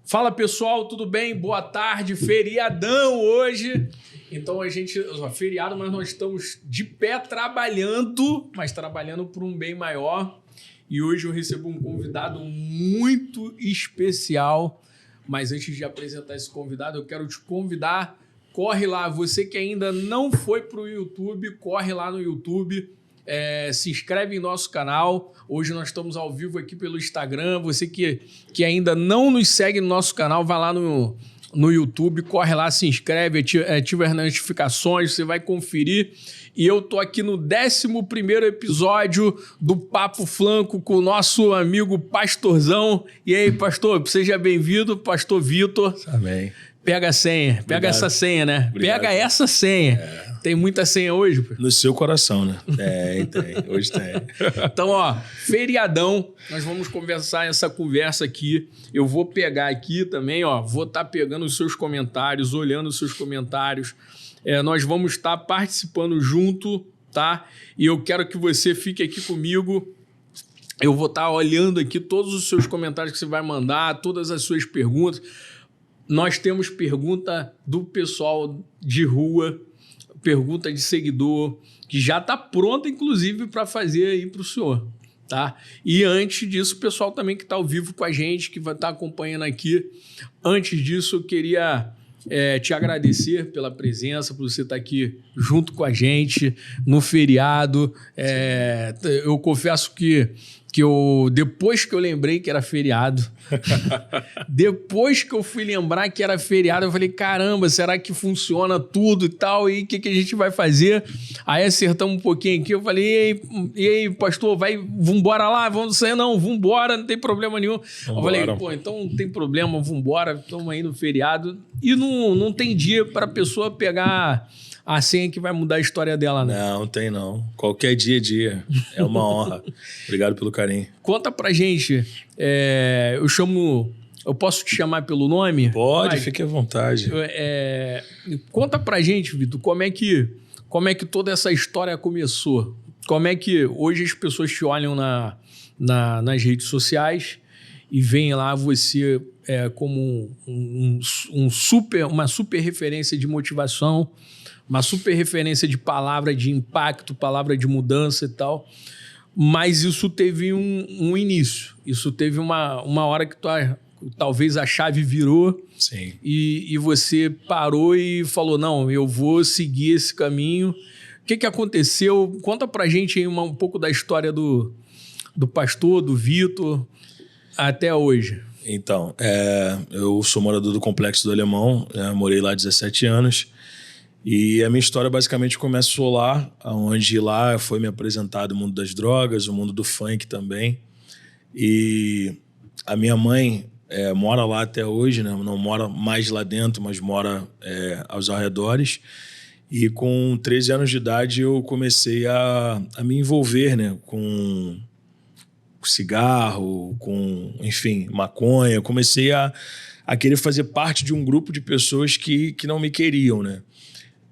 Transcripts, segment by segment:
Fala pessoal, tudo bem? Boa tarde, feriadão hoje. Então feriado, mas nós estamos de pé trabalhando, mas trabalhando por um bem maior. E hoje eu recebo um convidado muito especial. Mas antes de apresentar esse convidado, eu quero te convidar, corre lá, você que ainda não foi para o YouTube, corre lá no YouTube, se inscreve em nosso canal. Hoje nós estamos ao vivo aqui pelo Instagram. Você que ainda não nos segue no nosso canal, vai lá no YouTube, corre lá, se inscreve, ativa as notificações, você vai conferir. E eu tô aqui no 11º episódio do Papo Flanco com o nosso amigo Pastorzão. E aí, pastor, seja bem-vindo, pastor Vitor. Amém. Pega a senha, pega essa senha, né? Obrigado. Pega essa senha. Tem muita senha hoje? Pô? No seu coração, né? Tem. Hoje tem. Então, feriadão, nós vamos conversar essa conversa aqui. Eu vou pegar aqui também, vou estar pegando os seus comentários, olhando os seus comentários. Nós vamos estar participando junto, tá? E eu quero que você fique aqui comigo. Eu vou estar olhando aqui todos os seus comentários que você vai mandar, todas as suas perguntas. Nós temos pergunta do pessoal de rua, pergunta de seguidor, que já está pronta, inclusive, para fazer aí para o senhor, tá? E antes disso, o pessoal também que está ao vivo com a gente, que vai estar acompanhando aqui. Antes disso, eu queria te agradecer pela presença, por você estar aqui junto com a gente no feriado. Eu confesso que depois que eu lembrei que era feriado, depois que eu fui lembrar que era feriado, eu falei, caramba, será que funciona tudo e tal? E o que a gente vai fazer? Aí acertamos um pouquinho aqui, eu falei, e aí pastor, vambora lá? Vamos sair? Não, vambora, não tem problema nenhum. Vambora. Eu falei, então não tem problema, vambora, estamos aí no feriado. E não tem dia para a pessoa pegar a senha que vai mudar a história dela, né? Não tem não. Qualquer dia é dia. É uma honra. Obrigado pelo carinho. Conta pra gente. Eu posso te chamar pelo nome? Pode, fique à vontade. Conta pra gente, Vitor, como é que toda essa história começou? Como é que hoje as pessoas te olham nas redes sociais e veem lá você como uma super referência de motivação, uma super referência de palavra de impacto, palavra de mudança e tal. Mas isso teve um início. Isso teve uma hora que talvez a chave virou. Sim. E você parou e falou, não, eu vou seguir esse caminho. O que aconteceu? Conta pra gente aí um pouco da história do pastor, do Vitor, até hoje. Então, eu sou morador do Complexo do Alemão, morei lá há 17 anos. E a minha história basicamente começou lá, onde lá foi me apresentado o mundo das drogas, o mundo do funk também. E a minha mãe mora lá até hoje, né? Não mora mais lá dentro, mas mora aos arredores. E com 13 anos de idade eu comecei a me envolver, né? Com cigarro, com, enfim, maconha. Eu comecei a querer fazer parte de um grupo de pessoas que não me queriam, né?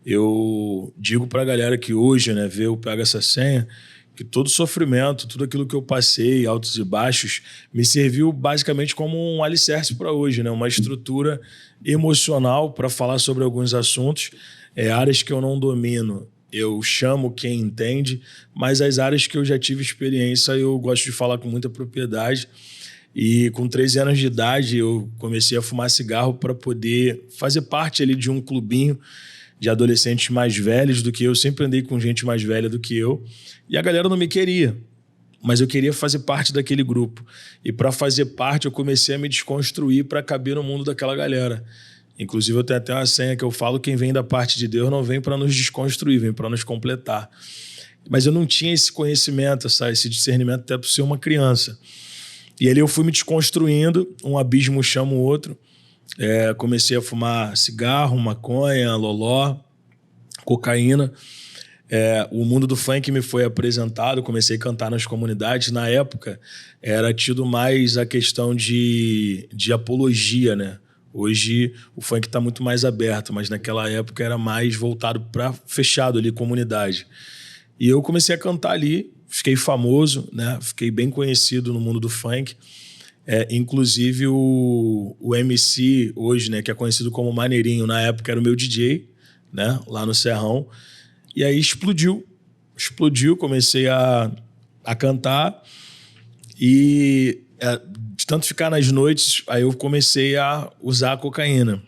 Eu digo pra galera que hoje, né, eu pego essa senha, que todo sofrimento, tudo aquilo que eu passei, altos e baixos, me serviu basicamente como um alicerce para hoje, né? Uma estrutura emocional para falar sobre alguns assuntos, áreas que eu não domino. Eu chamo quem entende, mas as áreas que eu já tive experiência eu gosto de falar com muita propriedade. E com 13 anos de idade eu comecei a fumar cigarro para poder fazer parte ali de um clubinho de adolescentes mais velhos do que eu. Sempre andei com gente mais velha do que eu. E a galera não me queria, mas eu queria fazer parte daquele grupo. E para fazer parte eu comecei a me desconstruir para caber no mundo daquela galera. Inclusive eu tenho até uma senha que eu falo, quem vem da parte de Deus não vem para nos desconstruir, vem para nos completar. Mas eu não tinha esse conhecimento, esse discernimento até por ser uma criança. E ali eu fui me desconstruindo, um abismo chama o outro. Comecei a fumar cigarro, maconha, loló, cocaína. O mundo do funk me foi apresentado, comecei a cantar nas comunidades. Na época era tido mais a questão de apologia, né? Hoje o funk está muito mais aberto, mas naquela época era mais voltado para fechado ali, comunidade. E eu comecei a cantar ali, fiquei famoso, né? Fiquei bem conhecido no mundo do funk. Inclusive o MC hoje, né, que é conhecido como Maneirinho, na época era o meu DJ, né, lá no Serrão. E aí explodiu, comecei a cantar e de tanto ficar nas noites, aí eu comecei a usar a cocaína.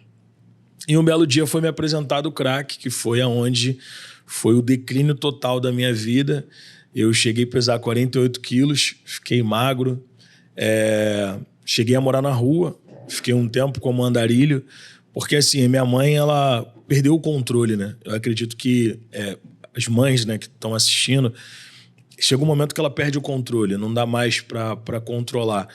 E um belo dia foi me apresentado o crack, que foi aonde foi o declínio total da minha vida. Eu cheguei a pesar 48 quilos, fiquei magro, cheguei a morar na rua, fiquei um tempo como andarilho, porque assim, minha mãe, ela perdeu o controle, né? Eu acredito que as mães, né, que estão assistindo, chega um momento que ela perde o controle, não dá mais para controlar.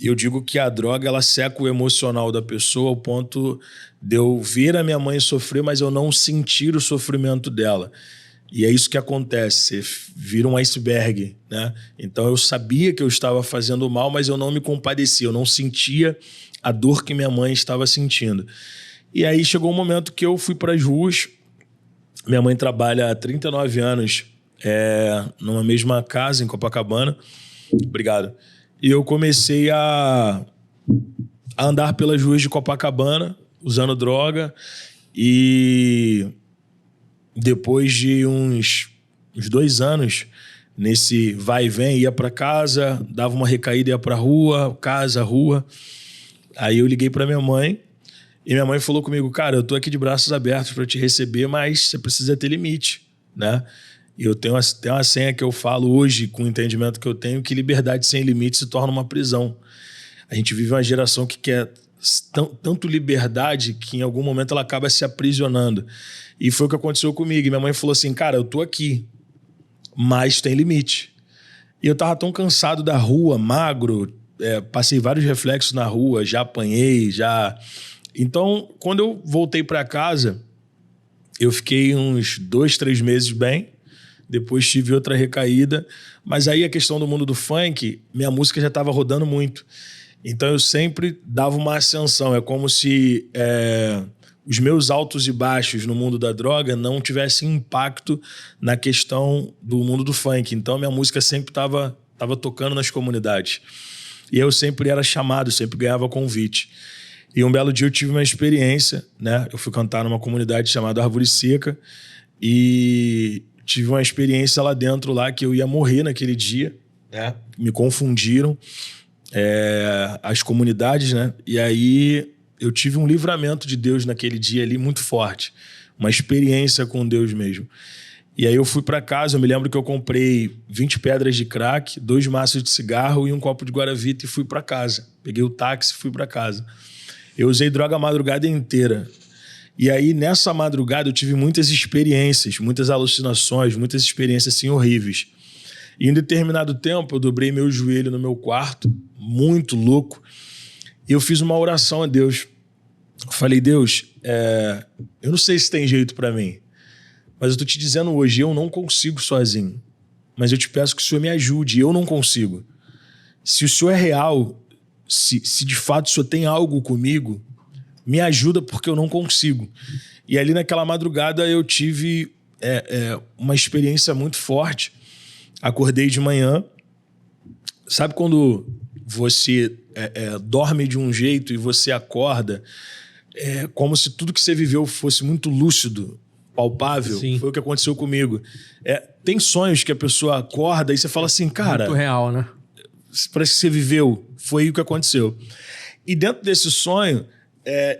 E eu digo que a droga, ela seca o emocional da pessoa ao ponto de eu ver a minha mãe sofrer, mas eu não sentir o sofrimento dela. E é isso que acontece, você vira um iceberg, né? Então eu sabia que eu estava fazendo mal, mas eu não me compadecia, eu não sentia a dor que minha mãe estava sentindo. E aí chegou um momento que eu fui para as ruas. Minha mãe trabalha há 39 anos numa mesma casa em Copacabana. Obrigado. E eu comecei a andar pelas ruas de Copacabana, usando droga. E depois de uns 2 anos, nesse vai e vem, ia para casa, dava uma recaída, ia para rua, casa, rua. Aí eu liguei para minha mãe e minha mãe falou comigo: cara, eu tô aqui de braços abertos para te receber, mas você precisa ter limite, né? E eu tenho uma senha que eu falo hoje, com o entendimento que eu tenho, que liberdade sem limite se torna uma prisão. A gente vive uma geração que quer tanto liberdade que em algum momento ela acaba se aprisionando. E foi o que aconteceu comigo. E minha mãe falou assim: cara, eu tô aqui, mas tem limite. E eu tava tão cansado da rua, magro, passei vários reflexos na rua, já apanhei, já... Então, quando eu voltei para casa, eu fiquei uns 2, 3 meses bem. Depois tive outra recaída. Mas aí a questão do mundo do funk, minha música já estava rodando muito. Então eu sempre dava uma ascensão. É como se os meus altos e baixos no mundo da droga não tivessem impacto na questão do mundo do funk. Então minha música sempre estava tocando nas comunidades. E eu sempre era chamado, sempre ganhava convite. E um belo dia eu tive uma experiência, né? Eu fui cantar numa comunidade chamada Árvore Seca e tive uma experiência lá dentro lá que eu ia morrer naquele dia, né? Me confundiram as comunidades, né? E aí eu tive um livramento de Deus naquele dia ali muito forte, uma experiência com Deus mesmo. E aí eu fui para casa, eu me lembro que eu comprei 20 pedras de crack, 2 maços de cigarro e um copo de Guaravita e fui para casa. Peguei o táxi e fui para casa. Eu usei droga a madrugada inteira. E aí, nessa madrugada, eu tive muitas experiências, muitas alucinações, muitas experiências assim, horríveis. E em determinado tempo, eu dobrei meu joelho no meu quarto, muito louco, e eu fiz uma oração a Deus. Eu falei: Deus, eu não sei se tem jeito para mim, mas eu tô te dizendo hoje, eu não consigo sozinho. Mas eu te peço que o Senhor me ajude, eu não consigo. Se o Senhor é real, se de fato o Senhor tem algo comigo, me ajuda porque eu não consigo. E ali naquela madrugada eu tive uma experiência muito forte. Acordei de manhã. Sabe quando você dorme de um jeito e você acorda como se tudo que você viveu fosse muito lúcido, palpável? Sim. Foi o que aconteceu comigo. Tem sonhos que a pessoa acorda e você fala assim, cara... Muito real, né? Parece que você viveu. Foi o que aconteceu. E dentro desse sonho...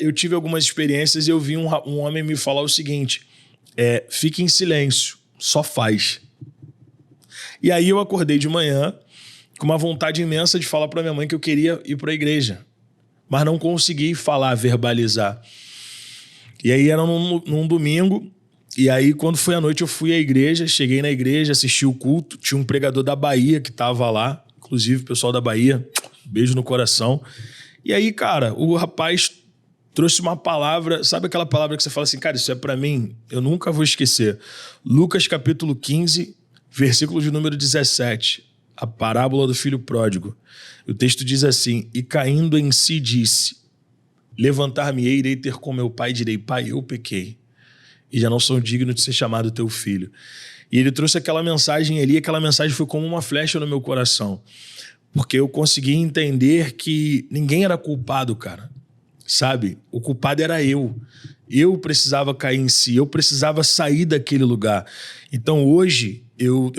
eu tive algumas experiências e eu vi um homem me falar o seguinte: fique em silêncio, só faz. E aí eu acordei de manhã com uma vontade imensa de falar para minha mãe que eu queria ir para a igreja, mas não consegui falar, verbalizar. E aí era num domingo, e aí quando foi à noite eu fui à igreja, cheguei na igreja, assisti o culto, tinha um pregador da Bahia que estava lá, inclusive o pessoal da Bahia, beijo no coração. E aí, cara, o rapaz trouxe uma palavra, sabe aquela palavra que você fala assim, cara, isso é pra mim, eu nunca vou esquecer. Lucas capítulo 15, versículo de número 17, a parábola do filho pródigo. O texto diz assim: e caindo em si disse, levantar-me-ei, irei ter com meu pai e direi, pai, eu pequei, e já não sou digno de ser chamado teu filho. E ele trouxe aquela mensagem ali, aquela mensagem foi como uma flecha no meu coração. Porque eu consegui entender que ninguém era culpado, cara. Sabe? O culpado era eu. Eu precisava cair em si, eu precisava sair daquele lugar. Então hoje eu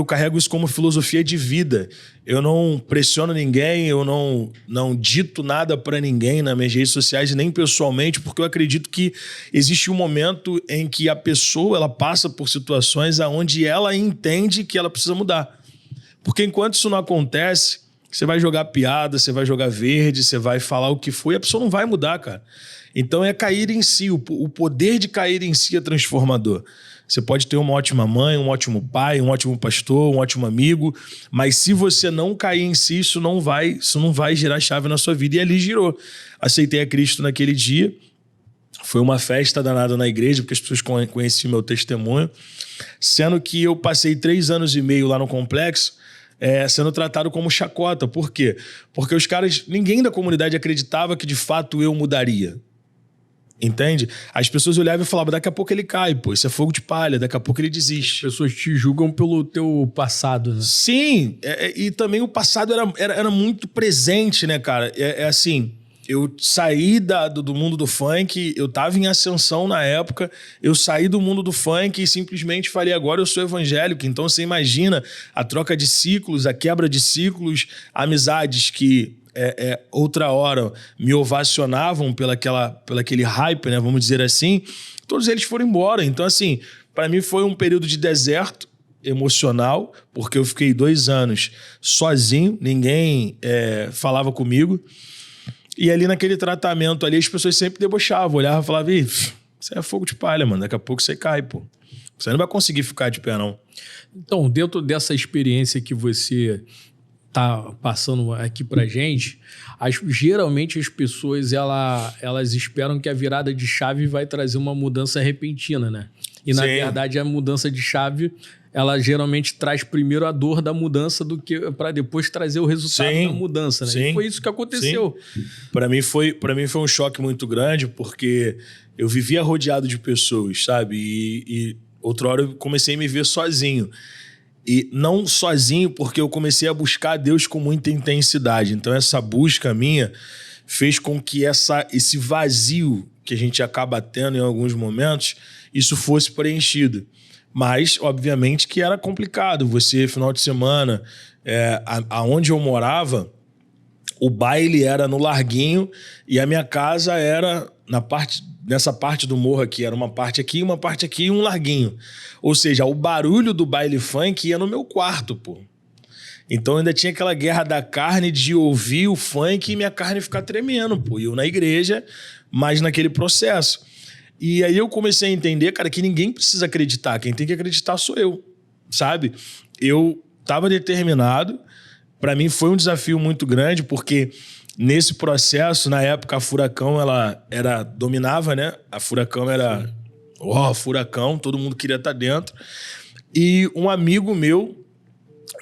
carrego isso como filosofia de vida. Eu não pressiono ninguém, eu não dito nada para ninguém nas minhas redes sociais, nem pessoalmente, porque eu acredito que existe um momento em que a pessoa ela passa por situações onde ela entende que ela precisa mudar. Porque enquanto isso não acontece, você vai jogar piada, você vai jogar verde, você vai falar o que for e a pessoa não vai mudar, cara. Então é cair em si. O poder de cair em si é transformador. Você pode ter uma ótima mãe, um ótimo pai, um ótimo pastor, um ótimo amigo, mas se você não cair em si, isso não vai girar chave na sua vida. E ali girou. Aceitei a Cristo naquele dia. Foi uma festa danada na igreja, porque as pessoas conheciam meu testemunho. Sendo que eu passei 3 anos e meio lá no complexo, sendo tratado como chacota. Por quê? Porque ninguém da comunidade acreditava que de fato eu mudaria. Entende? As pessoas olhavam e falavam, daqui a pouco ele cai, pô, isso é fogo de palha, daqui a pouco ele desiste. As pessoas te julgam pelo teu passado, né? Sim, e também o passado era muito presente, né, cara? Assim, eu saí do mundo do funk, eu tava em ascensão na época, eu saí do mundo do funk e simplesmente falei, agora eu sou evangélico. Então você imagina a troca de ciclos, a quebra de ciclos, amizades que outra hora me ovacionavam pelaquele hype, né, vamos dizer assim, todos eles foram embora. Então assim, para mim foi um período de deserto emocional, porque eu fiquei 2 anos sozinho, ninguém falava comigo. E ali naquele tratamento ali, as pessoas sempre debochavam, olhavam e falavam, isso é fogo de palha, mano, daqui a pouco você cai, pô. Você não vai conseguir ficar de pé, não. Então, dentro dessa experiência que você tá passando aqui pra gente, geralmente as pessoas elas esperam que a virada de chave vai trazer uma mudança repentina, né? E na verdade a mudança de chave ela geralmente traz primeiro a dor da mudança do que para depois trazer o resultado da mudança, né? E foi isso que aconteceu. Para mim foi um choque muito grande, porque eu vivia rodeado de pessoas, sabe? E outra hora eu comecei a me ver sozinho. E não sozinho, porque eu comecei a buscar a Deus com muita intensidade. Então essa busca minha fez com que esse vazio que a gente acaba tendo em alguns momentos, isso fosse preenchido. Mas, obviamente, que era complicado. Você, final de semana, aonde eu morava, o baile era no Larguinho e a minha casa era nessa parte do morro aqui. Era uma parte aqui e um larguinho. Ou seja, o barulho do baile funk ia no meu quarto, pô. Então ainda tinha aquela guerra da carne de ouvir o funk e minha carne ficar tremendo, pô. E eu na igreja, mas naquele processo. E aí eu comecei a entender, cara, que ninguém precisa acreditar. Quem tem que acreditar sou eu, sabe? Eu estava determinado. Para mim foi um desafio muito grande, porque nesse processo, na época, a Furacão, ela dominava, né? A Furacão era... Furacão, todo mundo queria estar dentro. E um amigo meu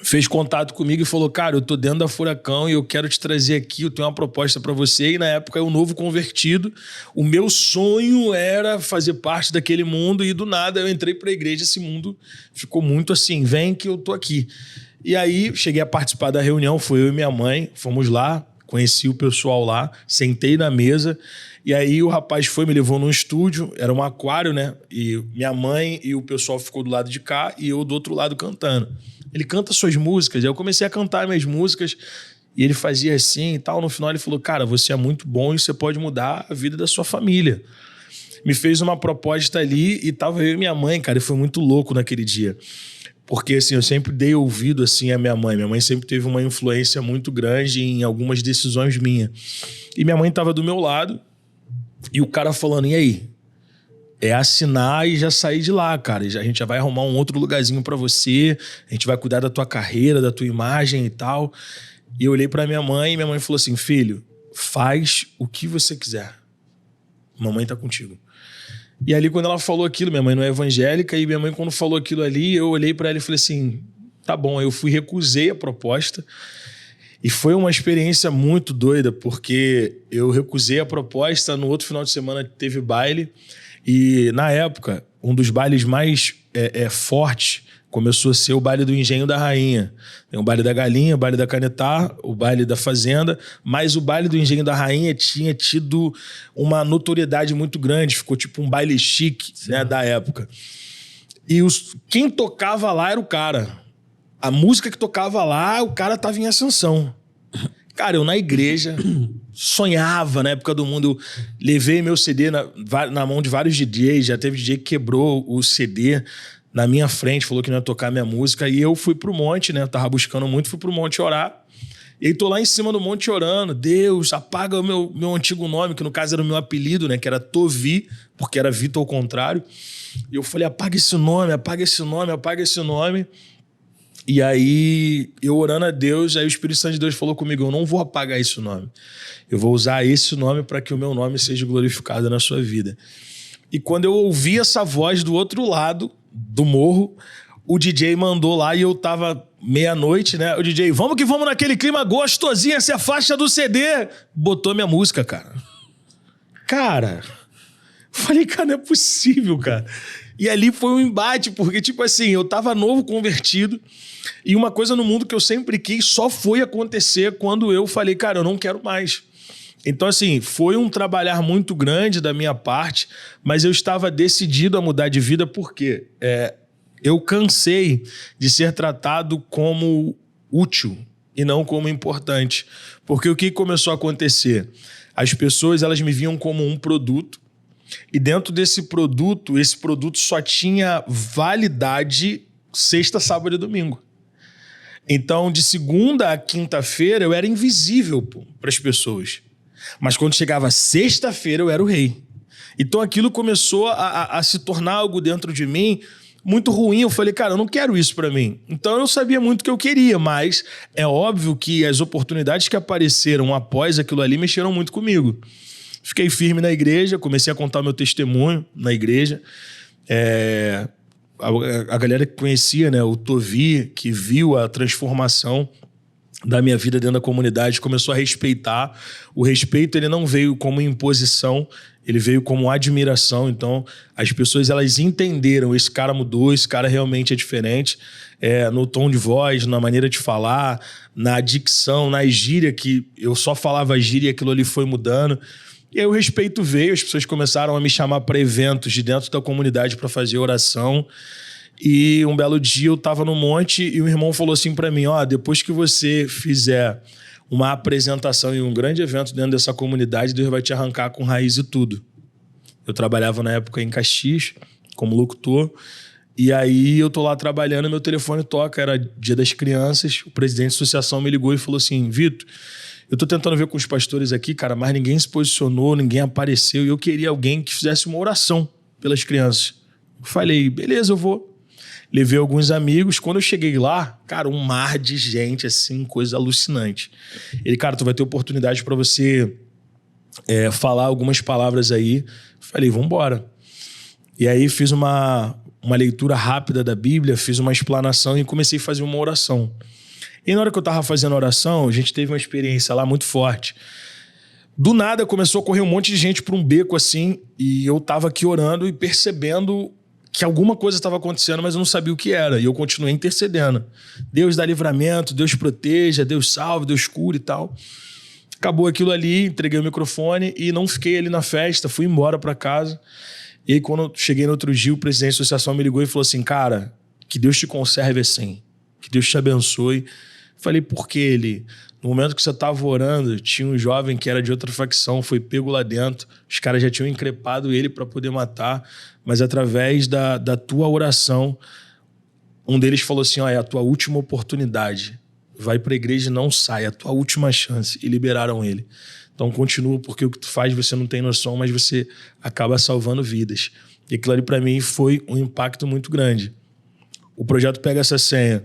fez contato comigo e falou, cara, eu tô dentro da Furacão e eu quero te trazer aqui, eu tenho uma proposta para você. E na época eu novo convertido, o meu sonho era fazer parte daquele mundo e do nada eu entrei para a igreja, esse mundo ficou muito assim, vem que eu tô aqui. E aí cheguei a participar da reunião, foi eu e minha mãe, fomos lá, conheci o pessoal lá, sentei na mesa e aí o rapaz me levou num estúdio, era um aquário, né? E minha mãe e o pessoal ficou do lado de cá e eu do outro lado cantando. Ele canta suas músicas, aí eu comecei a cantar minhas músicas e ele fazia assim e tal. No final ele falou, cara, você é muito bom e você pode mudar a vida da sua família. Me fez uma proposta ali e tava eu e minha mãe, cara, e foi muito louco naquele dia. Porque assim, eu sempre dei ouvido assim, à minha mãe. Minha mãe sempre teve uma influência muito grande em algumas decisões minhas. E minha mãe tava do meu lado e o cara falando, e aí? É assinar e já sair de lá, cara. A gente já vai arrumar um outro lugarzinho pra você. A gente vai cuidar da tua carreira, da tua imagem e tal. E eu olhei pra minha mãe e minha mãe falou assim, filho, faz o que você quiser. Mamãe tá contigo. E ali quando ela falou aquilo, minha mãe não é evangélica, e minha mãe quando falou aquilo ali, eu olhei pra ela e falei assim, tá bom. Eu recusei a proposta. E foi uma experiência muito doida, porque eu recusei a proposta, no outro final de semana teve baile. E, na época, um dos bailes mais fortes começou a ser o baile do Engenho da Rainha. Tem o baile da Galinha, o baile da Canetá, o baile da Fazenda, mas o baile do Engenho da Rainha tinha tido uma notoriedade muito grande, ficou tipo um baile chique, né, da época. E quem tocava lá era o cara. A música que tocava lá, o cara tava em ascensão. Cara, eu na igreja sonhava na época do mundo. Eu levei meu CD na mão de vários DJs. Já teve DJ que quebrou o CD na minha frente, falou que não ia tocar minha música. E eu fui pro monte, né? Eu tava buscando muito, fui pro monte orar. E aí tô lá em cima do monte orando. Deus, apaga o meu antigo nome, que no caso era o meu apelido, né? Que era Tovi, porque era Vitor ao contrário. E eu falei, apaga esse nome, apaga esse nome, apaga esse nome. E aí, eu orando a Deus, aí o Espírito Santo de Deus falou comigo, eu não vou apagar esse nome. Eu vou usar esse nome para que o meu nome seja glorificado na sua vida. E quando eu ouvi essa voz do outro lado do morro, o DJ mandou lá e eu tava meia-noite, né? O DJ, vamos que vamos naquele clima gostosinho, essa é a faixa do CD. Botou minha música, cara. Cara... Falei, cara, não é possível, cara. E ali foi um embate, porque, tipo assim, eu tava novo convertido e uma coisa no mundo que eu sempre quis só foi acontecer quando eu falei, cara, eu não quero mais. Então, assim, foi um trabalhar muito grande da minha parte, mas eu estava decidido a mudar de vida porque eu cansei de ser tratado como útil e não como importante. Porque o que começou a acontecer? As pessoas, elas me viam como um produto. E dentro desse produto, esse produto só tinha validade sexta, sábado e domingo. Então, de segunda a quinta-feira, eu era invisível para as pessoas. Mas quando chegava sexta-feira, eu era o rei. Então, aquilo começou a se tornar algo dentro de mim muito ruim. Eu falei, cara, eu não quero isso para mim. Então, eu sabia muito o que eu queria, mas é óbvio que as oportunidades que apareceram após aquilo ali mexeram muito comigo. Fiquei firme na igreja, comecei a contar meu testemunho na igreja. A galera que conhecia, né, o Tovi, que viu a transformação da minha vida dentro da comunidade, começou a respeitar. O respeito, ele não veio como imposição, ele veio como admiração. Então, as pessoas, elas entenderam, esse cara mudou, esse cara realmente é diferente. No tom de voz, na maneira de falar, na dicção, na gíria, que eu só falava gíria e aquilo ali foi mudando. E aí o respeito veio, as pessoas começaram a me chamar para eventos de dentro da comunidade para fazer oração. E um belo dia eu estava no monte e o irmão falou assim para mim, depois que você fizer uma apresentação em um grande evento dentro dessa comunidade, Deus vai te arrancar com raiz e tudo. Eu trabalhava na época em Caxias como locutor. E aí eu tô lá trabalhando, meu telefone toca, era Dia das Crianças, o presidente da associação me ligou e falou assim, Vitor, eu tô tentando ver com os pastores aqui, cara, mas ninguém se posicionou, ninguém apareceu, e eu queria alguém que fizesse uma oração pelas crianças. Eu falei, beleza, eu vou. Levei alguns amigos, quando eu cheguei lá, cara, um mar de gente, assim, coisa alucinante. Ele, cara, tu vai ter oportunidade para você falar algumas palavras aí. Falei, vambora. E aí fiz uma leitura rápida da Bíblia, fiz uma explanação e comecei a fazer uma oração. E na hora que eu tava fazendo a oração, a gente teve uma experiência lá muito forte. Do nada começou a correr um monte de gente por um beco assim, e eu tava aqui orando e percebendo que alguma coisa estava acontecendo, mas eu não sabia o que era. E eu continuei intercedendo. Deus dá livramento, Deus proteja, Deus salve, Deus cura e tal. Acabou aquilo ali, entreguei o microfone e não fiquei ali na festa, fui embora para casa. E aí quando eu cheguei no outro dia, o presidente da associação me ligou e falou assim, cara, que Deus te conserve assim, que Deus te abençoe. Falei, por que ele? No momento que você estava orando, tinha um jovem que era de outra facção, foi pego lá dentro, os caras já tinham increpado ele para poder matar, mas através da tua oração, um deles falou assim, é a tua última oportunidade, vai para a igreja e não sai, é a tua última chance, e liberaram ele. Então continua, porque o que tu faz você não tem noção, mas você acaba salvando vidas. E aquilo ali para mim foi um impacto muito grande. O projeto Pega Essa Senha,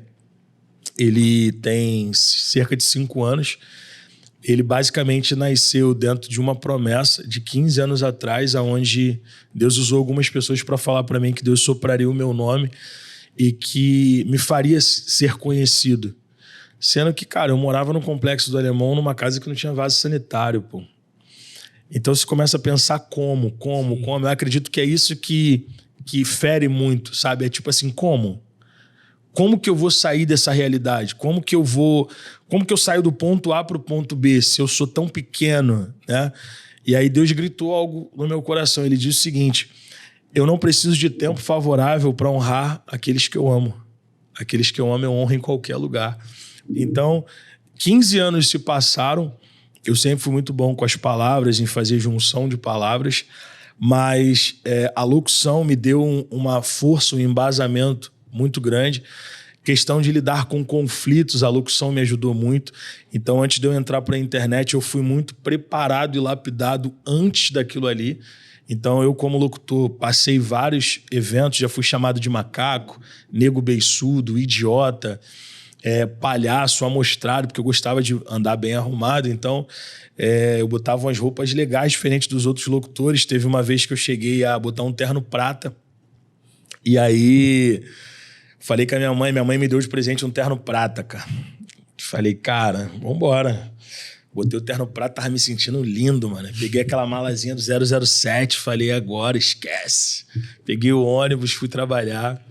ele tem cerca de 5 anos. Ele basicamente nasceu dentro de uma promessa de 15 anos atrás, onde Deus usou algumas pessoas para falar para mim que Deus sopraria o meu nome e que me faria ser conhecido. Sendo que, cara, eu morava no Complexo do Alemão, numa casa que não tinha vaso sanitário, pô. Então você começa a pensar como. Eu acredito que é isso que fere muito, sabe? É tipo assim, como? como que eu vou sair dessa realidade? Como que eu saio do ponto A para o ponto B, se eu sou tão pequeno, né? E aí Deus gritou algo no meu coração. Ele disse o seguinte: eu não preciso de tempo favorável para honrar aqueles que eu amo. Aqueles que eu amo eu honro em qualquer lugar. Então, 15 anos se passaram. Eu sempre fui muito bom com as palavras, em fazer junção de palavras, mas a locução me deu uma força, um embasamento muito grande. Questão de lidar com conflitos, a locução me ajudou muito. Então, antes de eu entrar para a internet, eu fui muito preparado e lapidado antes daquilo ali. Então, eu como locutor, passei vários eventos, já fui chamado de macaco, nego beiçudo, idiota, palhaço, amostrado, porque eu gostava de andar bem arrumado. Então, eu botava umas roupas legais, diferentes dos outros locutores. Teve uma vez que eu cheguei a botar um terno prata. E aí, falei com a minha mãe me deu de presente um terno prata, cara. Falei, cara, vambora. Botei o terno prata, tava me sentindo lindo, mano. Peguei aquela malazinha do 007, falei, agora, esquece. Peguei o ônibus, fui trabalhar.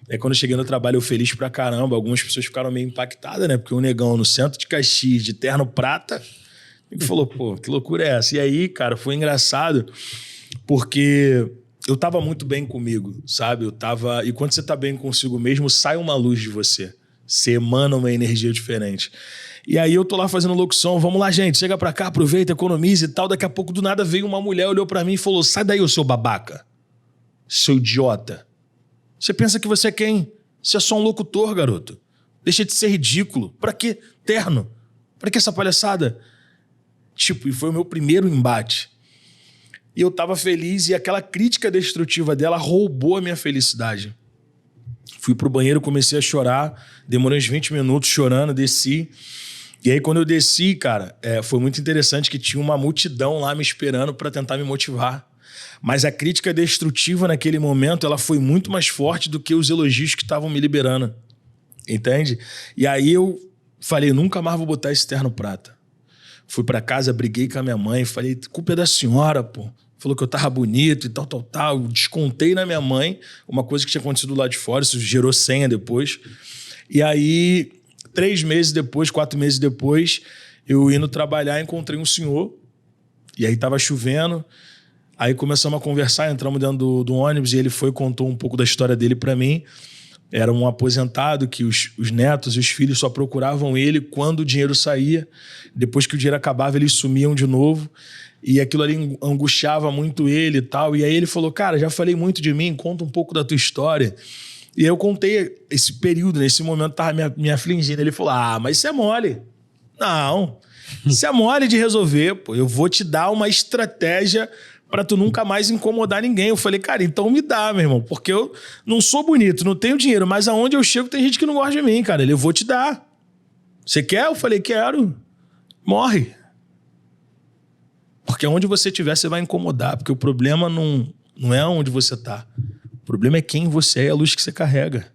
Aí quando eu cheguei no trabalho, eu feliz pra caramba. Algumas pessoas ficaram meio impactadas, né? Porque um negão no centro de Caxias, de terno prata, e falou, pô, que loucura é essa? E aí, cara, foi engraçado, porque eu tava muito bem comigo, sabe? E quando você tá bem consigo mesmo, sai uma luz de você. Você emana uma energia diferente. E aí eu tô lá fazendo locução, vamos lá, gente, chega pra cá, aproveita, economiza e tal. Daqui a pouco, do nada, veio uma mulher, olhou pra mim e falou, sai daí, ô seu babaca, seu idiota. Você pensa que você é quem? Você é só um locutor, garoto. Deixa de ser ridículo. Pra que terno? Pra que essa palhaçada? Tipo, e foi o meu primeiro embate. E eu tava feliz e aquela crítica destrutiva dela roubou a minha felicidade. Fui pro banheiro, comecei a chorar, demorei uns 20 minutos chorando, desci. E aí quando eu desci, cara, foi muito interessante que tinha uma multidão lá me esperando para tentar me motivar. Mas a crítica destrutiva naquele momento, ela foi muito mais forte do que os elogios que estavam me liberando. Entende? E aí eu falei, nunca mais vou botar esse terno prata. Fui para casa, briguei com a minha mãe, falei, culpa é da senhora, pô. Falou que eu tava bonito e tal. Descontei na minha mãe uma coisa que tinha acontecido lá de fora, isso gerou senha depois. E aí, 3 meses depois, 4 meses depois, eu indo trabalhar, encontrei um senhor, e aí tava chovendo, aí começamos a conversar, entramos dentro do ônibus, e ele contou um pouco da história dele para mim. Era um aposentado que os netos e os filhos só procuravam ele quando o dinheiro saía. Depois que o dinheiro acabava, eles sumiam de novo. E aquilo ali angustiava muito ele e tal. E aí ele falou, cara, já falei muito de mim, conta um pouco da tua história. E aí eu contei esse período, nesse momento tava me afligindo. Ele falou, mas isso é mole. Não, isso é mole de resolver, pô. Eu vou te dar uma estratégia para tu nunca mais incomodar ninguém. Eu falei, cara, então me dá, meu irmão, porque eu não sou bonito, não tenho dinheiro, mas aonde eu chego tem gente que não gosta de mim, cara. Eu vou te dar. Você quer? Eu falei, quero. Morre. Porque onde você estiver, você vai incomodar, porque o problema não é onde você tá. O problema é quem você é, a luz que você carrega.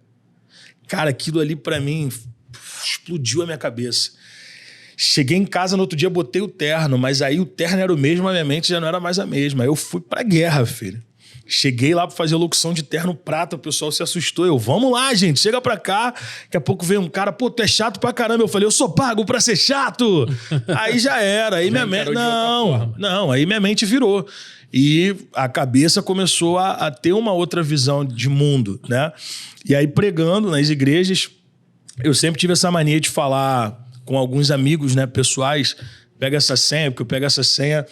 Cara, aquilo ali para mim explodiu a minha cabeça. Cheguei em casa no outro dia, botei o terno, mas aí o terno era o mesmo, a minha mente já não era mais a mesma. Aí eu fui pra guerra, filho. Cheguei lá pra fazer locução de terno prata, o pessoal se assustou. Vamos lá, gente, chega pra cá. Daqui a pouco veio um cara, pô, tu é chato pra caramba. Eu falei, eu sou pago pra ser chato. Aí já era. Aí minha mente... Não, aí minha mente virou. E a cabeça começou a ter uma outra visão de mundo, né? E aí pregando nas igrejas, eu sempre tive essa mania de falar com alguns amigos, né, pessoais, pega essa senha, porque eu pego essa senha,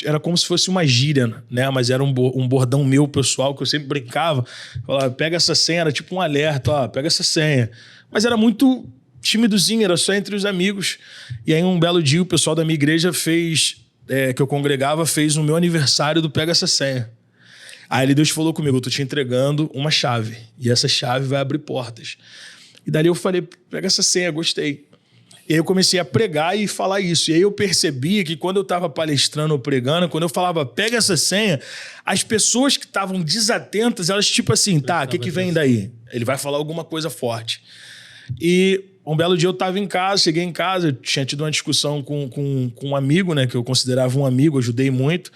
era como se fosse uma gíria, né, mas era um bordão meu pessoal, que eu sempre brincava, falava, pega essa senha, era tipo um alerta, ó, pega essa senha, mas era muito timidozinho, era só entre os amigos. E aí um belo dia o pessoal da minha igreja fez, que eu congregava, fez o meu aniversário do pega essa senha. Aí Deus falou comigo, eu tô te entregando uma chave, e essa chave vai abrir portas. E dali eu falei, pega essa senha, gostei. E aí eu comecei a pregar e falar isso. E aí eu percebi que quando eu estava palestrando ou pregando, quando eu falava, pega essa senha, as pessoas que estavam desatentas, elas tipo assim, tá, o que vem daí? Ele vai falar alguma coisa forte. E um belo dia eu estava em casa, cheguei em casa, eu tinha tido uma discussão com um amigo, né, que eu considerava um amigo, ajudei muito.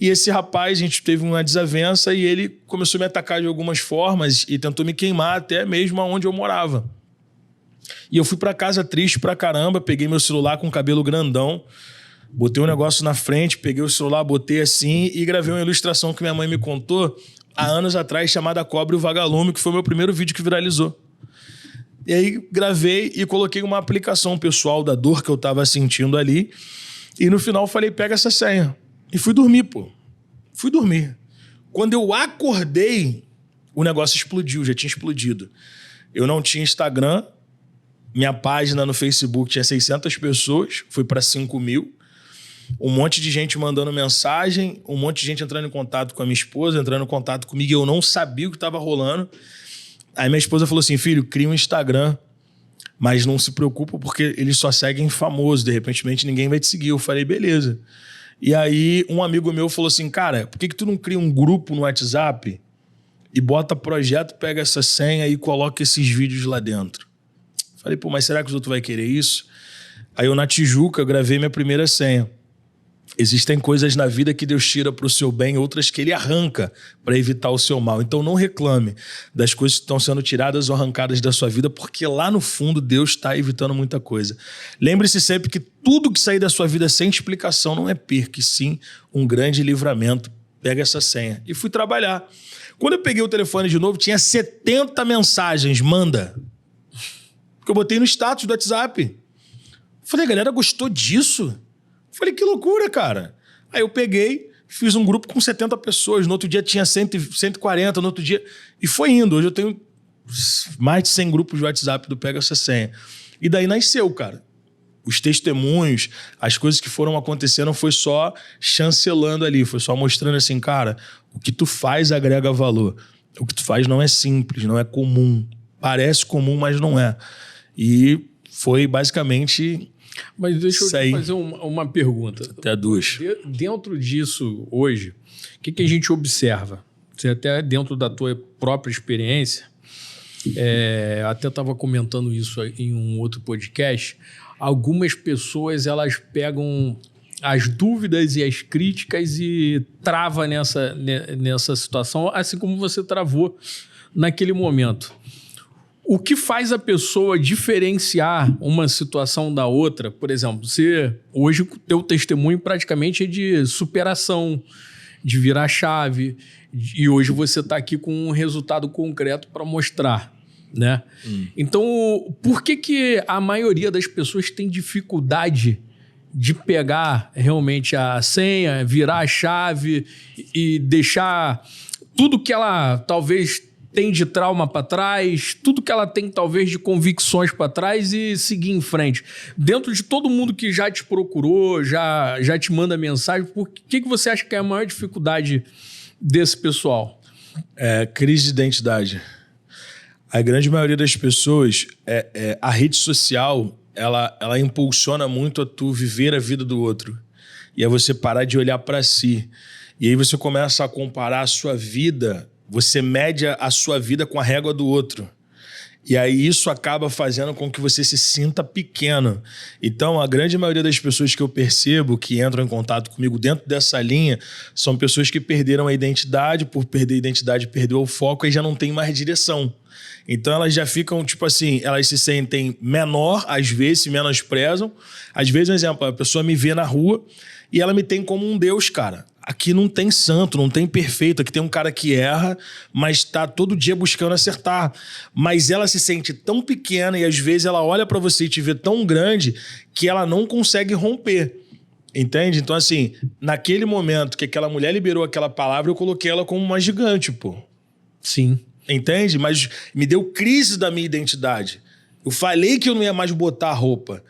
E esse rapaz, a gente teve uma desavença e ele começou a me atacar de algumas formas e tentou me queimar até mesmo onde eu morava. E eu fui pra casa triste pra caramba, peguei meu celular com cabelo grandão, botei um negócio na frente, peguei o celular, botei assim e gravei uma ilustração que minha mãe me contou há anos atrás, chamada Cobra e o Vagalume, que foi o meu primeiro vídeo que viralizou. E aí gravei e coloquei uma aplicação pessoal da dor que eu tava sentindo ali. E no final falei, pega essa senha. E fui dormir, pô. Fui dormir. Quando eu acordei, o negócio explodiu, já tinha explodido. Eu não tinha Instagram, minha página no Facebook tinha 600 pessoas, foi para 5.000. Um monte de gente mandando mensagem, um monte de gente entrando em contato com a minha esposa, entrando em contato comigo, e eu não sabia o que estava rolando. Aí minha esposa falou assim, filho, cria um Instagram, mas não se preocupa porque eles só seguem famoso, de repente ninguém vai te seguir. Eu falei, beleza. E aí um amigo meu falou assim, cara, por que tu não cria um grupo no WhatsApp e bota projeto, pega essa senha e coloca esses vídeos lá dentro? Falei, pô, mas será que os outros vão querer isso? Aí eu na Tijuca gravei minha primeira senha. Existem coisas na vida que Deus tira para o seu bem, outras que Ele arranca para evitar o seu mal. Então não reclame das coisas que estão sendo tiradas ou arrancadas da sua vida, porque lá no fundo Deus está evitando muita coisa. Lembre-se sempre que tudo que sair da sua vida sem explicação não é perca, e sim um grande livramento. Pega essa senha. E fui trabalhar. Quando eu peguei o telefone de novo, tinha 70 mensagens, manda. Que eu botei no status do WhatsApp. Falei, a galera gostou disso? Falei, que loucura, cara. Aí eu peguei, fiz um grupo com 70 pessoas. No outro dia tinha 140, no outro dia... E foi indo. Hoje eu tenho mais de 100 grupos de WhatsApp do Pega Essa Senha. E daí nasceu, cara. Os testemunhos, as coisas que foram acontecendo foi só chancelando ali. Foi só mostrando assim, cara, o que tu faz agrega valor. O que tu faz não é simples, não é comum. Parece comum, mas não é. E foi basicamente... Mas deixa eu te fazer uma pergunta. Até duas. Dentro disso, hoje, o que a gente observa? Você até dentro da tua própria experiência, até estava comentando isso em um outro podcast, algumas pessoas elas pegam as dúvidas e as críticas e trava nessa situação, assim como você travou naquele momento. O que faz a pessoa diferenciar uma situação da outra? Por exemplo, hoje o teu testemunho praticamente é de superação, de virar chave, e hoje você está aqui com um resultado concreto para mostrar, né? Então, por que a maioria das pessoas tem dificuldade de pegar realmente a senha, virar a chave e deixar tudo que ela talvez tem de trauma para trás, tudo que ela tem talvez de convicções para trás e seguir em frente? Dentro de todo mundo que já te procurou, já te manda mensagem, por que você acha que é a maior dificuldade desse pessoal? Crise de identidade. A grande maioria das pessoas, a rede social, ela impulsiona muito a tu viver a vida do outro. E é você parar de olhar para si. E aí você começa a comparar a sua vida. Você mede a sua vida com a régua do outro. E aí isso acaba fazendo com que você se sinta pequeno. Então, a grande maioria das pessoas que eu percebo que entram em contato comigo dentro dessa linha são pessoas que perderam a identidade, por perder a identidade, perdeu o foco e já não tem mais direção. Então, elas já ficam, tipo assim, elas se sentem menor, às vezes se menosprezam. Às vezes, por exemplo, a pessoa me vê na rua e ela me tem como um Deus, cara. Aqui não tem santo, não tem perfeito. Aqui tem um cara que erra, mas está todo dia buscando acertar. Mas ela se sente tão pequena e às vezes ela olha para você e te vê tão grande que ela não consegue romper. Entende? Então, assim, naquele momento que aquela mulher liberou aquela palavra, eu coloquei ela como uma gigante, pô. Sim. Entende? Mas me deu crise da minha identidade. Eu falei que eu não ia mais botar a roupa.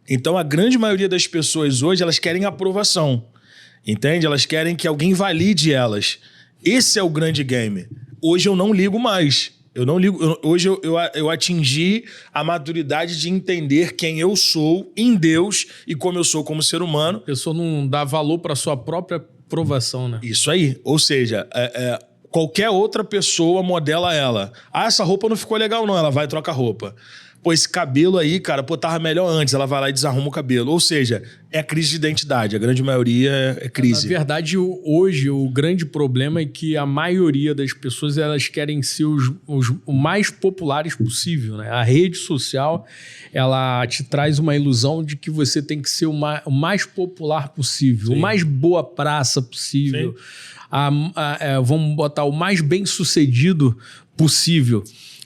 Então, a grande maioria das pessoas hoje, elas querem aprovação. Entende? Elas querem que alguém valide elas. Esse é o grande game. Hoje eu não ligo mais. Eu não ligo. Hoje eu atingi a maturidade de entender quem eu sou em Deus e como eu sou como ser humano. A pessoa não dá valor para sua própria aprovação, né? Isso aí. Ou seja, qualquer outra pessoa modela ela. Ah, essa roupa não ficou legal não. Ela vai e troca a roupa. Pô, esse cabelo aí, cara, pô, tava melhor antes. Ela vai lá e desarruma o cabelo. Ou seja, é crise de identidade. A grande maioria é crise. Na verdade, hoje, o grande problema é que a maioria das pessoas elas querem ser o mais populares possível, né? A rede social, ela te traz uma ilusão de que você tem que ser o mais popular possível, Sim. o mais boa praça possível, vamos botar o mais bem-sucedido possível.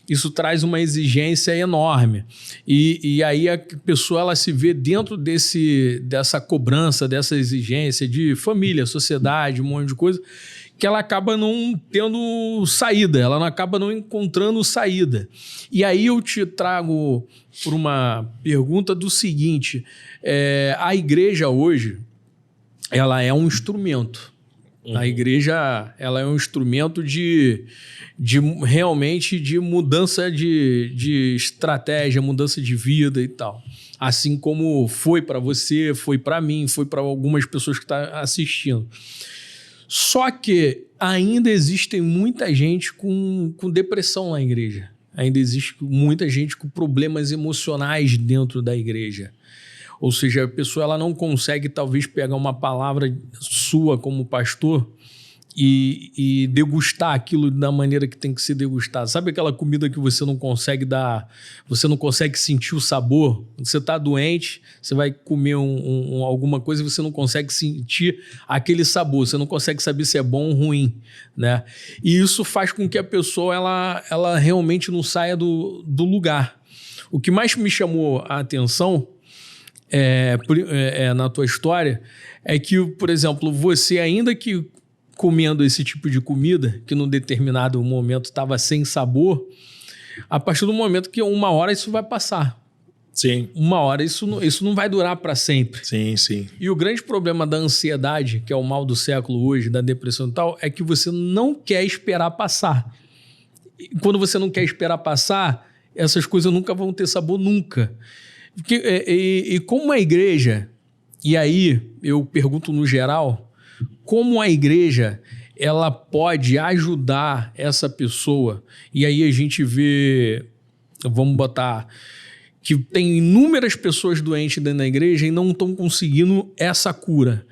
Isso traz uma exigência enorme. E aí a pessoa ela se vê dentro dessa cobrança, dessa exigência de família, sociedade, um monte de coisa, que ela acaba não tendo saída, ela não acaba não encontrando saída. E aí eu te trago por uma pergunta do seguinte, a igreja hoje, ela é um instrumento. A igreja ela é um instrumento realmente de mudança de estratégia, mudança de vida e tal. Assim como foi para você, foi para mim, foi para algumas pessoas que estão assistindo. Só que ainda existe muita gente com depressão na igreja. Ainda existe muita gente com problemas emocionais dentro da igreja. Ou seja, a pessoa ela não consegue talvez pegar uma palavra sua como pastor e degustar aquilo da maneira que tem que ser degustado. Sabe aquela comida que você não consegue você não consegue sentir o sabor? Você está doente, você vai comer alguma coisa e você não consegue sentir aquele sabor, você não consegue saber se é bom ou ruim, né? E isso faz com que a pessoa ela realmente não saia do lugar. O que mais me chamou a atenção na tua história é que, por exemplo, você ainda que comendo esse tipo de comida, que num determinado momento estava sem sabor, a partir do momento que uma hora isso vai passar. Sim. Uma hora isso não vai durar para sempre. Sim, sim. E o grande problema da ansiedade, que é o mal do século hoje, da depressão e tal, é que você não quer esperar passar. E quando você não quer esperar passar, essas coisas nunca vão ter sabor, nunca. E como a igreja, e aí eu pergunto no geral, como a igreja ela pode ajudar essa pessoa? E aí a gente vê, vamos botar, que tem inúmeras pessoas doentes dentro da igreja e não estão conseguindo essa cura,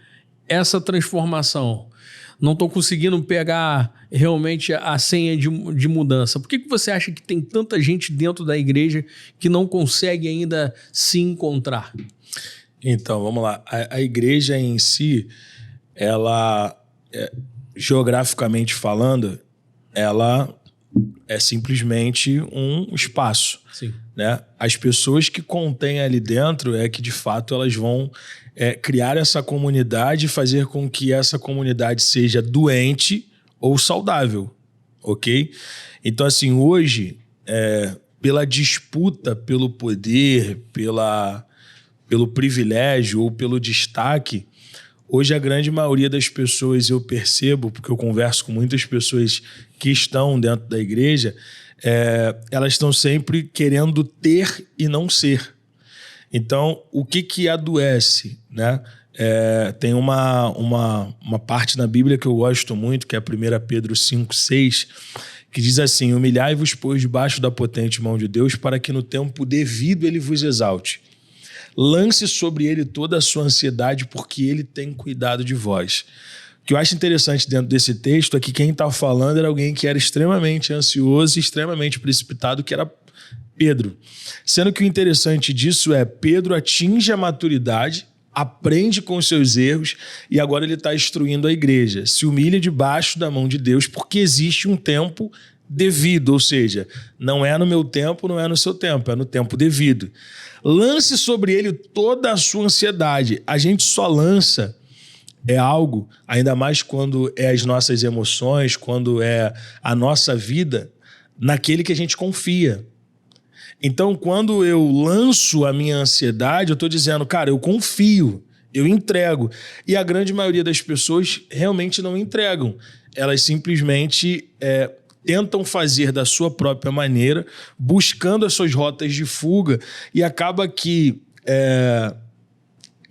essa transformação. Não estão conseguindo pegar realmente a senha de mudança. Por que você acha que tem tanta gente dentro da igreja que não consegue ainda se encontrar? Então, vamos lá. A igreja em si, ela, geograficamente falando, ela é simplesmente um espaço. Sim. Né? As pessoas que contêm ali dentro é que, de fato, elas vão criar essa comunidade e fazer com que essa comunidade seja doente ou saudável, ok? Então, assim, hoje, pela disputa pelo poder, pelo privilégio ou pelo destaque, hoje a grande maioria das pessoas, eu percebo, porque eu converso com muitas pessoas que estão dentro da igreja, elas estão sempre querendo ter e não ser. Então, o que adoece, né? Tem uma parte na Bíblia que eu gosto muito, que é a 1 Pedro 5,6, que diz assim: humilhai-vos, pois, debaixo da potente mão de Deus, para que no tempo devido ele vos exalte. Lance sobre ele toda a sua ansiedade, porque ele tem cuidado de vós. O que eu acho interessante dentro desse texto é que quem está falando era alguém que era extremamente ansioso e extremamente precipitado, que era Pedro. Sendo que o interessante disso é Pedro atinge a maturidade, aprende com os seus erros e agora ele está instruindo a igreja. Se humilha debaixo da mão de Deus porque existe um tempo devido, ou seja, não é no meu tempo, não é no seu tempo, é no tempo devido. Lance sobre ele toda a sua ansiedade. A gente só lança algo, ainda mais quando é as nossas emoções, quando é a nossa vida, naquele que a gente confia. Então, quando eu lanço a minha ansiedade, eu estou dizendo, cara, eu confio, eu entrego. E a grande maioria das pessoas realmente não entregam. Elas simplesmente tentam fazer da sua própria maneira, buscando as suas rotas de fuga, e acaba que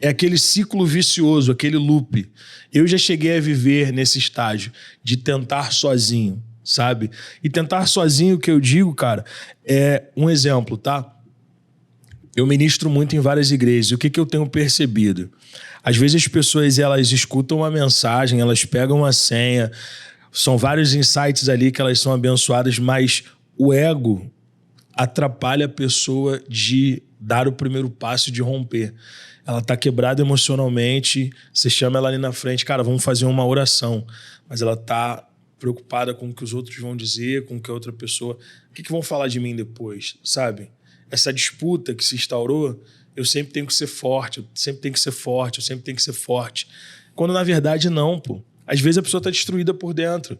é aquele ciclo vicioso, aquele loop. Eu já cheguei a viver nesse estágio de tentar sozinho, sabe? E tentar sozinho, o que eu digo, cara, é um exemplo, tá? eu ministro muito em várias igrejas. O que eu tenho percebido? Às vezes as pessoas elas escutam uma mensagem, elas pegam uma senha, são vários insights ali que elas são abençoadas, mas o ego atrapalha a pessoa de dar o primeiro passo, de romper. Ela tá quebrada emocionalmente, você chama ela ali na frente, cara, vamos fazer uma oração. Mas ela tá preocupada com o que os outros vão dizer, com o que a outra pessoa... O que vão falar de mim depois, sabe? Essa disputa que se instaurou, eu sempre tenho que ser forte, eu sempre tenho que ser forte, eu sempre tenho que ser forte. Quando na verdade não, pô. Às vezes a pessoa tá destruída por dentro.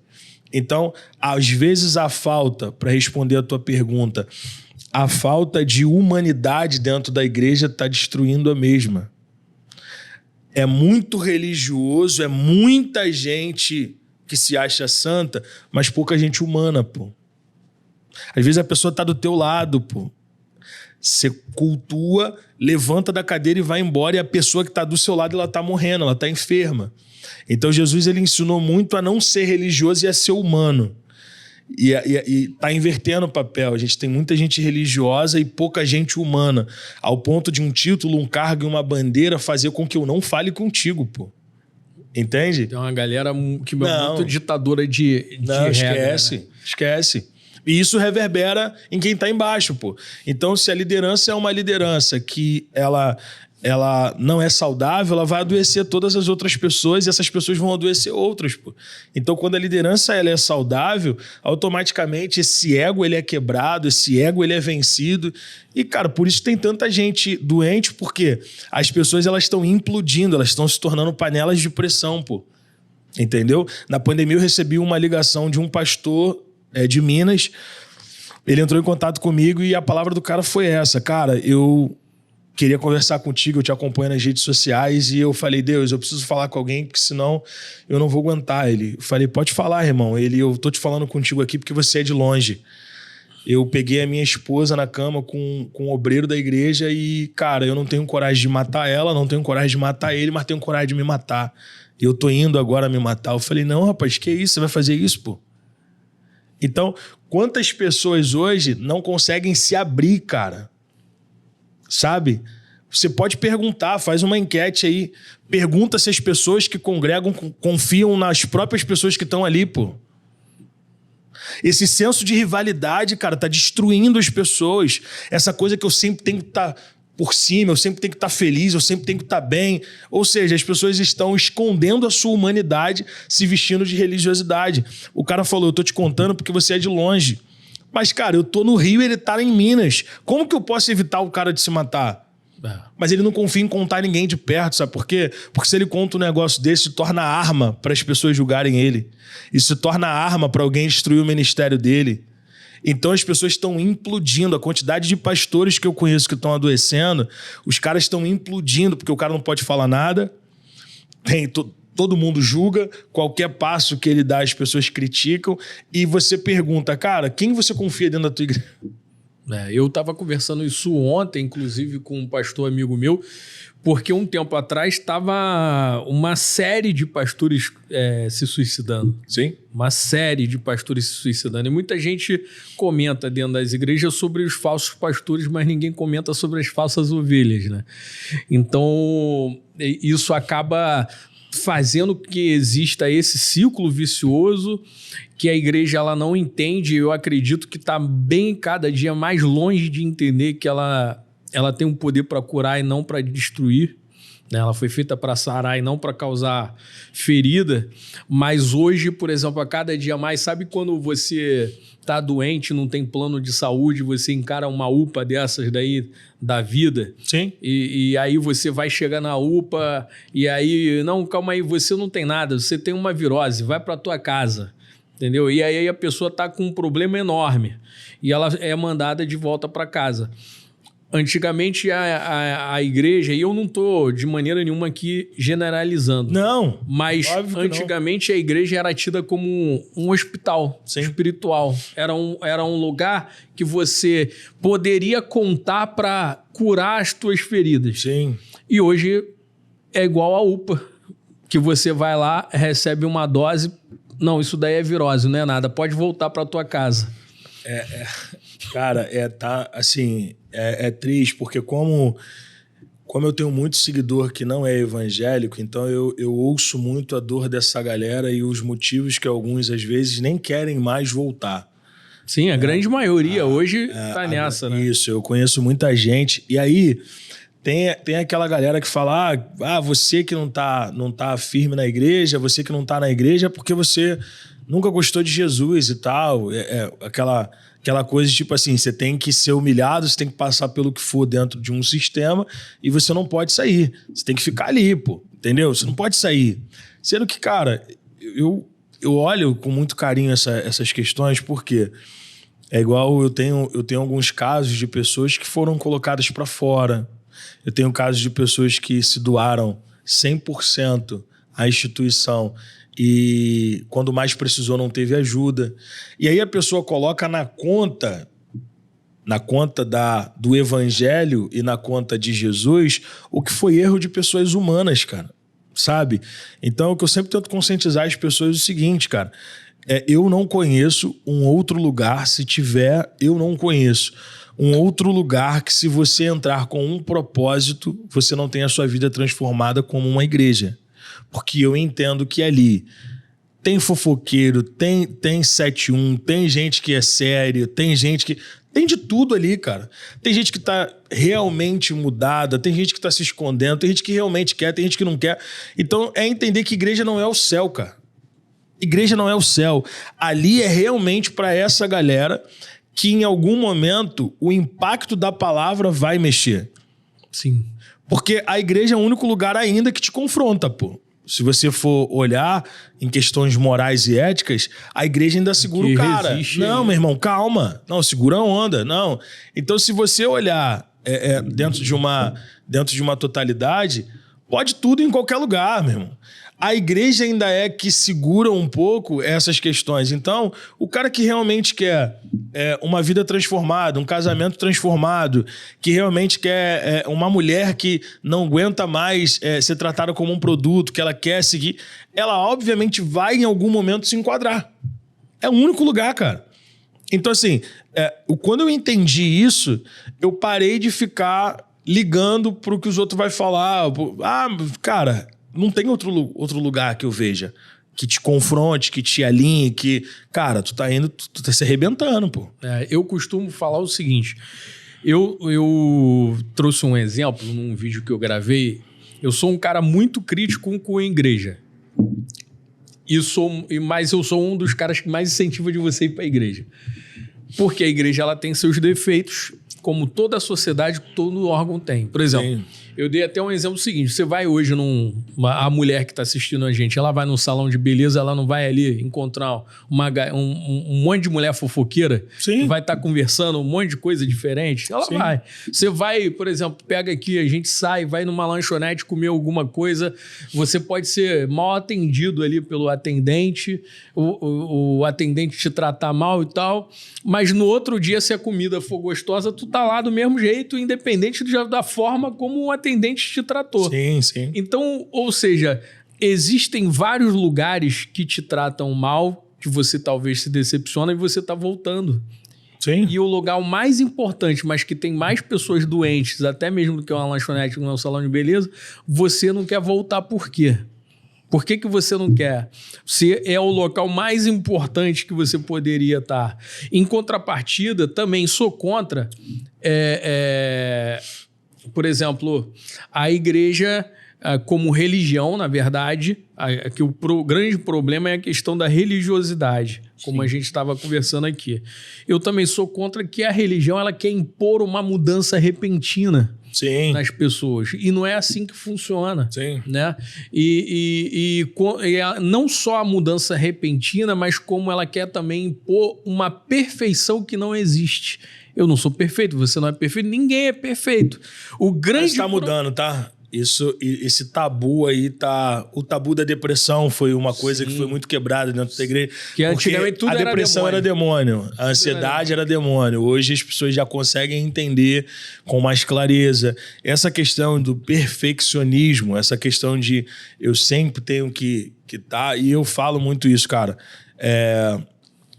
Então, às vezes a falta, para responder a tua pergunta, a falta de humanidade dentro da igreja está destruindo a mesma. É muito religioso, é muita gente que se acha santa, mas pouca gente humana, pô. Às vezes a pessoa está do teu lado, pô. Você cultua, levanta da cadeira e vai embora, e a pessoa que está do seu lado, ela está morrendo, ela está enferma. Então Jesus ele ensinou muito a não ser religioso e a ser humano. E está invertendo o papel. A gente tem muita gente religiosa e pouca gente humana, ao ponto de um título, um cargo e uma bandeira fazer com que eu não fale contigo, pô. Entende? Tem uma galera que é muito ditadora de esquece, regra, né? Esquece. E isso reverbera em quem está embaixo, pô. Então, se a liderança é uma liderança que ela não é saudável, ela vai adoecer todas as outras pessoas e essas pessoas vão adoecer outras, pô. Então, quando a liderança ela é saudável, automaticamente esse ego ele é quebrado, esse ego ele é vencido. E, cara, por isso tem tanta gente doente, porque as pessoas elas estão implodindo, elas estão se tornando panelas de pressão, pô. Entendeu? Na pandemia eu recebi uma ligação de um pastor de Minas. Ele entrou em contato comigo e a palavra do cara foi essa: cara, eu queria conversar contigo, eu te acompanho nas redes sociais, e eu falei, Deus, eu preciso falar com alguém, porque senão eu não vou aguentar. Ele, eu falei, pode falar, irmão. Eu tô te falando contigo aqui porque você é de longe. Eu peguei a minha esposa na cama com um obreiro da igreja e, cara, eu não tenho coragem de matar ela, não tenho coragem de matar ele, mas tenho coragem de me matar. E eu tô indo agora me matar. Eu falei, não, rapaz, que isso? Você vai fazer isso, pô? Então, quantas pessoas hoje não conseguem se abrir, cara? Sabe? Você pode perguntar, faz uma enquete aí. Pergunta se as pessoas que congregam confiam nas próprias pessoas que estão ali, pô. Esse senso de rivalidade, cara, tá destruindo as pessoas. Essa coisa que eu sempre tenho que estar por cima, eu sempre tenho que estar feliz, eu sempre tenho que estar bem. Ou seja, as pessoas estão escondendo a sua humanidade, se vestindo de religiosidade. O cara falou, eu tô te contando porque você é de longe. Mas, cara, eu tô no Rio e ele tá em Minas. Como que eu posso evitar o cara de se matar? Mas ele não confia em contar ninguém de perto, sabe por quê? Porque se ele conta um negócio desse, se torna arma para as pessoas julgarem ele. Isso se torna arma para alguém destruir o ministério dele. Então as pessoas estão implodindo. A quantidade de pastores que eu conheço que estão adoecendo, os caras estão implodindo porque o cara não pode falar nada. Todo mundo julga, qualquer passo que ele dá as pessoas criticam. E você pergunta, cara, quem você confia dentro da tua igreja? Eu estava conversando isso ontem, inclusive, com um pastor amigo meu, porque um tempo atrás estava uma série de pastores se suicidando. Sim. Uma série de pastores se suicidando. E muita gente comenta dentro das igrejas sobre os falsos pastores, mas ninguém comenta sobre as falsas ovelhas, né? Então, isso acaba fazendo que exista esse ciclo vicioso que a igreja ela não entende. Eu acredito que está bem cada dia mais longe de entender que ela tem um poder para curar e não para destruir, né? Ela foi feita para sarar e não para causar ferida. Mas hoje, por exemplo, a cada dia mais, sabe quando você está doente, não tem plano de saúde, você encara uma UPA dessas daí da vida? Sim. E aí você vai chegar na UPA e aí, não, calma aí, você não tem nada, você tem uma virose, vai para tua casa. Entendeu? E aí a pessoa está com um problema enorme e ela é mandada de volta para casa. Antigamente a igreja, e eu não estou de maneira nenhuma aqui generalizando. Não. Mas antigamente não. A igreja era tida como um hospital espiritual. Era um lugar que você poderia contar para curar as tuas feridas. Sim. E hoje é igual a UPA, que você vai lá, recebe uma dose. Não, isso daí é virose, não é nada. Pode voltar para tua casa. Cara, é triste, porque como eu tenho muito seguidor que não é evangélico, então eu ouço muito a dor dessa galera e os motivos que alguns, às vezes, nem querem mais voltar. Sim, a grande maioria hoje tá nessa, né? Isso, eu conheço muita gente. E aí, tem aquela galera que fala, você que não tá firme na igreja, você que não tá na igreja é porque você nunca gostou de Jesus e tal. Aquela coisa, tipo assim, você tem que ser humilhado, você tem que passar pelo que for dentro de um sistema e você não pode sair. Você tem que ficar ali, pô, entendeu? Você não pode sair. Sendo que, cara, eu olho com muito carinho essas questões, porque é igual eu tenho alguns casos de pessoas que foram colocadas para fora. Eu tenho casos de pessoas que se doaram 100% à instituição e quando mais precisou não teve ajuda. E aí a pessoa coloca na conta do evangelho e na conta de Jesus o que foi erro de pessoas humanas, cara, sabe? Então o que eu sempre tento conscientizar as pessoas é o seguinte, cara, eu não conheço um outro lugar, se tiver, eu não conheço um outro lugar que se você entrar com um propósito, você não tem a sua vida transformada como uma igreja. Porque eu entendo que ali tem fofoqueiro, tem 7-1, tem gente que é sério, tem gente que... Tem de tudo ali, cara. Tem gente que tá realmente mudada, tem gente que tá se escondendo, tem gente que realmente quer, tem gente que não quer. Então é entender que igreja não é o céu, cara. Igreja não é o céu. Ali é realmente para essa galera que em algum momento o impacto da palavra vai mexer. Sim. Porque a igreja é o único lugar ainda que te confronta, pô. Se você for olhar em questões morais e éticas, a igreja ainda segura o cara. Não, meu irmão, calma. Não, segura a onda. Não. Então, se você olhar dentro de uma totalidade, pode tudo em qualquer lugar, meu irmão. A igreja ainda é que segura um pouco essas questões. Então, o cara que realmente quer uma vida transformada, um casamento transformado, que realmente quer uma mulher que não aguenta mais ser tratada como um produto, que ela quer seguir, ela obviamente vai em algum momento se enquadrar. É o único lugar, cara. Então, assim, quando eu entendi isso, eu parei de ficar ligando pro que os outros vão falar. Cara... Não tem outro lugar que eu veja que te confronte, que te alinhe, que... Cara, tu tá se arrebentando, pô. Eu costumo falar o seguinte. Eu trouxe um exemplo num vídeo que eu gravei. Eu sou um cara muito crítico com a igreja. Mas eu sou um dos caras que mais incentiva de você ir pra igreja. Porque a igreja ela tem seus defeitos, como toda a sociedade, todo órgão tem. Por exemplo... Sim. Eu dei até um exemplo seguinte. Você vai hoje a mulher que está assistindo a gente, ela vai num salão de beleza, ela não vai ali encontrar um monte de mulher fofoqueira. Sim. Que vai estar conversando um monte de coisa diferente. Ela Sim. vai. Você vai, por exemplo, pega aqui, a gente sai, vai numa lanchonete comer alguma coisa, você pode ser mal atendido ali pelo atendente, o atendente te tratar mal e tal, mas no outro dia, se a comida for gostosa, tu tá lá do mesmo jeito, independente da forma como o atendente te tratou. Sim, sim. Então, ou seja, existem vários lugares que te tratam mal, que você talvez se decepciona e você tá voltando. Sim. E o lugar mais importante, mas que tem mais pessoas doentes, até mesmo do que uma lanchonete ou um salão de beleza, você não quer voltar por quê? Por que você não quer? Se é o local mais importante que você poderia estar. Em contrapartida, também sou contra... Por exemplo, a igreja como religião, na verdade, que o grande problema é a questão da religiosidade, como Sim. a gente estava conversando aqui. Eu também sou contra que a religião ela quer impor uma mudança repentina Sim. nas pessoas. E não é assim que funciona. Sim. Né? E não só a mudança repentina, mas como ela quer também impor uma perfeição que não existe. Eu não sou perfeito, você não é perfeito, ninguém é perfeito. O grande... Mas tá mudando, tá? Esse tabu aí tá... O tabu da depressão foi uma coisa Sim. que foi muito quebrada dentro da igreja. Que antigamente tudo era demônio. A depressão era demônio. A ansiedade era demônio. Hoje as pessoas já conseguem entender com mais clareza. Essa questão do perfeccionismo, essa questão de eu sempre tenho que tá... E eu falo muito isso, cara.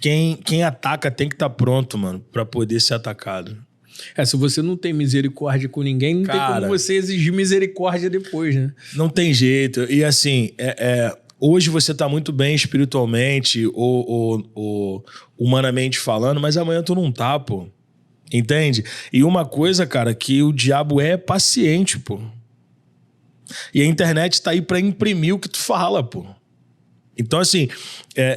quem ataca tem que estar pronto, mano, pra poder ser atacado. Se você não tem misericórdia com ninguém, não tem como você exigir misericórdia depois, né? Não tem jeito. E assim, hoje você tá muito bem espiritualmente ou humanamente falando, mas amanhã tu não tá, pô. Entende? E uma coisa, cara, que o diabo é paciente, pô. E a internet tá aí pra imprimir o que tu fala, pô. Então, assim,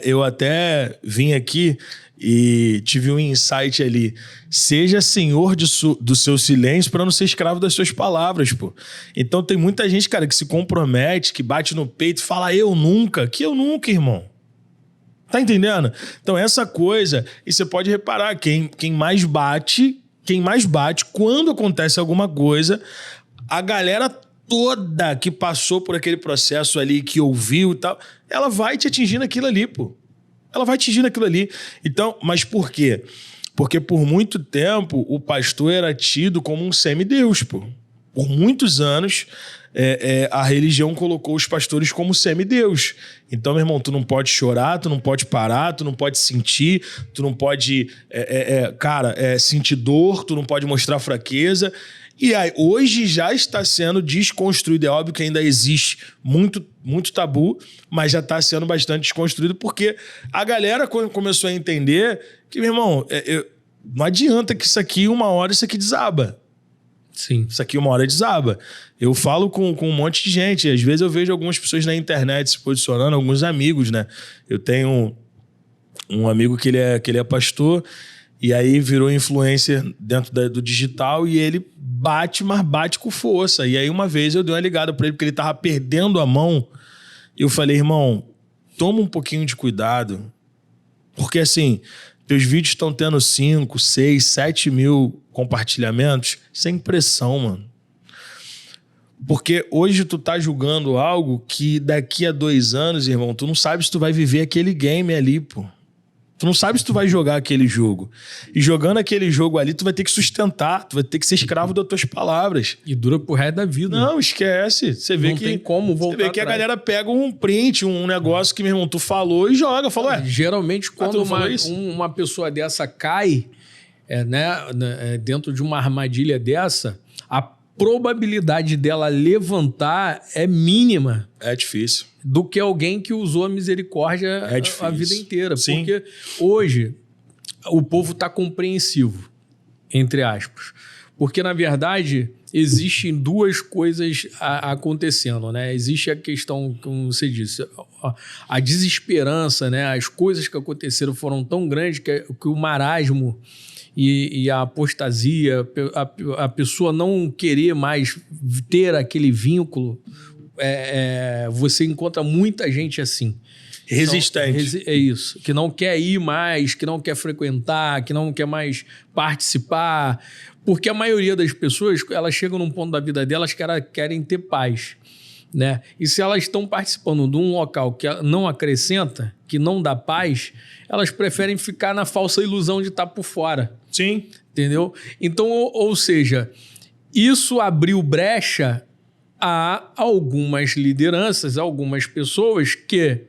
eu até vim aqui e tive um insight ali. Seja senhor do seu silêncio para não ser escravo das suas palavras, pô. Então tem muita gente, cara, que se compromete, que bate no peito e fala eu nunca. Que eu nunca, irmão. Tá entendendo? Então essa coisa, e você pode reparar, quem mais bate, quando acontece alguma coisa, a galera toda que passou por aquele processo ali, que ouviu e tal, ela vai te atingindo aquilo ali, pô. Ela vai atingindo aquilo ali. Então, mas por quê? Porque por muito tempo o pastor era tido como um semideus, pô. Por muitos anos a religião colocou os pastores como semideus. Então, meu irmão, tu não pode chorar, tu não pode parar, tu não pode sentir, tu não pode, sentir dor, tu não pode mostrar fraqueza. E aí, hoje já está sendo desconstruído. É óbvio que ainda existe muito, muito tabu, mas já está sendo bastante desconstruído porque a galera começou a entender que, meu irmão, não adianta que uma hora isso aqui desaba. Sim. Isso aqui uma hora desaba. Eu falo com um monte de gente. Às vezes eu vejo algumas pessoas na internet se posicionando, alguns amigos, né? Eu tenho um amigo que ele é pastor e aí virou influencer dentro do digital e ele mas bate com força. E aí uma vez eu dei uma ligada pra ele porque ele tava perdendo a mão. E eu falei, irmão, toma um pouquinho de cuidado. Porque assim, teus vídeos estão tendo 5, 6, 7 mil compartilhamentos sem pressão, mano. Porque hoje tu tá julgando algo que daqui a 2 anos, irmão, tu não sabe se tu vai viver aquele game ali, pô. Tu não sabe se tu vai jogar aquele jogo. E jogando aquele jogo ali, tu vai ter que sustentar, tu vai ter que ser escravo das tuas palavras. E dura pro resto da vida. Não, esquece. Você vê não tem como voltar. Você vê que a galera pega um print, um negócio que, meu irmão, tu falou e joga. Falou, geralmente, quando uma pessoa dessa cai, dentro de uma armadilha dessa, a probabilidade dela levantar é mínima. É difícil. Do que alguém que usou a misericórdia a vida inteira. Sim. Porque hoje o povo está compreensivo, entre aspas. Porque, na verdade, existem 2 coisas acontecendo, né? Existe a questão, como você disse, a desesperança, né? As coisas que aconteceram foram tão grandes que o marasmo e a apostasia, a pessoa não querer mais ter aquele vínculo, você encontra muita gente assim. Resistente. É isso. Que não quer ir mais, que não quer frequentar, que não quer mais participar. Porque a maioria das pessoas, elas chegam num ponto da vida delas que elas querem ter paz, né? E se elas estão participando de um local que não acrescenta, que não dá paz, elas preferem ficar na falsa ilusão de estar por fora. Sim. Entendeu? Então, ou seja, isso abriu brecha a algumas lideranças, algumas pessoas que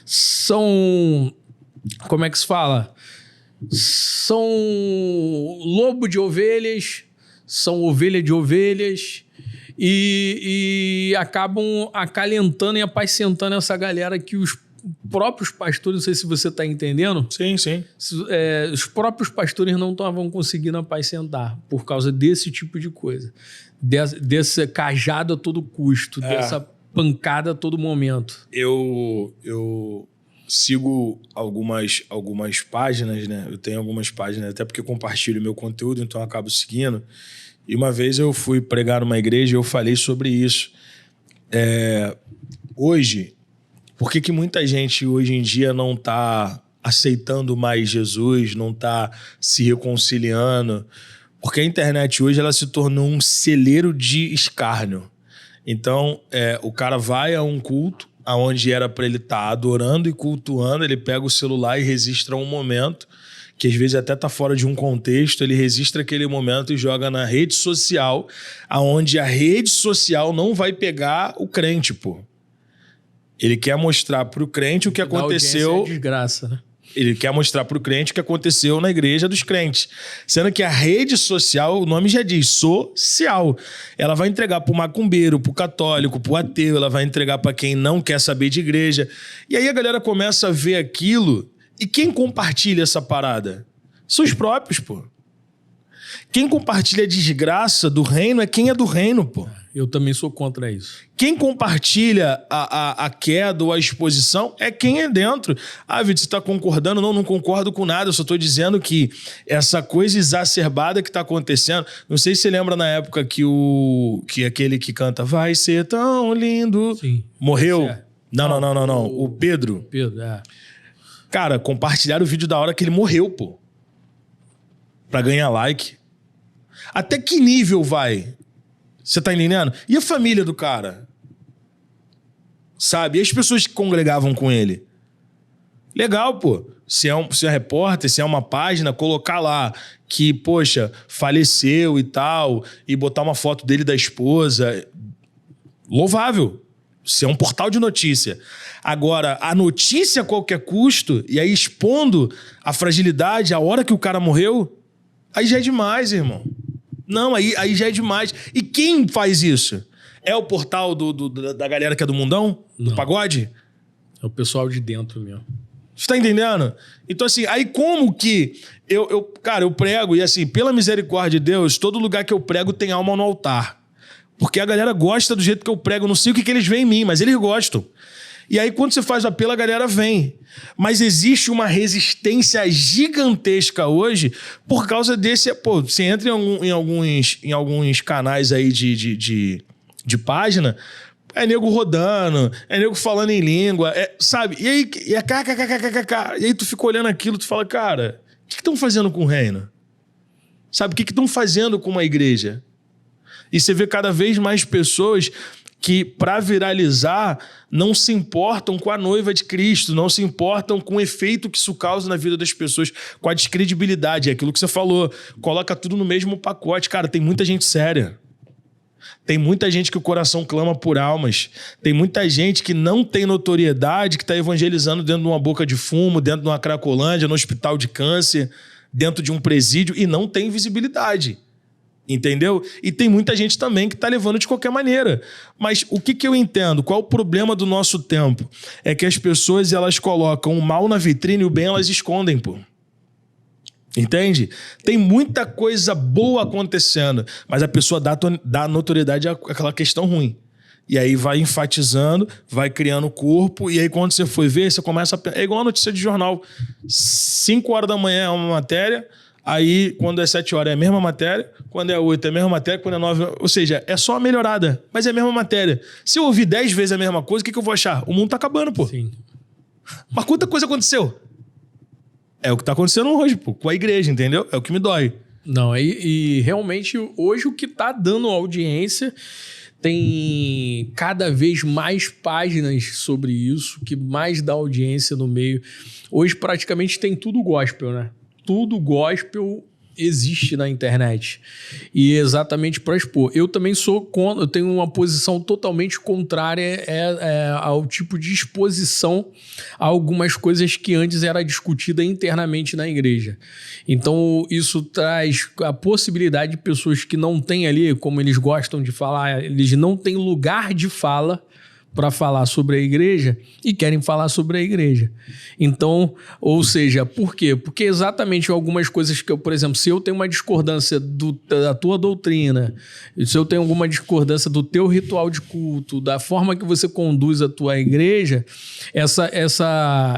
são... Como é que se fala? São lobo de ovelhas, são ovelha de ovelhas e acabam acalentando e apacentando essa galera que os próprios pastores, não sei se você está entendendo. Sim, sim. Os próprios pastores não estavam conseguindo apacentar por causa desse tipo de coisa. Desse cajado a todo custo, dessa pancada a todo momento. Eu sigo algumas páginas, né? Eu tenho algumas páginas, até porque eu compartilho meu conteúdo, então eu acabo seguindo. E uma vez eu fui pregar numa igreja e eu falei sobre isso. Hoje, por que muita gente hoje em dia não está aceitando mais Jesus, não está se reconciliando? Porque a internet hoje ela se tornou um celeiro de escárnio. Então, o cara vai a um culto, onde era para ele estar adorando e cultuando, ele pega o celular e registra um momento, que às vezes até está fora de um contexto, ele registra aquele momento e joga na rede social, onde a rede social não vai pegar o crente, pô. Ele quer mostrar para o crente o que aconteceu. É desgraça, né? Ele quer mostrar para o crente o que aconteceu na igreja dos crentes. Sendo que a rede social, o nome já diz, social. Ela vai entregar para o macumbeiro, para o católico, para o ateu, ela vai entregar para quem não quer saber de igreja. E aí a galera começa a ver aquilo. E quem compartilha essa parada? São os próprios, pô. Quem compartilha a desgraça do reino é quem é do reino, pô. Eu também sou contra isso. Quem compartilha a queda ou a exposição é quem é dentro. Ah, Vitor, você está concordando? Não concordo com nada. Eu só estou dizendo que essa coisa exacerbada que está acontecendo... Não sei se você lembra na época que aquele que canta Vai Ser Tão Lindo... Sim. Morreu? É. Não. O Pedro. Pedro, é. Cara, compartilharam o vídeo da hora que ele morreu, pô. Pra ganhar like. Até que nível vai? Você tá entendendo? E a família do cara? Sabe? E as pessoas que congregavam com ele? Legal, pô. Se é repórter, se é uma página, colocar lá que, poxa, faleceu e tal, e botar uma foto dele da esposa. Louvável. Se é um portal de notícia. Agora, a notícia a qualquer custo, e aí expondo a fragilidade, a hora que o cara morreu, aí já é demais, irmão. Não, aí já é demais. E quem faz isso? É o portal da galera que é do mundão? Do pagode? É o pessoal de dentro mesmo. Você tá entendendo? Então, assim, aí como que... Cara, eu prego, e assim, pela misericórdia de Deus, todo lugar que eu prego tem alma no altar. Porque a galera gosta do jeito que eu prego. Eu não sei o que eles veem em mim, mas eles gostam. E aí, quando você faz o apelo, a galera vem. Mas existe uma resistência gigantesca hoje por causa desse... Pô, você entra em alguns canais aí de página, é nego rodando, é nego falando em língua, sabe? E aí, e aí tu fica olhando aquilo, tu fala, cara, o que estão fazendo com o reino? Sabe, o que estão fazendo com uma igreja? E você vê cada vez mais pessoas que, para viralizar, não se importam com a noiva de Cristo, não se importam com o efeito que isso causa na vida das pessoas, com a descredibilidade. É aquilo que você falou, coloca tudo no mesmo pacote. Cara, tem muita gente séria. Tem muita gente que o coração clama por almas. Tem muita gente que não tem notoriedade, que está evangelizando dentro de uma boca de fumo, dentro de uma cracolândia, no hospital de câncer, dentro de um presídio, e não tem visibilidade. Entendeu? E tem muita gente também que está levando de qualquer maneira. Mas o que eu entendo? Qual é o problema do nosso tempo? É que as pessoas, elas colocam o mal na vitrine e o bem elas escondem, pô. Entende? Tem muita coisa boa acontecendo, mas a pessoa dá notoriedade àquela questão ruim. E aí vai enfatizando, vai criando corpo, e aí quando você for ver, você começa a... É igual a notícia de jornal. 5 horas da manhã é uma matéria... Aí, quando é 7 horas é a mesma matéria, quando é 8 é a mesma matéria, quando é 9... Ou seja, é só melhorada, mas é a mesma matéria. Se eu ouvir 10 vezes a mesma coisa, o que eu vou achar? O mundo tá acabando, pô. Sim. Mas quanta coisa aconteceu? É o que tá acontecendo hoje, pô, com a igreja, entendeu? É o que me dói. Não, e realmente hoje o que tá dando audiência... Tem cada vez mais páginas sobre isso, que mais dá audiência no meio. Hoje praticamente tem tudo gospel, né? Tudo gospel existe na internet. E exatamente para expor. Eu também eu tenho uma posição totalmente contrária ao tipo de exposição a algumas coisas que antes era discutida internamente na igreja. Então, isso traz a possibilidade de pessoas que não têm ali, como eles gostam de falar, eles não têm lugar de fala para falar sobre a igreja e querem falar sobre a igreja. Então, ou seja, por quê? Porque exatamente algumas coisas que eu, por exemplo, se eu tenho uma discordância da tua doutrina, se eu tenho alguma discordância do teu ritual de culto, da forma que você conduz a tua igreja,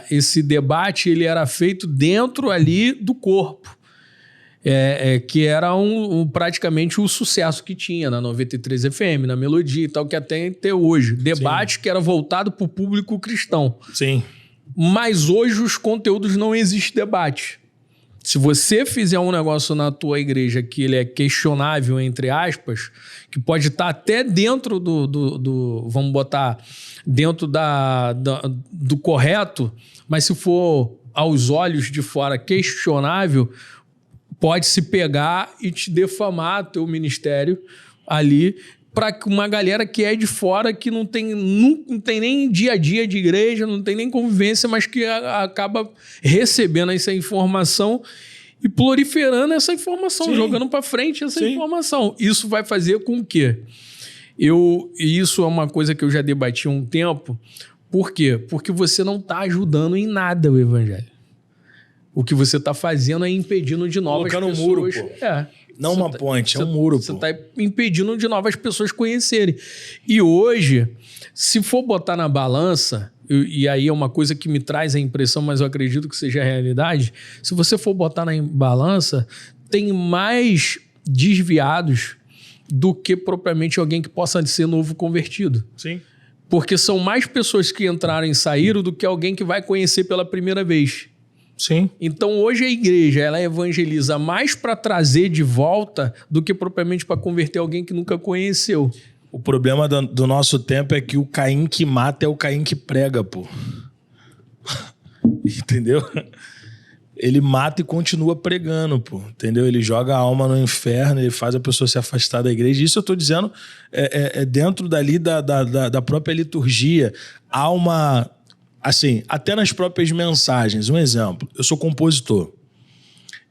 esse debate ele era feito dentro ali do corpo. Que era praticamente o sucesso que tinha na 93 FM, na Melodia e tal, que até hoje. Debate que era voltado para o público cristão. Sim. Mas hoje os conteúdos não existe debate. Se você fizer um negócio na tua igreja que ele é questionável, entre aspas, que pode estar até dentro vamos botar, dentro do correto, mas se for aos olhos de fora questionável, pode se pegar e te defamar teu ministério ali para uma galera que é de fora, que não tem nem dia a dia de igreja, não tem nem convivência, mas que acaba recebendo essa informação e proliferando essa informação, sim, jogando para frente essa, sim, informação. Isso vai fazer com que e isso é uma coisa que eu já debati há um tempo. Por quê? Porque você não está ajudando em nada o evangelho. O que você está fazendo é impedindo de novas pessoas... Colocando um muro, pô. Não uma ponte, é um muro, pô. Você está impedindo de novas pessoas conhecerem. E hoje, se for botar na balança, e aí é uma coisa que me traz a impressão, mas eu acredito que seja a realidade, se você for botar na balança, tem mais desviados do que propriamente alguém que possa ser novo convertido. Sim. Porque são mais pessoas que entraram e saíram do que alguém que vai conhecer pela primeira vez. Sim. Então, hoje a igreja ela evangeliza mais para trazer de volta do que propriamente para converter alguém que nunca conheceu. O problema do nosso tempo é que o Caim que mata é o Caim que prega, pô. Entendeu? Ele mata e continua pregando, pô. Entendeu? Ele joga a alma no inferno, ele faz a pessoa se afastar da igreja. Isso eu tô dizendo dentro dali da própria liturgia. Há uma... Assim, até nas próprias mensagens. Um exemplo, eu sou compositor.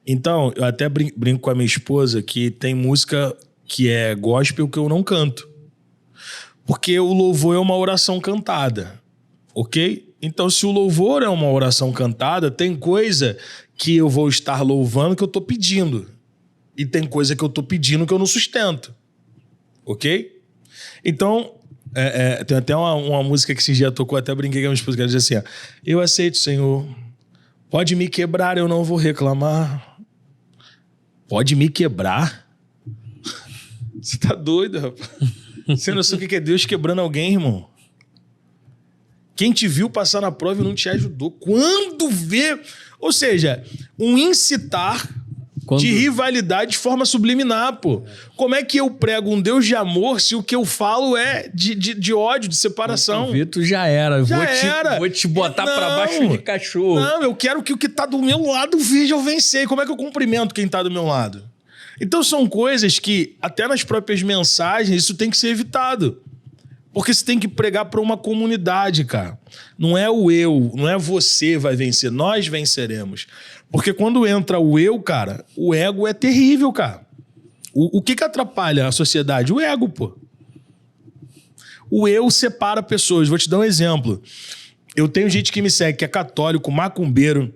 Então, eu até brinco com a minha esposa que tem música que é gospel que eu não canto. Porque o louvor é uma oração cantada, ok? Então, se o louvor é uma oração cantada, tem coisa que eu vou estar louvando que eu estou pedindo. E tem coisa que eu estou pedindo que eu não sustento, ok? Então... tem até uma música que esse dia tocou, até brinquei com a minha esposa, que ela diz assim, ó, eu aceito, Senhor, pode me quebrar, eu não vou reclamar. Pode me quebrar? Você tá doido, rapaz? Você não sabe o que é Deus quebrando alguém, irmão? Quem te viu passar na prova e não te ajudou. Quando vê... Ou seja, um incitar... de rivalidade de forma subliminar, pô. Como é que eu prego um Deus de amor se o que eu falo é de ódio, de separação? O Vitor já era. Vou te botar pra baixo de cachorro. Não, eu quero que o que tá do meu lado veja eu vencer. Como é que eu cumprimento quem tá do meu lado? Então são coisas que, até nas próprias mensagens, isso tem que ser evitado. Porque você tem que pregar para uma comunidade, cara. Não é o eu, não é você vai vencer, nós venceremos. Porque quando entra o eu, cara, o ego é terrível, cara. O que atrapalha a sociedade? O ego, pô. O eu separa pessoas. Vou te dar um exemplo. Eu tenho gente que me segue que é católico, macumbeiro.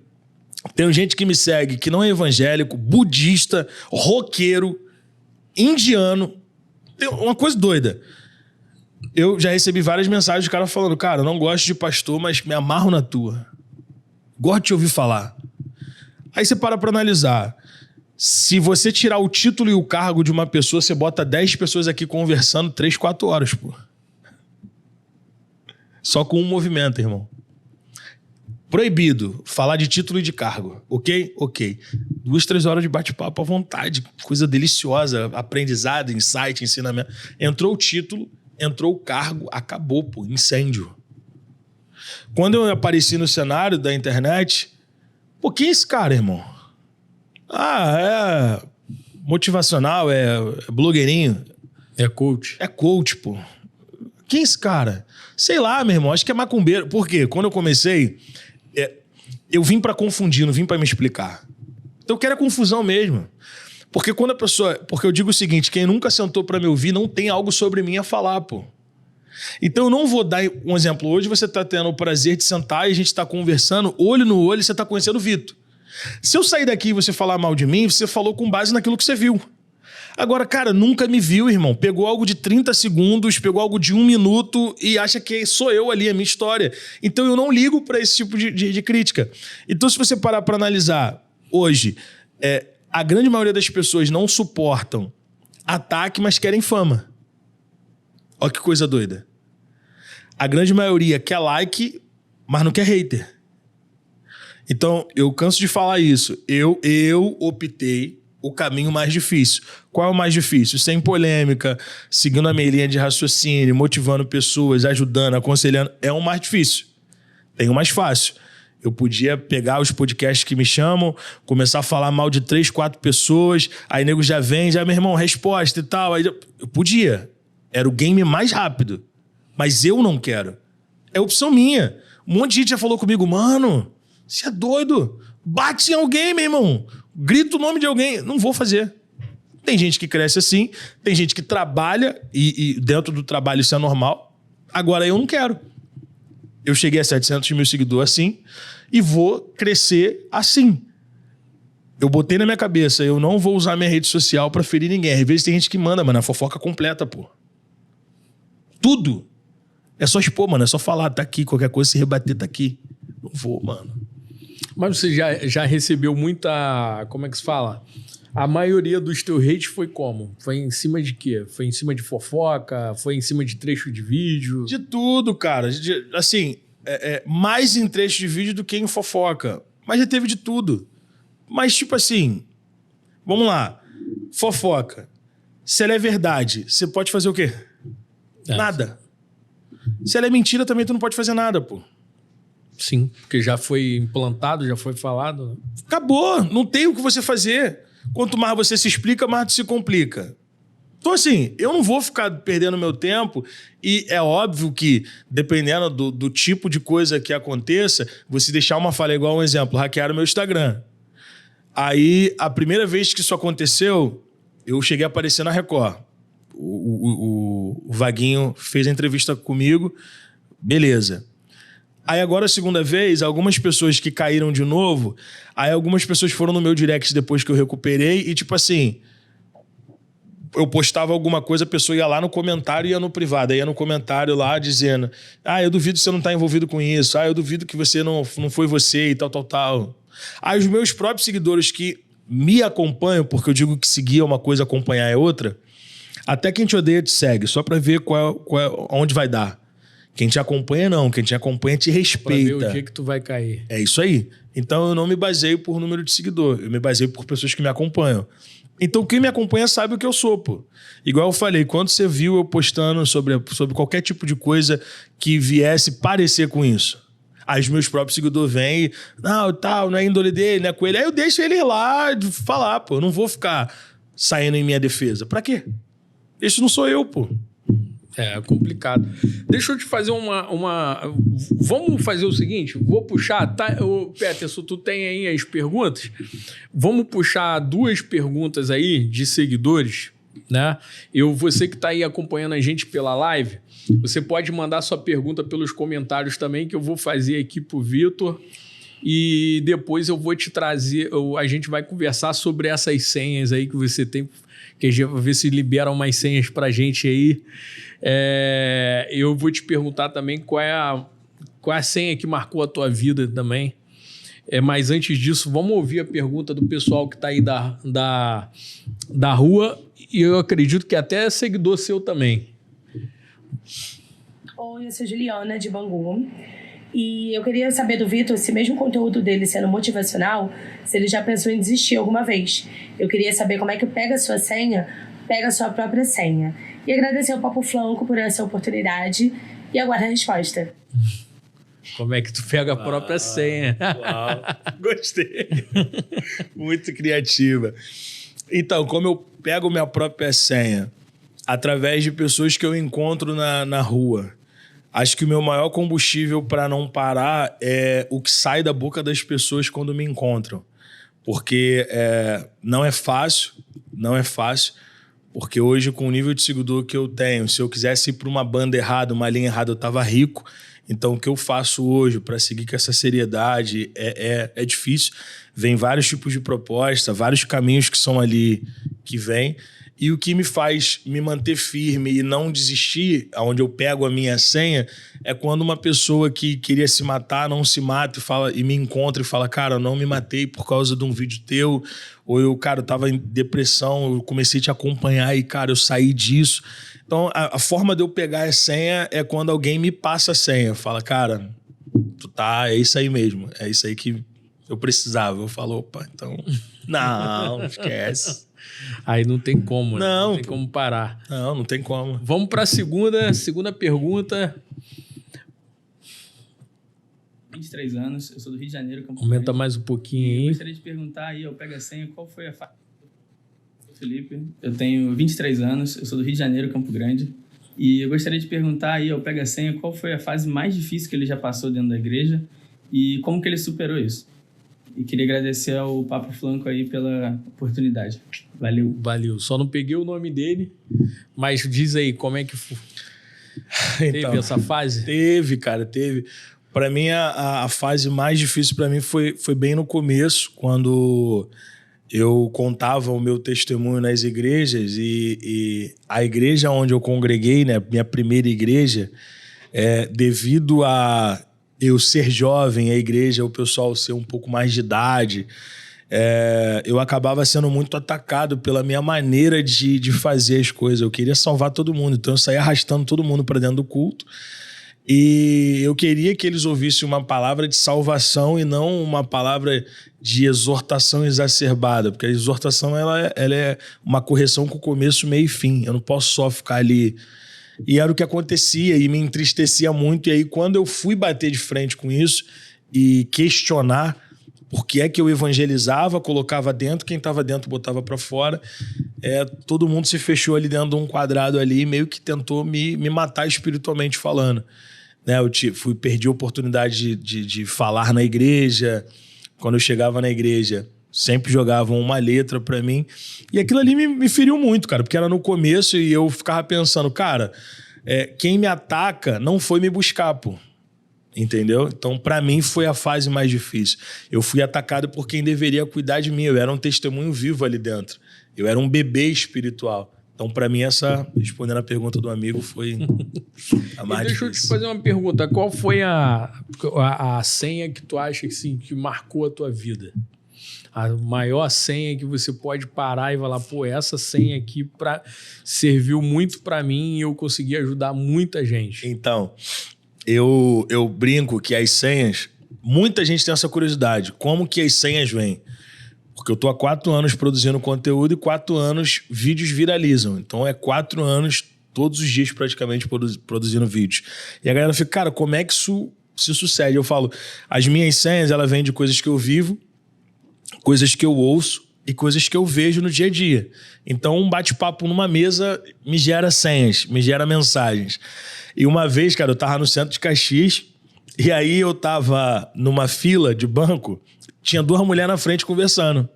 Tenho gente que me segue que não é evangélico, budista, roqueiro, indiano. Tem uma coisa doida. Eu já recebi várias mensagens de cara falando, cara, eu não gosto de pastor, mas me amarro na tua. Gosto de te ouvir falar. Aí você para pra analisar. Se você tirar o título e o cargo de uma pessoa, você bota 10 pessoas aqui conversando 3, 4 horas, pô. Só com um movimento, irmão. Proibido falar de título e de cargo. Ok? Ok. 2, 3 horas de bate-papo à vontade. Coisa deliciosa. Aprendizado, insight, ensinamento. Entrou o título, entrou o cargo, acabou, pô. Incêndio. Quando eu apareci no cenário da internet... Pô, quem é esse cara, irmão? Ah, é motivacional, é blogueirinho. É coach. É coach, pô. Quem é esse cara? Sei lá, meu irmão, acho que é macumbeiro. Por quê? Quando eu comecei, eu vim pra confundir, não vim pra me explicar. Então eu quero a confusão mesmo. Porque quando a pessoa... Porque eu digo o seguinte, quem nunca sentou pra me ouvir não tem algo sobre mim a falar, pô. Então eu não vou dar um exemplo. Hoje você está tendo o prazer de sentar e a gente está conversando, olho no olho, e você está conhecendo o Vitor. Se eu sair daqui e você falar mal de mim, você falou com base naquilo que você viu. Agora, cara, nunca me viu, irmão. Pegou algo de 30 segundos, pegou algo de 1 minuto e acha que sou eu ali, a minha história. Então eu não ligo para esse tipo de crítica. Então se você parar para analisar, hoje, a grande maioria das pessoas não suportam ataque, mas querem fama. Olha que coisa doida. A grande maioria quer like, mas não quer hater. Então, eu canso de falar isso. Eu optei o caminho mais difícil. Qual é o mais difícil? Sem polêmica, seguindo a minha linha de raciocínio, motivando pessoas, ajudando, aconselhando. É o mais difícil. Tem o mais fácil. Eu podia pegar os podcasts que me chamam, começar a falar mal de 3, 4 pessoas, aí nego já vem, meu irmão, resposta e tal. Aí eu podia. Era o game mais rápido. Mas eu não quero. É opção minha. Um monte de gente já falou comigo, mano, você é doido. Bate em alguém, meu irmão. Grita o nome de alguém. Não vou fazer. Tem gente que cresce assim, tem gente que trabalha e dentro do trabalho isso é normal. Agora eu não quero. Eu cheguei a 700 mil seguidores assim e vou crescer assim. Eu botei na minha cabeça, eu não vou usar minha rede social pra ferir ninguém. Às vezes tem gente que manda, mano, a fofoca completa, pô. Tudo. É só expor, mano, é só falar, tá aqui, qualquer coisa se rebater, tá aqui. Não vou, mano. Mas você já recebeu muita... Como é que se fala? A maioria dos teus hates foi como? Foi em cima de quê? Foi em cima de fofoca? Foi em cima de trecho de vídeo? De tudo, cara. Assim, mais em trecho de vídeo do que em fofoca. Mas já teve de tudo. Mas, tipo assim, vamos lá. Fofoca. Se ela é verdade, você pode fazer o quê? Nada. Se ela é mentira, também tu não pode fazer nada, pô. Sim, porque já foi implantado, já foi falado. Acabou. Não tem o que você fazer. Quanto mais você se explica, mais se complica. Então, assim, eu não vou ficar perdendo meu tempo e é óbvio que, dependendo do tipo de coisa que aconteça, você deixar uma falha igual um exemplo, hackearam meu Instagram. Aí, a primeira vez que isso aconteceu, eu cheguei a aparecer na Record. O Vaguinho fez a entrevista comigo, beleza. Aí agora, a segunda vez, algumas pessoas que caíram de novo, aí algumas pessoas foram no meu direct depois que eu recuperei e, tipo assim, eu postava alguma coisa, a pessoa ia lá no comentário e ia no privado. Aí ia no comentário lá dizendo, eu duvido que você não tá envolvido com isso, eu duvido que você não foi você e tal. Aí os meus próprios seguidores que me acompanham, porque eu digo que seguir é uma coisa, acompanhar é outra, até quem te odeia te segue, só pra ver onde vai dar. Quem te acompanha, não. Quem te acompanha te respeita. Pra ver o dia que tu vai cair. É isso aí. Então, eu não me baseio por número de seguidor. Eu me baseio por pessoas que me acompanham. Então, quem me acompanha sabe o que eu sou, pô. Igual eu falei, quando você viu eu postando sobre qualquer tipo de coisa que viesse parecer com isso, aí os meus próprios seguidores vêm e... não é índole dele, não é com ele. Aí eu deixo ele lá de falar, pô. Eu não vou ficar saindo em minha defesa. Pra quê? Esse não sou eu, pô. É complicado. Deixa eu te fazer Vamos fazer o seguinte, vou puxar... Peterson, tu tem aí as perguntas? Vamos puxar 2 perguntas aí de seguidores, né? Você que tá aí acompanhando a gente pela live, você pode mandar sua pergunta pelos comentários também, que eu vou fazer aqui pro Vitor. E depois eu vou te trazer... A gente vai conversar sobre essas senhas aí que você tem... Que a gente vai ver se liberam umas senhas pra gente aí. Eu vou te perguntar também qual é a senha que marcou a tua vida também. Mas antes disso, vamos ouvir a pergunta do pessoal que está aí da rua. E eu acredito que até é seguidor seu também. Oi, eu sou Juliana, de Bangu. E eu queria saber do Vitor se mesmo o conteúdo dele sendo motivacional, se ele já pensou em desistir alguma vez. Eu queria saber como é que pega a sua senha, pega a sua própria senha. E agradecer ao Papo Flanco por essa oportunidade e aguardar a resposta. Como é que tu pega a própria senha? Uau, gostei. Muito criativa. Então, como eu pego minha própria senha? Através de pessoas que eu encontro na rua. Acho que o meu maior combustível para não parar é o que sai da boca das pessoas quando me encontram. Porque não é fácil, porque hoje, com o nível de seguidor que eu tenho, se eu quisesse ir para uma banda errada, uma linha errada, eu tava rico. Então, o que eu faço hoje para seguir com essa seriedade é difícil. Vem vários tipos de proposta, vários caminhos que são ali que vêm. E o que me faz me manter firme e não desistir, onde eu pego a minha senha, é quando uma pessoa que queria se matar não se mata e me encontra e fala, cara, eu não me matei por causa de um vídeo teu, ou eu tava em depressão, eu comecei a te acompanhar e, cara, eu saí disso. Então, a forma de eu pegar a senha é quando alguém me passa a senha, fala, cara, é isso aí mesmo, é isso aí que eu precisava. Eu falo, opa, então, não esquece. Aí não tem como, né? Não tem como parar. Não tem como. Vamos para a segunda pergunta. 23 anos, eu sou do Rio de Janeiro. Campo Aumenta Grande. mais um pouquinho aí. Eu gostaria de perguntar aí, Pega a Senha, qual foi a fase do Felipe? Eu tenho 23 anos, eu sou do Rio de Janeiro, Campo Grande. E eu gostaria de perguntar aí ao Pega Senha qual foi a fase mais difícil que ele já passou dentro da igreja e como que ele superou isso. E queria agradecer ao Papo Flanco aí pela oportunidade. Valeu. Valeu. Só não peguei o nome dele, mas diz aí, como é que foi? Então, Teve essa fase? Teve, cara, teve. Para mim, a fase mais difícil para mim foi bem no começo, quando eu contava o meu testemunho nas igrejas e a igreja onde eu congreguei, né, minha primeira igreja, devido a eu ser jovem, a igreja, o pessoal ser um pouco mais de idade, eu acabava sendo muito atacado pela minha maneira de fazer as coisas. Eu queria salvar todo mundo, então eu saía arrastando todo mundo para dentro do culto. E eu queria que eles ouvissem uma palavra de salvação e não uma palavra de exortação exacerbada, porque a exortação ela é uma correção com começo, meio e fim. Eu não posso só ficar ali. E era o que acontecia e me entristecia muito. E aí, quando eu fui bater de frente com isso e questionar por que é que eu evangelizava, colocava dentro, quem estava dentro botava para fora, todo mundo se fechou ali dentro de um quadrado ali e meio que tentou me matar espiritualmente falando. Né? Eu perdi a oportunidade de falar na igreja. Quando eu chegava na igreja, sempre jogavam uma letra pra mim. E aquilo ali me feriu muito, cara, porque era no começo e eu ficava pensando, cara, quem me ataca não foi me buscar, pô. Entendeu? Então, pra mim, foi a fase mais difícil. Eu fui atacado por quem deveria cuidar de mim. Eu era um testemunho vivo ali dentro. Eu era um bebê espiritual. Então, pra mim, respondendo a pergunta do amigo, foi a mais Deixa difícil. eu te fazer uma pergunta. Qual foi a senha que tu acha que marcou a tua vida? A maior senha que você pode parar e falar, pô, essa senha aqui serviu muito pra mim e eu consegui ajudar muita gente. Então, eu brinco que as senhas... Muita gente tem essa curiosidade. Como que as senhas vêm? Porque eu tô há 4 anos produzindo conteúdo e 4 anos vídeos viralizam. Então, 4 anos, todos os dias praticamente produzindo vídeos. E a galera fica, cara, como é que isso se sucede? Eu falo, as minhas senhas, ela vêm de coisas que eu vivo, coisas que eu ouço e coisas que eu vejo no dia a dia. Então, um bate-papo numa mesa me gera senhas, me gera mensagens. E uma vez, cara, eu tava no centro de Caxias e aí eu tava numa fila de banco, tinha 2 mulheres na frente conversando.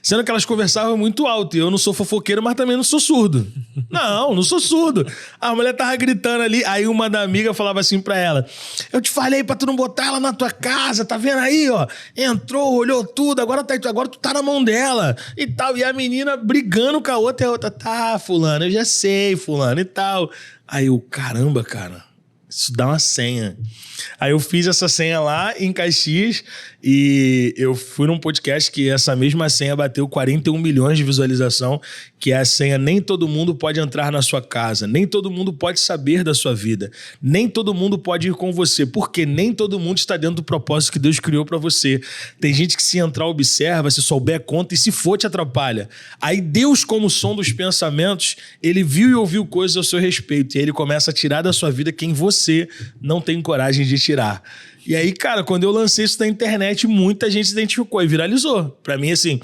Sendo que elas conversavam muito alto. E eu não sou fofoqueiro, mas também não sou surdo. Não sou surdo. A mulher tava gritando ali. Aí uma da amiga falava assim pra ela, eu te falei pra tu não botar ela na tua casa, tá vendo aí, ó? Entrou, olhou tudo, agora tu tá na mão dela e tal. E a menina brigando com a outra e a outra, tá, fulano, eu já sei, fulano e tal. Aí eu, caramba, cara, isso dá uma senha. Aí eu fiz essa senha lá em Caxias e eu fui num podcast que essa mesma senha bateu 41 milhões de visualização, que é a senha nem todo mundo pode entrar na sua casa, nem todo mundo pode saber da sua vida, nem todo mundo pode ir com você, porque nem todo mundo está dentro do propósito que Deus criou para você. Tem gente que se entrar observa, se souber conta e se for te atrapalha. Aí Deus, como som dos pensamentos, ele viu e ouviu coisas ao seu respeito e ele começa a tirar da sua vida quem você não tem coragem de tirar. E aí, cara, quando eu lancei isso na internet, muita gente se identificou e viralizou. Pra mim, assim,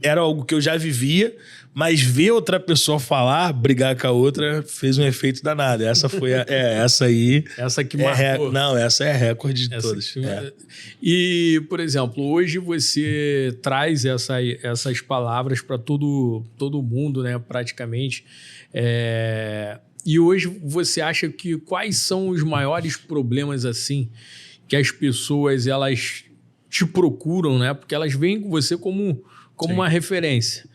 era algo que eu já vivia, mas ver outra pessoa falar, brigar com a outra, fez um efeito danado. Essa foi essa aí... Essa que marcou. Não, essa é a recorde de todas. E, por exemplo, hoje você traz essas palavras para todo mundo, né, praticamente. E hoje você acha que quais são os maiores problemas, assim, que as pessoas, elas te procuram, né? Porque elas veem com você como uma referência.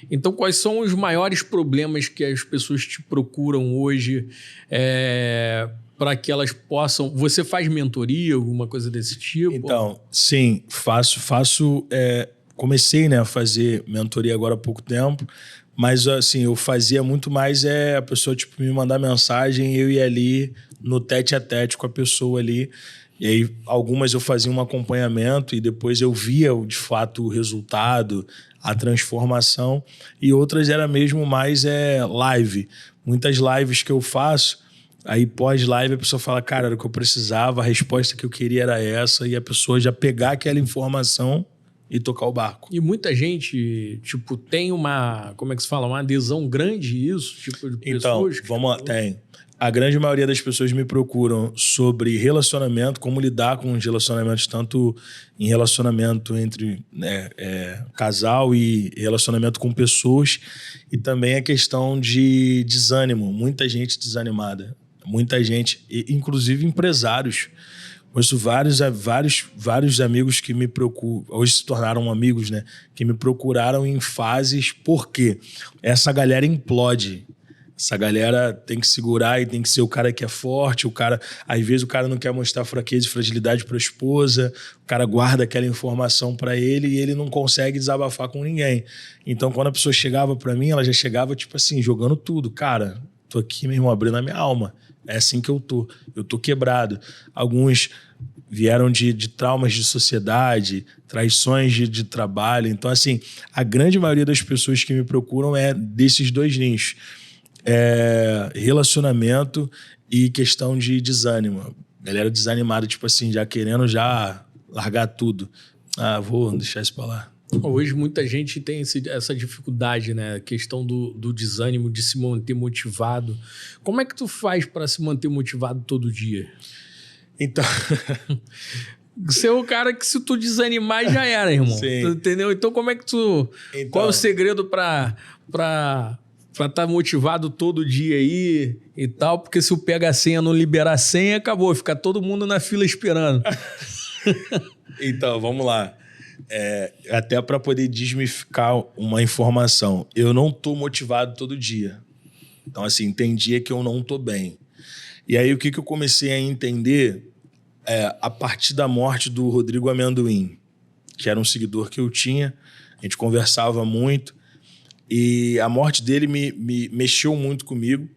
Então, quais são os maiores problemas que as pessoas te procuram hoje para que elas possam... Você faz mentoria, alguma coisa desse tipo? Então, sim, faço. Comecei, né, a fazer mentoria agora há pouco tempo, mas assim, eu fazia muito mais a pessoa tipo, me mandar mensagem e eu ia ali no tete a tete com a pessoa ali. E aí, algumas eu fazia um acompanhamento e depois eu via, de fato, o resultado, a transformação. E outras era mesmo mais live. Muitas lives que eu faço, aí pós-live a pessoa fala, cara, era o que eu precisava, a resposta que eu queria era essa. E a pessoa já pegar aquela informação e tocar o barco. E muita gente, tipo, tem uma... Como é que se fala? Uma adesão grande isso? Tipo, de pessoas... Então, vamos lá, tem. a grande maioria das pessoas me procuram sobre relacionamento, como lidar com os relacionamentos, tanto em relacionamento entre casal e relacionamento com pessoas, e também a questão de desânimo. Muita gente desanimada, muita gente, inclusive empresários. Conheço vários amigos que me procuram, hoje se tornaram amigos, né? Que me procuraram em fases, porque essa galera implode. Essa galera tem que segurar e tem que ser o cara que é forte. Às vezes o cara não quer mostrar fraqueza e fragilidade para a esposa. O cara guarda aquela informação para ele e ele não consegue desabafar com ninguém. Então, quando a pessoa chegava para mim, ela já chegava, tipo assim, jogando tudo. Cara, tô aqui, meu irmão, abrindo a minha alma. É assim que eu tô. Eu tô quebrado. Alguns vieram de traumas de sociedade, traições de trabalho. Então, assim, a grande maioria das pessoas que me procuram é desses dois nichos. Relacionamento e questão de desânimo. Galera desanimada, tipo assim, já querendo já largar tudo. Vou deixar isso pra lá. Hoje muita gente tem essa dificuldade, né? A questão do desânimo, de se manter motivado. Como é que tu faz para se manter motivado todo dia? Então... Você é o cara que, se tu desanimar, já era, irmão. Sim. Tu entendeu? Então, como é que tu... Então... Qual é o segredo para estar motivado todo dia aí e tal? Porque se o pega a senha não liberar a senha, acabou. Fica todo mundo na fila esperando. Então, vamos lá. Até para poder desmificar uma informação. Eu não tô motivado todo dia. Então, assim, tem dia que eu não tô bem. E aí, o que eu comecei a entender a partir da morte do Rodrigo Amendoim, que era um seguidor que eu tinha. A gente conversava muito. E a morte dele me mexeu muito comigo,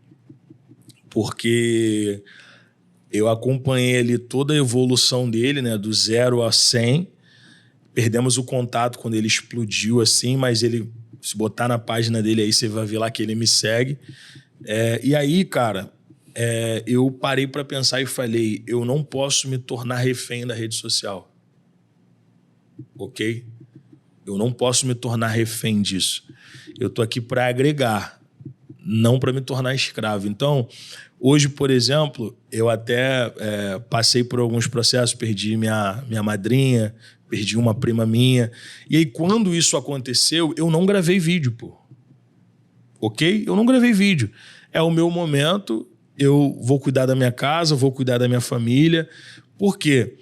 porque eu acompanhei ali toda a evolução dele, né, do 0 a 100. Perdemos o contato quando ele explodiu assim, mas ele, se botar na página dele aí, você vai ver lá que ele me segue. E aí, cara, eu parei para pensar e falei, eu não posso me tornar refém da rede social. Ok? Eu não posso me tornar refém disso. Eu tô aqui para agregar, não para me tornar escravo. Então, hoje, por exemplo, eu até passei por alguns processos, perdi minha madrinha, perdi uma prima minha. E aí, quando isso aconteceu, eu não gravei vídeo, pô. Ok? Eu não gravei vídeo. É o meu momento, eu vou cuidar da minha casa, vou cuidar da minha família. Por quê?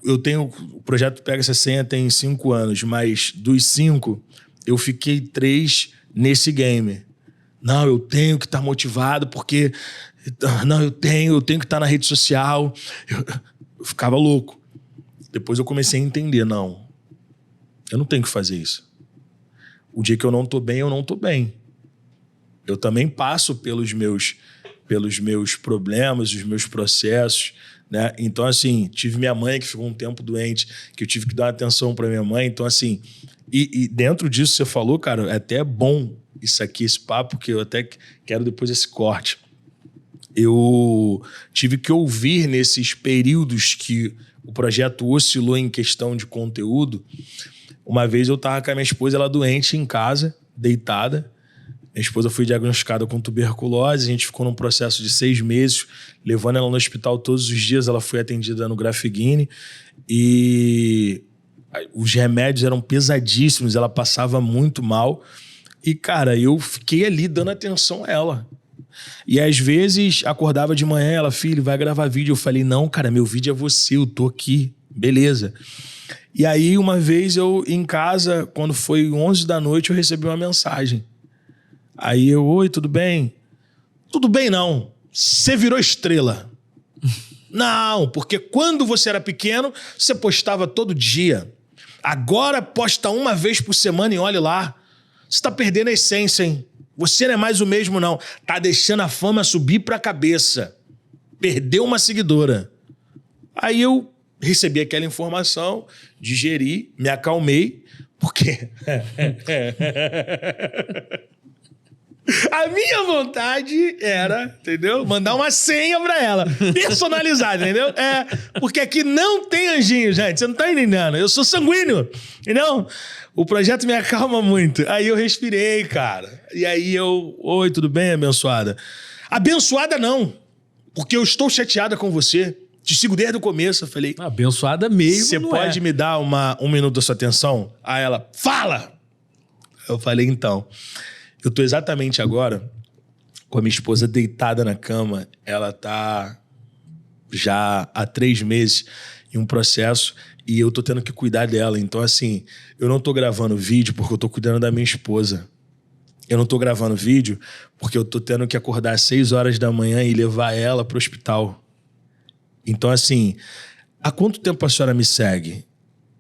Eu tenho... O projeto Pega Essa Senha tem 5 anos, mas dos 5... eu fiquei 3 nesse game. Não, eu tenho que estar motivado porque... Não, eu tenho que estar na rede social. Eu ficava louco. Depois eu comecei a entender, não. Eu não tenho que fazer isso. O dia que eu não tô bem, eu não tô bem. Eu também passo pelos meus problemas, os meus processos, né? Então, assim, tive minha mãe que ficou um tempo doente, que eu tive que dar atenção para minha mãe. Então, assim... E dentro disso você falou, cara, é até bom isso aqui, esse papo, que eu até quero depois esse corte. Eu tive que ouvir nesses períodos que o projeto oscilou em questão de conteúdo. Uma vez eu estava com a minha esposa, ela doente em casa, deitada. Minha esposa foi diagnosticada com tuberculose, a gente ficou num processo de 6 meses, levando ela no hospital todos os dias, ela foi atendida no Grafigini e... os remédios eram pesadíssimos, ela passava muito mal. E, cara, eu fiquei ali dando atenção a ela. E às vezes acordava de manhã, ela, filho, vai gravar vídeo. Eu falei, não, cara, meu vídeo é você, eu tô aqui, beleza. E aí, uma vez eu, em casa, quando foi 11 da noite, eu recebi uma mensagem. Aí eu, oi, tudo bem? Tudo bem, não. Você virou estrela. Não, porque quando você era pequeno, você postava todo dia. Agora posta uma vez por semana e olhe lá. Você tá perdendo a essência, hein? Você não é mais o mesmo, não. Tá deixando a fama subir pra cabeça. Perdeu uma seguidora. Aí eu recebi aquela informação, digeri, me acalmei, porque... A minha vontade era, entendeu? Mandar uma senha pra ela, personalizada, entendeu? Porque aqui não tem anjinho, gente, você não tá entendendo. Eu sou sanguíneo, entendeu? O projeto me acalma muito. Aí eu respirei, cara. E aí eu, oi, tudo bem, abençoada? Abençoada não, porque eu estou chateada com você. Te sigo desde o começo. Eu falei... Abençoada mesmo, Você pode me dar um minuto da sua atenção? Aí ela, fala! Eu falei, então, eu tô exatamente agora com a minha esposa deitada na cama. Ela tá já há 3 meses em um processo e eu tô tendo que cuidar dela. Então, assim, eu não tô gravando vídeo porque eu tô cuidando da minha esposa. Eu não tô gravando vídeo porque eu tô tendo que acordar às 6 horas da manhã e levar ela pro hospital. Então, assim, há quanto tempo a senhora me segue?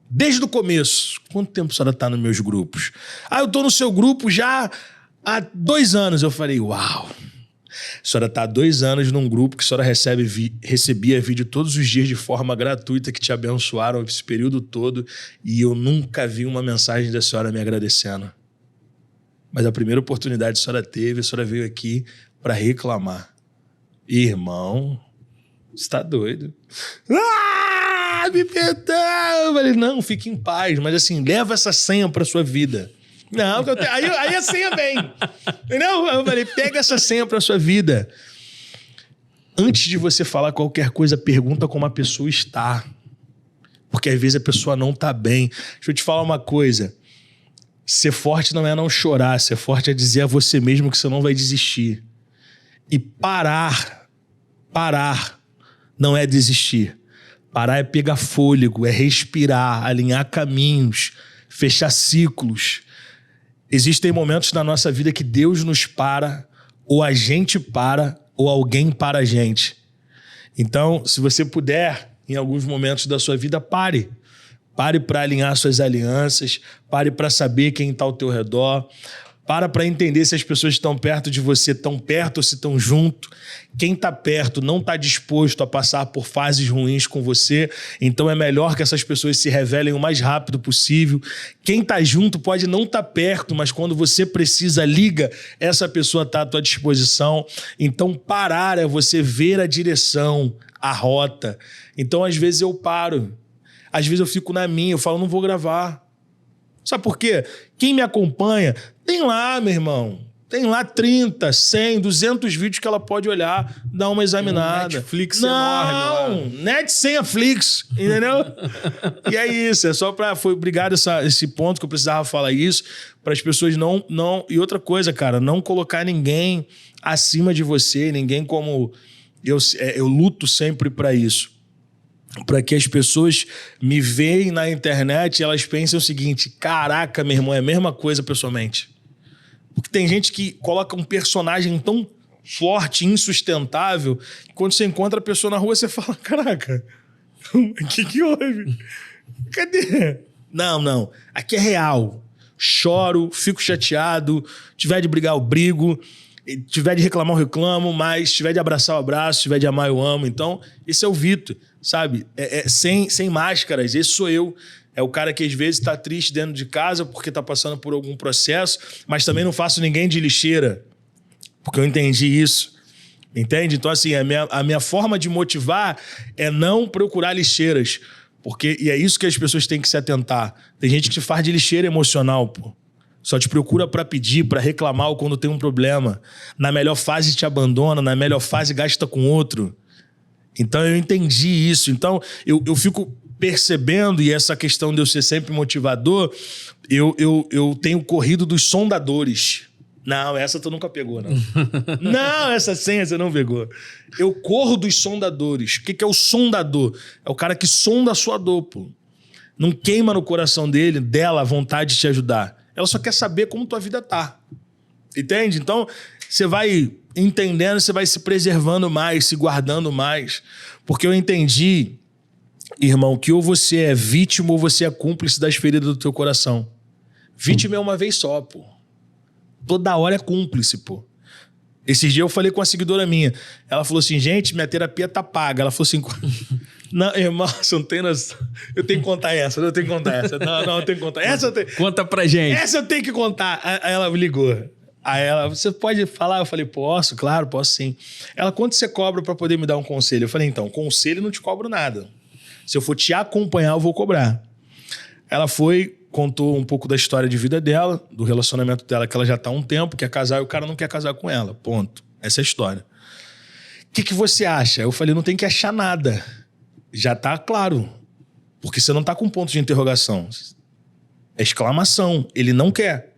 Desde o começo. Quanto tempo a senhora tá nos meus grupos? Eu tô no seu grupo já há 2 anos. Eu falei, uau. A senhora tá há 2 anos num grupo que a senhora recebia vídeo todos os dias de forma gratuita que te abençoaram esse período todo e eu nunca vi uma mensagem da senhora me agradecendo. Mas a primeira oportunidade que a senhora teve, a senhora veio aqui para reclamar. Irmão, você tá doido? Me perdão! Eu falei, não, fique em paz. Mas assim, leva essa senha pra sua vida. Não, aí a senha vem. Entendeu? Eu falei, pega essa senha pra sua vida. Antes de você falar qualquer coisa, pergunta como a pessoa está. Porque às vezes a pessoa não tá bem. Deixa eu te falar uma coisa. Ser forte não é não chorar. Ser forte é dizer a você mesmo que você não vai desistir. E parar não é desistir. Parar é pegar fôlego, é respirar, alinhar caminhos, fechar ciclos. Existem momentos na nossa vida que Deus nos para, ou a gente para, ou alguém para a gente. Então, se você puder, em alguns momentos da sua vida, pare. Pare para alinhar suas alianças, pare para saber quem está ao teu redor, para entender se as pessoas que estão perto de você estão perto ou se estão junto. Quem está perto não está disposto a passar por fases ruins com você, então é melhor que essas pessoas se revelem o mais rápido possível. Quem está junto pode não estar perto, mas quando você precisa, liga, essa pessoa está à tua disposição. Então parar é você ver a direção, a rota. Então às vezes eu paro, às vezes eu fico na minha, eu falo, não vou gravar. Sabe por quê? Quem me acompanha, tem lá, meu irmão. Tem lá 30, 100, 200 vídeos que ela pode olhar, dar uma examinada. Netflix não, enorme lá. Net sem a Flix, entendeu? E é isso, é só pra... Foi obrigado esse ponto que eu precisava falar isso, para as pessoas não... E outra coisa, cara, não colocar ninguém acima de você, ninguém como... Eu luto sempre para isso. Para que as pessoas me veem na internet e elas pensem o seguinte, caraca, meu irmão, é a mesma coisa pessoalmente. Porque tem gente que coloca um personagem tão forte, insustentável, que quando você encontra a pessoa na rua, você fala, caraca, o que houve? Cadê? Não, aqui é real. Choro, fico chateado, tiver de brigar, eu brigo, tiver de reclamar, eu reclamo, mas tiver de abraçar, eu abraço, tiver de amar, eu amo. Então, esse é o Vitor. Sabe? Sem máscaras, esse sou eu. É o cara que às vezes está triste dentro de casa porque está passando por algum processo, mas também não faço ninguém de lixeira, porque eu entendi isso. Entende? Então, assim, a minha forma de motivar é não procurar lixeiras, e é isso que as pessoas têm que se atentar. Tem gente que te faz de lixeira emocional, pô. Só te procura para pedir, para reclamar ou quando tem um problema. Na melhor fase te abandona, na melhor fase gasta com outro. Então eu entendi isso. Então eu fico percebendo, e essa questão de eu ser sempre motivador, eu tenho corrido dos sondadores. Não, essa tu nunca pegou, não. Não, essa senha você não pegou. Eu corro dos sondadores. O que é o sondador? É o cara que sonda a sua dor, pô. Não queima no coração dela a vontade de te ajudar. Ela só quer saber como tua vida tá. Entende? Então você vai entendendo, você vai se preservando mais, se guardando mais. Porque eu entendi, irmão, que ou você é vítima ou você é cúmplice das feridas do teu coração. Vítima é uma vez só, pô. Toda hora é cúmplice, pô. Esses dias eu falei com uma seguidora minha. Ela falou assim, gente, minha terapia tá paga. Ela falou assim, não, irmão, você não tem noção. Eu tenho que contar essa, eu tenho que contar essa. Não, eu tenho que contar. Essa eu tenho... Conta pra gente. Essa eu tenho que contar. Aí ela me ligou. Aí ela, você pode falar? Eu falei, posso, claro, posso sim. Ela, quanto você cobra para poder me dar um conselho? Eu falei, então, conselho não te cobro nada. Se eu for te acompanhar, eu vou cobrar. Ela foi, contou um pouco da história de vida dela, do relacionamento dela, que ela já tá há um tempo, quer casar e o cara não quer casar com ela. Ponto. Essa é a história. que você acha? Eu falei, não tem que achar nada. Já tá claro. Porque você não tá com ponto de interrogação. É exclamação. Ele não quer.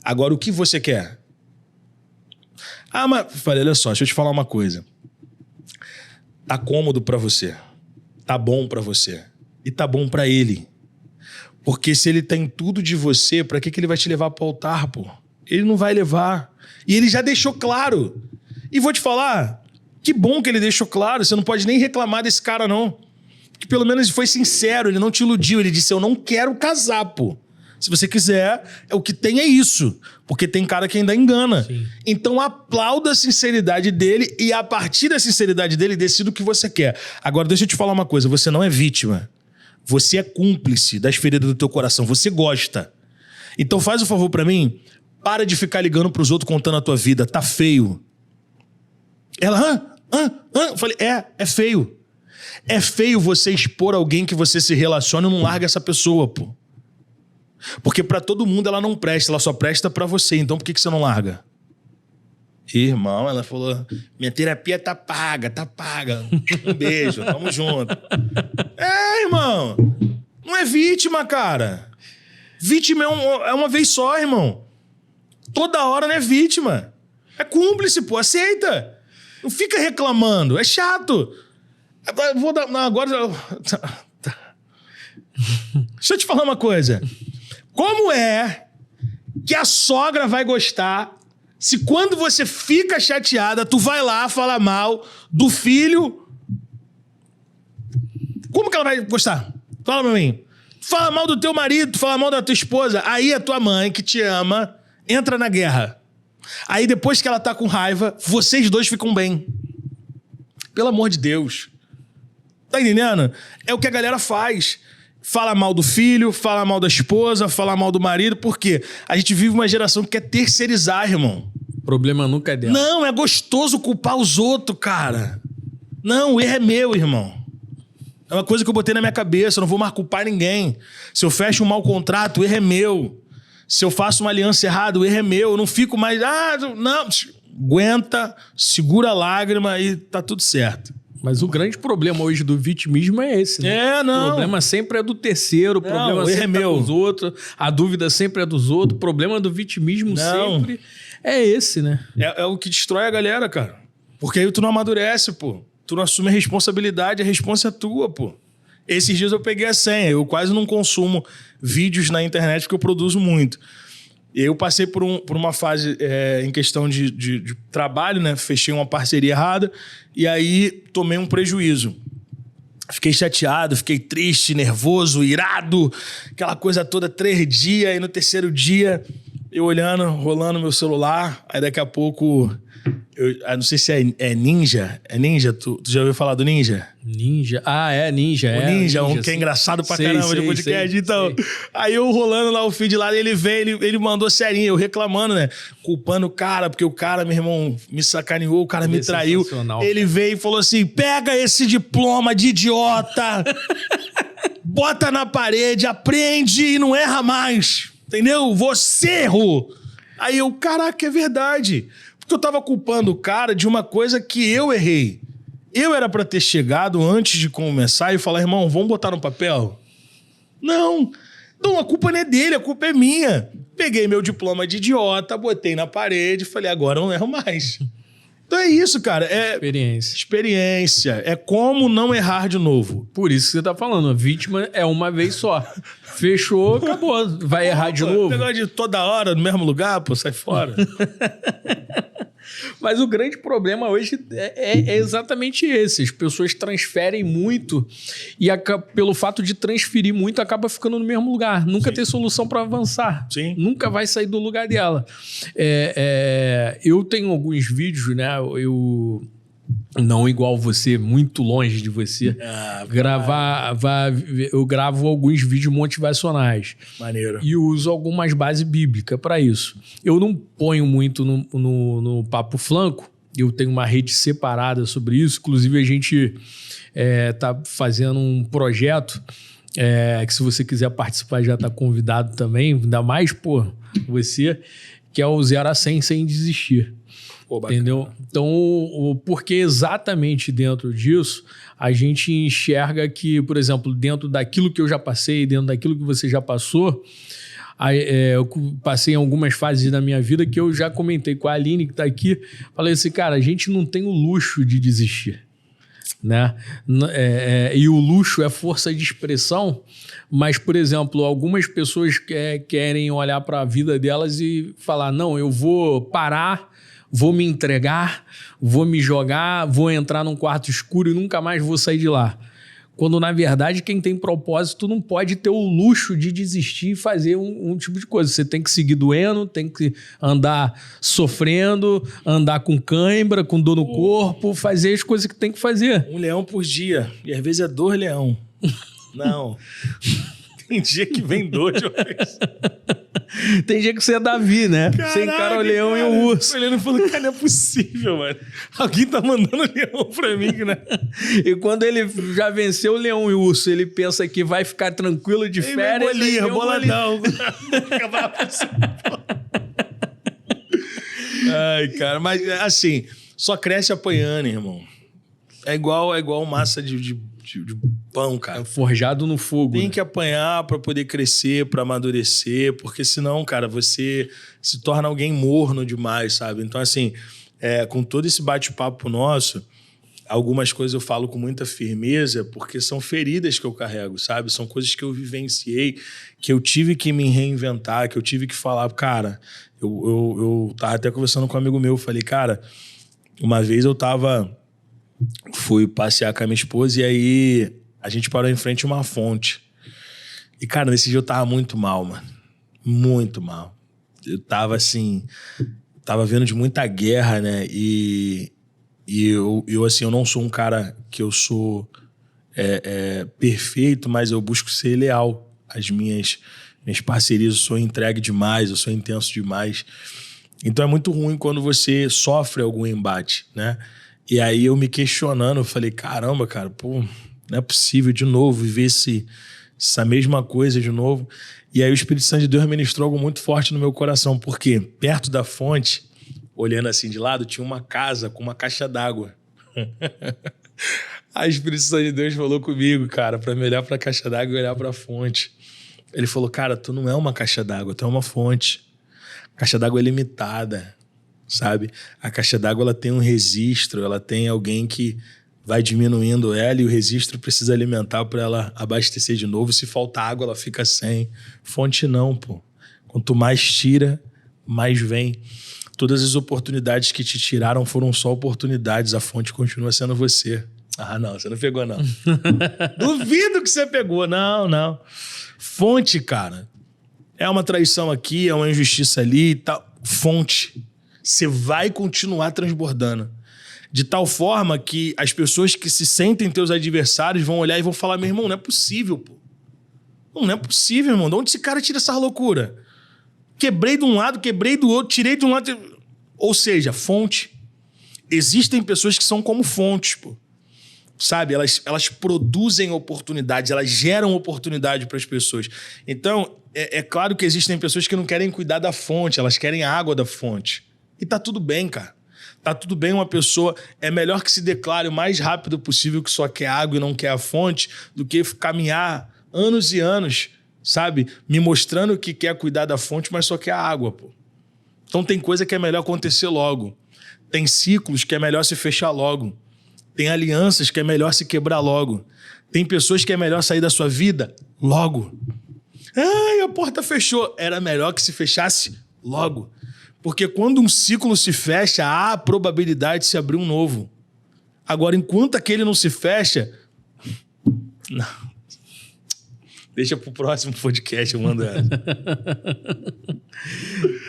Agora, o que você quer? Ah, mas... Falei, olha só, deixa eu te falar uma coisa. Tá cômodo pra você. Tá bom pra você. E tá bom pra ele. Porque se ele tem tudo de você, pra que ele vai te levar pro altar, pô? Ele não vai levar. E ele já deixou claro. E vou te falar, que bom que ele deixou claro. Você não pode nem reclamar desse cara, não. Porque pelo menos ele foi sincero, ele não te iludiu. Ele disse, eu não quero casar, pô. Se você quiser, o que tem é isso. Porque tem cara que ainda engana. Sim. Então aplauda a sinceridade dele e a partir da sinceridade dele, decida o que você quer. Agora, deixa eu te falar uma coisa. Você não é vítima. Você é cúmplice das feridas do teu coração. Você gosta. Então faz um favor pra mim. Para de ficar ligando pros outros contando a tua vida. Tá feio. Ela, Eu falei, é feio. É feio você expor alguém que você se relaciona e não larga essa pessoa, pô. Porque pra todo mundo ela não presta, ela só presta pra você. Então por que você não larga? Irmão, ela falou, minha terapia tá paga. Um beijo, tamo junto. Irmão, não é vítima, cara. Vítima é uma vez só, irmão. Toda hora não é vítima. É cúmplice, pô, aceita. Não fica reclamando, é chato. Vou dar, não, agora... Deixa eu te falar uma coisa. Como é que a sogra vai gostar se quando você fica chateada, tu vai lá falar mal do filho? Como que ela vai gostar? Fala pra mim. Fala mal do teu marido, fala mal da tua esposa. Aí a tua mãe, que te ama, entra na guerra. Aí depois que ela tá com raiva, vocês dois ficam bem. Pelo amor de Deus. Tá entendendo? É o que a galera faz. Fala mal do filho, fala mal da esposa, fala mal do marido. Por quê? A gente vive uma geração que quer terceirizar, irmão. O problema nunca é dela. Não, é gostoso culpar os outros, cara. Não, o erro é meu, irmão. É uma coisa que eu botei na minha cabeça. Eu não vou mais culpar ninguém. Se eu fecho um mau contrato, o erro é meu. Se eu faço uma aliança errada, o erro é meu. Eu não fico mais... não. Aguenta, segura a lágrima e tá tudo certo. Mas o grande problema hoje do vitimismo é esse, né? Não. O problema sempre é do terceiro, o problema sempre é dos outros, a dúvida sempre é dos outros, o problema do vitimismo sempre é esse, né? É o que destrói a galera, cara. Porque aí tu não amadurece, pô. Tu não assume a responsabilidade, a responsa é tua, pô. Esses dias eu peguei a senha, eu quase não consumo vídeos na internet porque eu produzo muito. Eu passei por uma fase em questão de trabalho, né? Fechei uma parceria errada e aí tomei um prejuízo. Fiquei chateado, fiquei triste, nervoso, irado, aquela coisa toda, 3 dias. E no 3º dia, eu olhando, rolando meu celular, aí daqui a pouco... Eu não sei se é Ninja. É Ninja? Tu já ouviu falar do Ninja? Ninja? Ah, é Ninja. O Ninja, um que é engraçado pra caramba de podcast. Então, aí eu rolando lá o feed lá, ele veio, ele mandou serinha, eu reclamando, né? Culpando o cara, porque o cara, meu irmão, me sacaneou, o cara me traiu. Ele veio e falou assim, pega esse diploma de idiota, bota na parede, aprende e não erra mais. Entendeu? Você errou. Aí eu, caraca, é verdade. Porque eu tava culpando o cara de uma coisa que eu errei. Eu era pra ter chegado antes de começar e falar, irmão, vamos botar no papel? Não. Não, a culpa não é dele, a culpa é minha. Peguei meu diploma de idiota, botei na parede e falei, agora eu não erro mais. Então é isso, cara. É experiência. É como não errar de novo. Por isso que você tá falando. A vítima é uma vez só. Fechou, acabou. Vai errar de novo. Negócio de toda hora no mesmo lugar, pô, sai fora. Mas o grande problema hoje é exatamente esse. As pessoas transferem muito e pelo fato de transferir muito acaba ficando no mesmo lugar. Nunca tem solução para avançar. Sim. Nunca vai sair do lugar dela. Eu tenho alguns vídeos, né? Eu não igual você, muito longe de você. Eu gravo alguns vídeos motivacionais. Maneiro. E uso algumas bases bíblicas para isso. Eu não ponho muito no Papo Flanco. Eu tenho uma rede separada sobre isso. Inclusive, a gente tá fazendo um projeto que, se você quiser participar, já está convidado também. Ainda mais, você, que é o 0 a 100 sem desistir. Pô, bacana. Entendeu? Então, porque exatamente dentro disso, a gente enxerga que, por exemplo, dentro daquilo que eu já passei, dentro daquilo que você já passou, eu passei em algumas fases da minha vida que eu já comentei com a Aline, que está aqui. Falei assim, cara, a gente não tem o luxo de desistir, né? E o luxo é força de expressão, mas, por exemplo, algumas pessoas querem olhar para a vida delas e falar, não, eu vou parar, vou me entregar, vou me jogar, vou entrar num quarto escuro e nunca mais vou sair de lá. Quando, na verdade, quem tem propósito não pode ter o luxo de desistir e fazer um tipo de coisa. Você tem que seguir doendo, tem que andar sofrendo, andar com cãibra, com dor no corpo, fazer as coisas que tem que fazer. 1 leão por dia. E às vezes é 2 leão. Não. Tem dia que vem 2 de uma vez. Tem dia que você é Davi, né? Caraca, você encara o leão e o urso. Olhando e falando, cara, não é possível, mano. Alguém tá mandando leão pra mim, né? E quando ele já venceu o leão e o urso, ele pensa que vai ficar tranquilo de férias. Bolinha, boladão. Ai, cara, mas assim, só cresce apanhando, irmão. É igual massa de pão, cara. Forjado no fogo. Tem que apanhar pra poder crescer, pra amadurecer, porque senão, cara, você se torna alguém morno demais, sabe? Então, assim, com todo esse bate-papo nosso, algumas coisas eu falo com muita firmeza, porque são feridas que eu carrego, sabe? São coisas que eu vivenciei, que eu tive que me reinventar, que eu tive que falar, cara, eu tava até conversando com um amigo meu, falei, cara, uma vez fui passear com a minha esposa e aí a gente parou em frente a uma fonte. E, cara, nesse dia eu tava muito mal, mano. Muito mal. Eu tava, assim... Tava vendo de muita guerra, né? E eu assim, eu não sou um cara que eu sou perfeito, mas eu busco ser leal às minhas parcerias. Eu sou entregue demais, eu sou intenso demais. Então é muito ruim quando você sofre algum embate, né? E aí eu me questionando, eu falei, caramba, cara, pô, não é possível de novo viver essa mesma coisa de novo. E aí o Espírito Santo de Deus ministrou algo muito forte no meu coração, porque perto da fonte, olhando assim de lado, tinha uma casa com uma caixa d'água. Aí o Espírito Santo de Deus falou comigo, cara, para me olhar para a caixa d'água e olhar para a fonte. Ele falou, cara, tu não é uma caixa d'água, tu é uma fonte. A caixa d'água é limitada, sabe? A caixa d'água ela tem um registro, ela tem alguém que vai diminuindo ela e o registro precisa alimentar para ela abastecer de novo. Se faltar água, ela fica sem. Fonte não, pô. Quanto mais tira, mais vem. Todas as oportunidades que te tiraram foram só oportunidades. A fonte continua sendo você. Ah, não, você não pegou, não. Duvido que você pegou. Não. Fonte, cara, é uma traição aqui, é uma injustiça ali e tal. Fonte. Você vai continuar transbordando. De tal forma que as pessoas que se sentem teus adversários vão olhar e vão falar, meu irmão, não é possível, pô. Não é possível, irmão. De onde esse cara tira essa loucura? Quebrei de um lado, quebrei do outro, tirei de um lado. Ou seja, fonte. Existem pessoas que são como fontes, pô. Sabe? Elas produzem oportunidades, elas geram oportunidade para as pessoas. Então, é claro que existem pessoas que não querem cuidar da fonte, elas querem a água da fonte. E tá tudo bem, cara. Tá tudo bem uma pessoa... É melhor que se declare o mais rápido possível que só quer água e não quer a fonte do que caminhar anos e anos, sabe? Me mostrando que quer cuidar da fonte, mas só quer a água, pô. Então tem coisa que é melhor acontecer logo. Tem ciclos que é melhor se fechar logo. Tem alianças que é melhor se quebrar logo. Tem pessoas que é melhor sair da sua vida logo. Ai, a porta fechou. Era melhor que se fechasse logo. Porque quando um ciclo se fecha, há a probabilidade de se abrir um novo. Agora, enquanto aquele não se fecha... Não. Deixa pro próximo podcast, eu mando essa.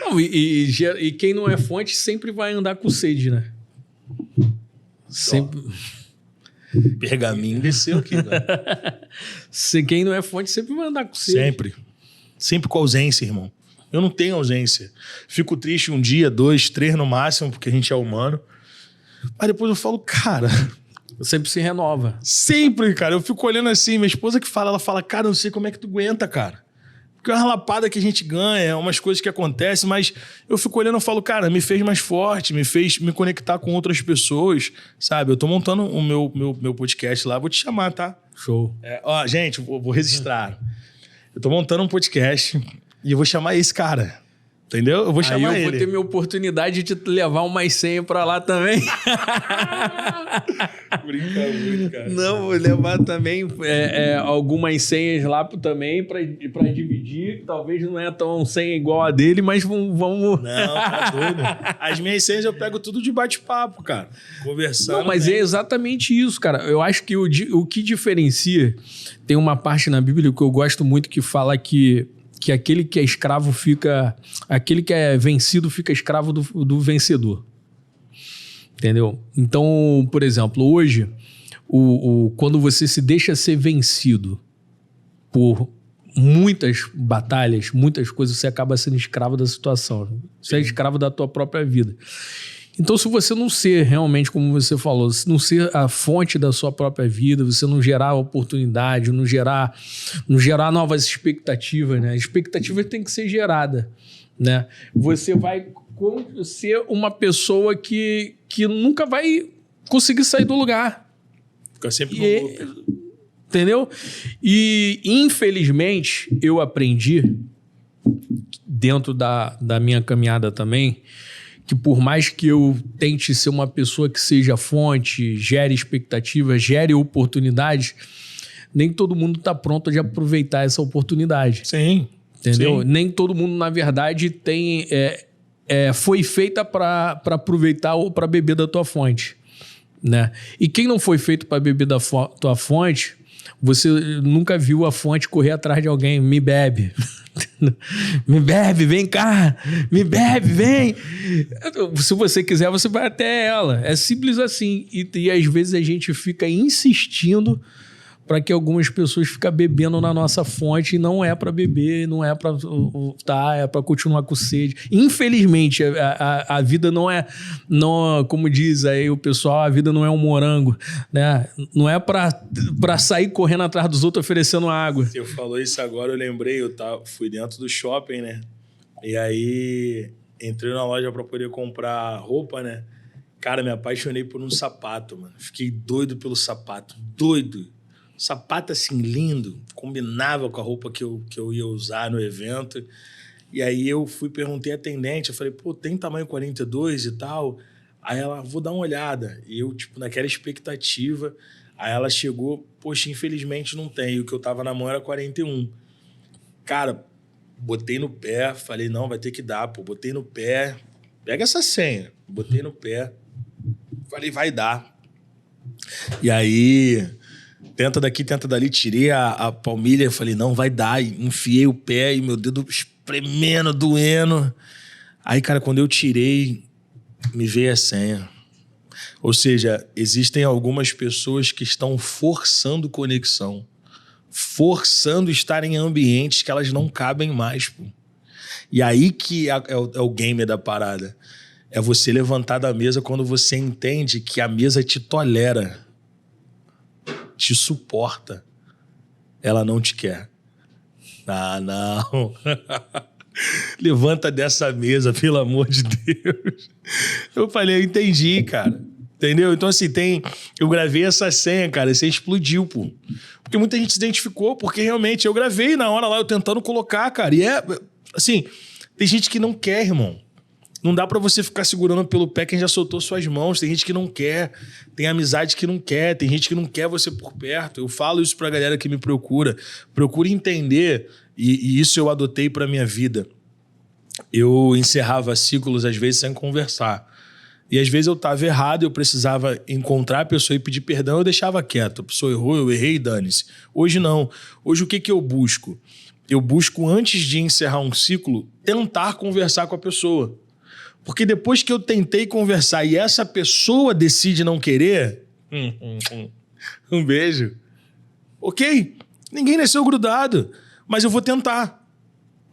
Não, e quem não é fonte sempre vai andar com sede, né? Sempre... Pergaminho desceu aqui, né? Quem não é fonte sempre vai andar com sede. Sempre. Sempre com ausência, irmão. Eu não tenho ausência. Fico triste 1 dia, 2, 3 no máximo, porque a gente é humano. Mas depois eu falo, cara... Sempre se renova. Sempre, cara. Eu fico olhando assim, minha esposa que fala, ela fala, cara, eu não sei como é que tu aguenta, cara. Porque é uma lapada que a gente ganha, é umas coisas que acontecem, mas eu fico olhando e falo, cara, me fez mais forte, me fez me conectar com outras pessoas, sabe? Eu tô montando o meu podcast lá, vou te chamar, tá? Show. Gente, vou registrar. Eu tô montando um podcast e eu vou chamar esse cara. Entendeu? Eu vou chamar ele. Aí eu vou ter minha oportunidade de levar umas senhas pra lá também. Brinca muito, cara. Não, vou levar também algumas senhas lá também pra dividir. Talvez não é tão senha igual a dele, mas vamos... Não, tá doido. As minhas senhas eu pego tudo de bate-papo, cara. Conversando. Não, mas é exatamente isso, cara. Eu acho que o que diferencia... Tem uma parte na Bíblia que eu gosto muito que fala que aquele que é escravo fica... Aquele que é vencido fica escravo do vencedor. Entendeu? Então, por exemplo, hoje, quando você se deixa ser vencido por muitas batalhas, muitas coisas, você acaba sendo escravo da situação. Você é escravo da tua própria vida. Então, se você não ser realmente, como você falou, se não ser a fonte da sua própria vida, você não gerar oportunidade, não gerar novas expectativas, né? A expectativa tem que ser gerada, né? Você vai ser uma pessoa que nunca vai conseguir sair do lugar. Fica sempre no loop. Entendeu? E, infelizmente, eu aprendi, dentro da minha caminhada também, que por mais que eu tente ser uma pessoa que seja fonte, gere expectativas, gere oportunidades, nem todo mundo está pronto de aproveitar essa oportunidade. Sim. Entendeu? Sim. Nem todo mundo, na verdade, foi feita para aproveitar ou para beber da tua fonte, né? E quem não foi feito para beber da tua fonte, você nunca viu a fonte correr atrás de alguém, me bebe. Me bebe, vem cá, me bebe, vem. Se você quiser, você vai até ela. É simples assim. E às vezes a gente fica insistindo para que algumas pessoas fiquem bebendo na nossa fonte e não é para beber, não é para é para continuar com sede. Infelizmente, a vida não é, como diz aí o pessoal, a vida não é um morango, né? Não é para sair correndo atrás dos outros oferecendo água. Você falou isso agora, eu lembrei, fui dentro do shopping, né? E aí entrei na loja para poder comprar roupa, né? Cara, me apaixonei por um sapato, mano. Fiquei doido pelo sapato, doido. Sapato assim, lindo, combinava com a roupa que eu ia usar no evento. E aí eu perguntei à atendente, eu falei, pô, tem tamanho 42 e tal? Aí ela, vou dar uma olhada. E eu, naquela expectativa, aí ela chegou, poxa, infelizmente não tem. E o que eu tava na mão era 41. Cara, botei no pé, falei, não, vai ter que dar, pô. Botei no pé, pega essa senha. Botei no pé, falei, vai dar. E aí... Tenta daqui, tenta dali, tirei a palmilha, falei, não, vai dar. E enfiei o pé e meu dedo espremendo, doendo. Aí, cara, quando eu tirei, me veio a senha. Ou seja, existem algumas pessoas que estão forçando conexão, forçando estar em ambientes que elas não cabem mais, pô. E aí que é o game da parada. É você levantar da mesa quando você entende que a mesa te tolera, te suporta, ela não te quer. Ah, não. Levanta dessa mesa, pelo amor de Deus. Eu falei, eu entendi, cara. Entendeu? Então, assim, eu gravei essa senha, cara, e você explodiu, pô. Porque muita gente se identificou, porque realmente eu gravei na hora lá, eu tentando colocar, cara. E assim, tem gente que não quer, irmão. Não dá pra você ficar segurando pelo pé quem já soltou suas mãos. Tem gente que não quer. Tem amizade que não quer. Tem gente que não quer você por perto. Eu falo isso pra galera que me procura. Procure entender, e isso eu adotei pra minha vida. Eu encerrava ciclos, às vezes, sem conversar. E às vezes eu tava errado, eu precisava encontrar a pessoa e pedir perdão, eu deixava quieto. A pessoa errou, eu errei, dane-se. Hoje não. Hoje o que eu busco? Eu busco, antes de encerrar um ciclo, tentar conversar com a pessoa. Porque depois que eu tentei conversar e essa pessoa decide não querer, um beijo. Ok, ninguém nasceu grudado, mas eu vou tentar.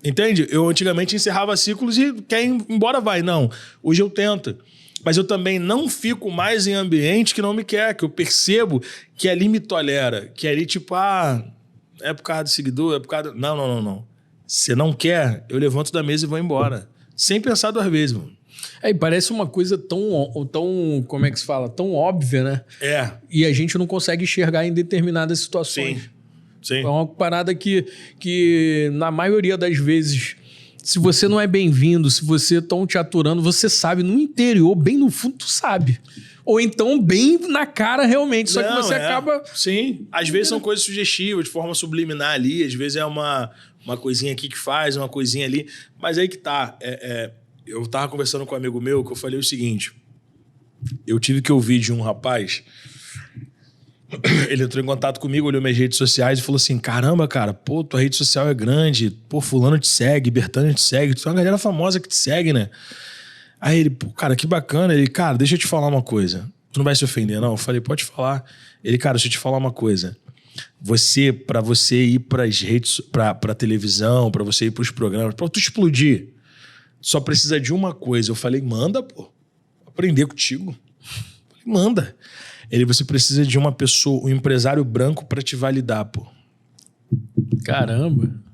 Entende? Eu antigamente encerrava ciclos e quer ir embora, vai. Não, hoje eu tento. Mas eu também não fico mais em ambiente que não me quer, que eu percebo que ali me tolera, que ali tipo, é por causa do seguidor, é por causa... Não. Você não quer, eu levanto da mesa e vou embora. Sem pensar 2 vezes, mano. E parece uma coisa tão, como é que se fala? Tão óbvia, né? E a gente não consegue enxergar em determinadas situações. Sim. É uma parada que na maioria das vezes, se você não é bem-vindo, se você estão te aturando, você sabe no interior, bem no fundo, tu sabe. Ou então bem na cara realmente, só que você acaba... Sim, às vezes são coisas sugestivas, de forma subliminar ali, às vezes é uma coisinha aqui que faz, uma coisinha ali, mas aí que tá. Eu tava conversando com um amigo meu que eu falei o seguinte, eu tive que ouvir de um rapaz, ele entrou em contato comigo, olhou minhas redes sociais e falou assim, caramba, cara, pô, tua rede social é grande, pô, fulano te segue, Bertânia te segue, tu é uma galera famosa que te segue, né? Aí ele, pô, cara, que bacana. Ele, cara, deixa eu te falar uma coisa. Tu não vai se ofender, não? Eu falei, pode falar. Ele, cara, deixa eu te falar uma coisa. Pra você ir pras redes, pra televisão, pra você ir pros programas, pra tu explodir, só precisa de uma coisa. Eu falei, manda, pô. Aprender contigo. Eu falei, manda. Ele, você precisa de uma pessoa, um empresário branco pra te validar, pô. Caramba.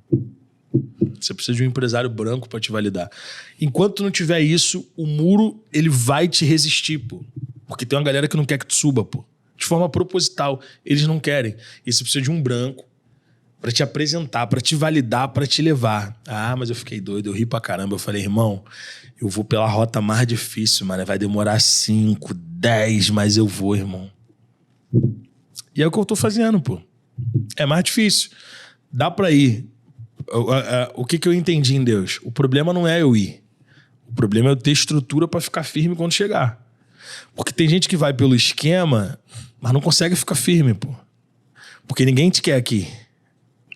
Você precisa de um empresário branco pra te validar. Enquanto não tiver isso, o muro, ele vai te resistir, pô. Porque tem uma galera que não quer que tu suba, pô. De forma proposital. Eles não querem. E você precisa de um branco pra te apresentar, pra te validar, pra te levar. Ah, mas eu fiquei doido, eu ri pra caramba. Eu falei, irmão, eu vou pela rota mais difícil, mano. Vai demorar 5, 10, mas eu vou, irmão. E é o que eu tô fazendo, pô. É mais difícil. Dá pra ir. O que eu entendi em Deus? O problema não é eu ir. O problema é eu ter estrutura pra ficar firme quando chegar. Porque tem gente que vai pelo esquema, mas não consegue ficar firme, pô. Porque ninguém te quer aqui.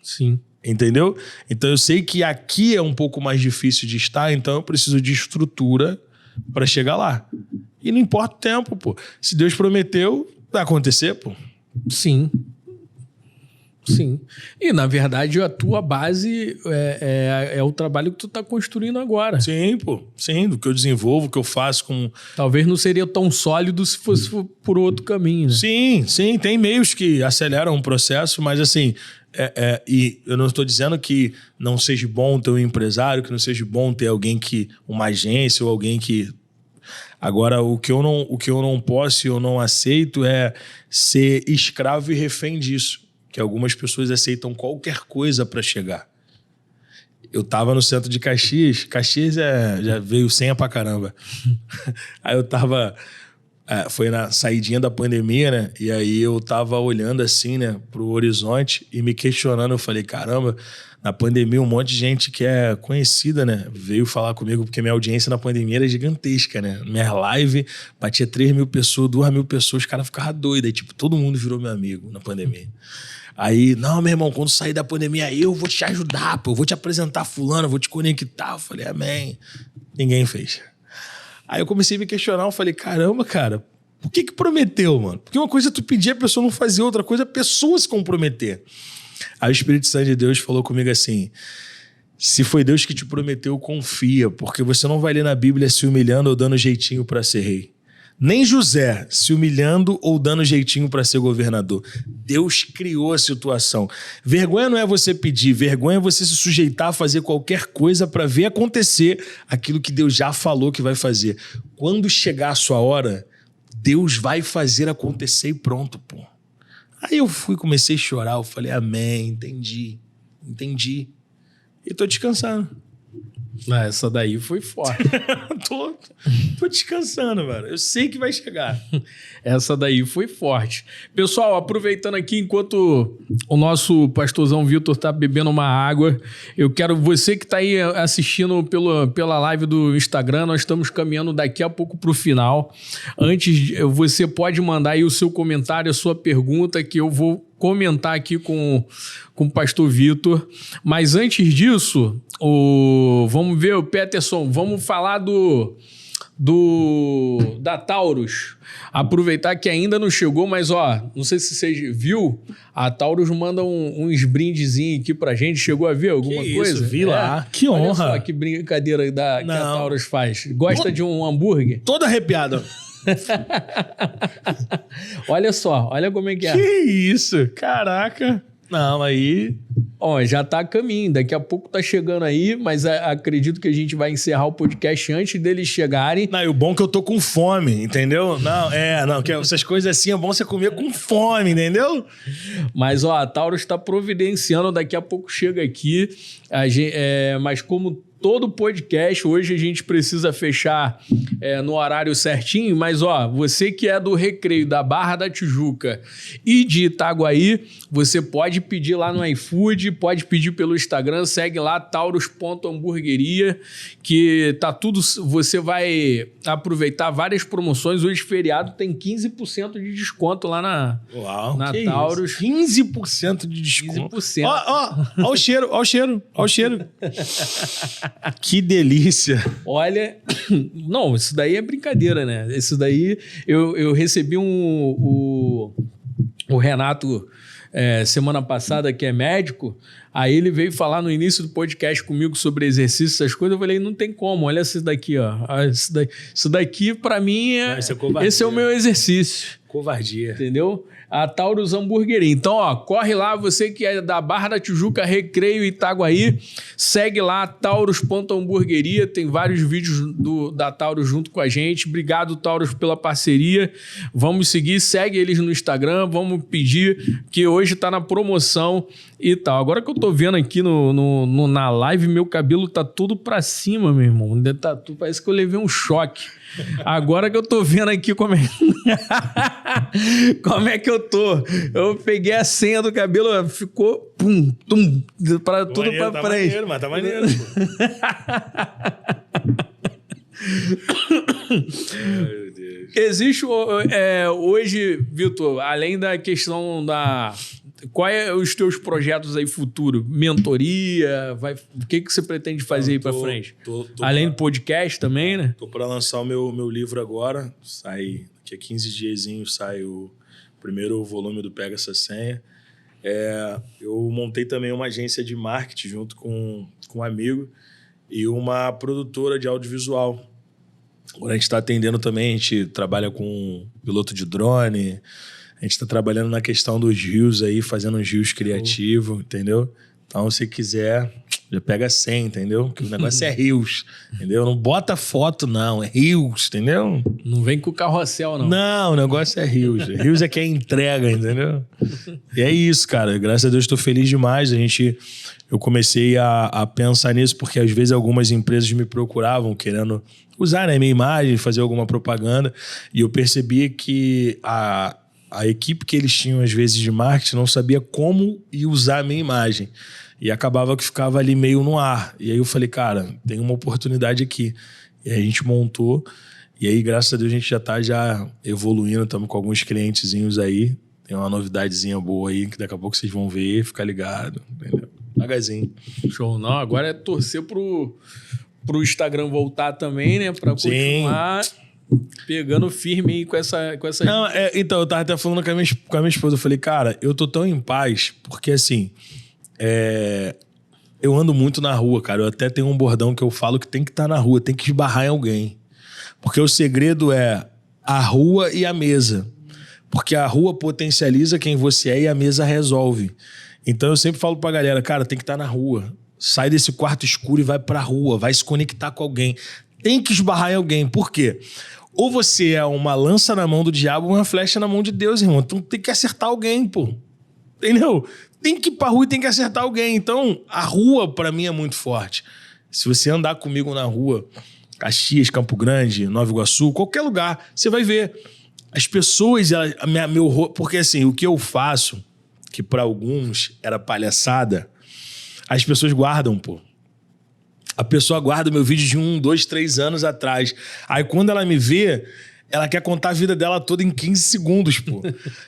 Sim. Entendeu? Então eu sei que aqui é um pouco mais difícil de estar, então eu preciso de estrutura pra chegar lá. E não importa o tempo, pô. Se Deus prometeu, vai acontecer, pô. Sim. Sim. E, na verdade, a tua base é o trabalho que tu tá construindo agora. Sim, pô. Sim, do que eu desenvolvo, o que eu faço com... Talvez não seria tão sólido se fosse por outro caminho, né? Sim, sim. Tem meios que aceleram o processo, mas assim... e eu não estou dizendo que não seja bom ter um empresário, que não seja bom ter alguém que... uma agência ou alguém que... Agora, o que eu não posso e eu não aceito é ser escravo e refém disso. Que algumas pessoas aceitam qualquer coisa para chegar. Eu tava no centro de Caxias. Caxias já veio senha pra caramba. Aí eu tava... foi na saidinha da pandemia, né? E aí eu tava olhando assim, né? Pro horizonte e me questionando. Eu falei, caramba, na pandemia um monte de gente que é conhecida, né? Veio falar comigo porque minha audiência na pandemia era gigantesca, né? Minha live batia 3.000 pessoas, 2.000 pessoas. Os caras ficavam doidos. Aí, tipo, todo mundo virou meu amigo na pandemia. Aí, não, meu irmão, quando sair da pandemia, eu vou te ajudar, pô. Eu vou te apresentar fulano, eu vou te conectar. Eu falei, amém. Ninguém fez. Aí eu comecei a me questionar, eu falei, caramba, cara, por que prometeu, mano? Porque uma coisa é tu pedir, a pessoa não fazer, outra coisa é a pessoa se comprometer. Aí o Espírito Santo de Deus falou comigo assim, se foi Deus que te prometeu, confia, porque você não vai ler na Bíblia se humilhando ou dando jeitinho pra ser rei. Nem José se humilhando ou dando jeitinho para ser governador. Deus criou a situação. Vergonha não é você pedir, vergonha é você se sujeitar a fazer qualquer coisa para ver acontecer aquilo que Deus já falou que vai fazer. Quando chegar a sua hora, Deus vai fazer acontecer e pronto, pô. Aí eu comecei a chorar, eu falei, amém, entendi. E tô descansando. Essa daí foi forte. tô descansando, mano. Eu sei que vai chegar. Essa daí foi forte. Pessoal, aproveitando aqui, enquanto o nosso pastorzão Vitor tá bebendo uma água, eu quero você que tá aí assistindo pela live do Instagram, nós estamos caminhando daqui a pouco pro final. Antes, você pode mandar aí o seu comentário, a sua pergunta, que eu vou comentar aqui com o pastor Vitor. Mas antes disso, vamos ver, o Peterson, vamos falar da Taurus. Aproveitar que ainda não chegou, mas não sei se você viu, a Taurus manda uns brindezinhos aqui pra gente. Chegou a ver alguma coisa? Vi lá. Que honra. Olha só que brincadeira que a Taurus faz. Gosta de um hambúrguer? Todo arrepiado. Olha só, olha como é que é. Que isso? Caraca. Não, aí... Ó, já tá a caminho, daqui a pouco tá chegando aí, mas acredito que a gente vai encerrar o podcast antes deles chegarem. Não, e o bom é que eu tô com fome, entendeu? Não, que essas coisas assim é bom você comer com fome, entendeu? Mas, ó, a Taurus tá providenciando, daqui a pouco chega aqui, mas como todo podcast, hoje a gente precisa fechar no horário certinho, mas ó, você que é do Recreio, da Barra da Tijuca e de Itaguaí, você pode pedir lá no iFood, pode pedir pelo Instagram, segue lá, taurus.hamburgueria, que tá tudo, você vai aproveitar várias promoções, hoje feriado tem 15% de desconto lá na Taurus. 15% de desconto. 15%. Ó o cheiro, ó o cheiro, ó o cheiro. Que delícia. Olha, não, isso daí é brincadeira, né? Isso daí, eu recebi o Renato semana passada, que é médico, aí ele veio falar no início do podcast comigo sobre exercício, essas coisas, eu falei, não tem como, olha isso daqui, ó. Isso daqui pra mim, esse é o meu exercício. Covardia. Entendeu? A Taurus Hamburgueria. Então, ó, corre lá, você que é da Barra da Tijuca, Recreio, Itaguaí, segue lá, taurus.hamburgueria, tem vários vídeos da Taurus junto com a gente. Obrigado, Taurus, pela parceria. Vamos seguir, segue eles no Instagram, vamos pedir, que hoje tá na promoção e tal. Agora que eu tô vendo aqui na live, meu cabelo tá tudo pra cima, meu irmão. Parece que eu levei um choque. Agora que eu tô vendo aqui como é que eu tô. Eu peguei a senha do cabelo, ficou pum, tum, tudo pra frente. Maneiro, mas tá maneiro, pô. Meu Deus. Existe hoje, Vitor, além da questão da... Quais são os teus projetos aí futuro? Mentoria? O que você pretende fazer aí pra frente? Além do podcast também, né? Tô para lançar o meu livro agora. Sai daqui a 15 diazinhos, sai o primeiro volume do Pega Essa Senha. Eu montei também uma agência de marketing junto com um amigo e uma produtora de audiovisual. Agora a gente está atendendo também, a gente trabalha com piloto de drone, a gente está trabalhando na questão dos reels aí, fazendo uns reels criativos, entendeu? Então, se quiser, já pega 100, entendeu? Porque o negócio é reels, entendeu? Não bota foto, não. É reels, entendeu? Não vem com carrossel, não. Não, o negócio é reels. Reels é quem entrega, entendeu? E é isso, cara. Graças a Deus, estou feliz demais. Eu comecei a pensar nisso porque, às vezes, algumas empresas me procuravam querendo usar, né, minha imagem, fazer alguma propaganda. E eu percebi que a equipe que eles tinham, às vezes, de marketing, não sabia como ia usar a minha imagem. E acabava que ficava ali meio no ar. E aí eu falei, cara, tem uma oportunidade aqui. E aí a gente montou. E aí, graças a Deus, a gente já tá evoluindo. Estamos com alguns clientezinhos aí. Tem uma novidadezinha boa aí, que daqui a pouco vocês vão ver. Fica ligado. Entendeu? Devagarzinho. Show. Não, agora é torcer pro Instagram voltar também, né? Pra continuar... Pegando firme aí com essa... Não, então, eu tava até falando com a minha esposa. Eu falei, cara, eu tô tão em paz, porque assim, eu ando muito na rua, cara. Eu até tenho um bordão que eu falo que tem que estar na rua, tem que esbarrar em alguém. Porque o segredo é a rua e a mesa. Porque a rua potencializa quem você é e a mesa resolve. Então eu sempre falo pra galera, cara, tem que estar na rua. Sai desse quarto escuro e vai pra rua, vai se conectar com alguém. Tem que esbarrar em alguém. Por quê? Ou você é uma lança na mão do diabo ou uma flecha na mão de Deus, irmão. Então tem que acertar alguém, pô. Entendeu? Tem que ir pra rua e tem que acertar alguém. Então, a rua, pra mim, é muito forte. Se você andar comigo na rua, Caxias, Campo Grande, Nova Iguaçu, qualquer lugar, você vai ver. As pessoas, porque assim, o que eu faço, que pra alguns era palhaçada, as pessoas guardam, pô. A pessoa guarda meu vídeo de 1, 2, 3 anos atrás. Aí quando ela me vê, ela quer contar a vida dela toda em 15 segundos, pô.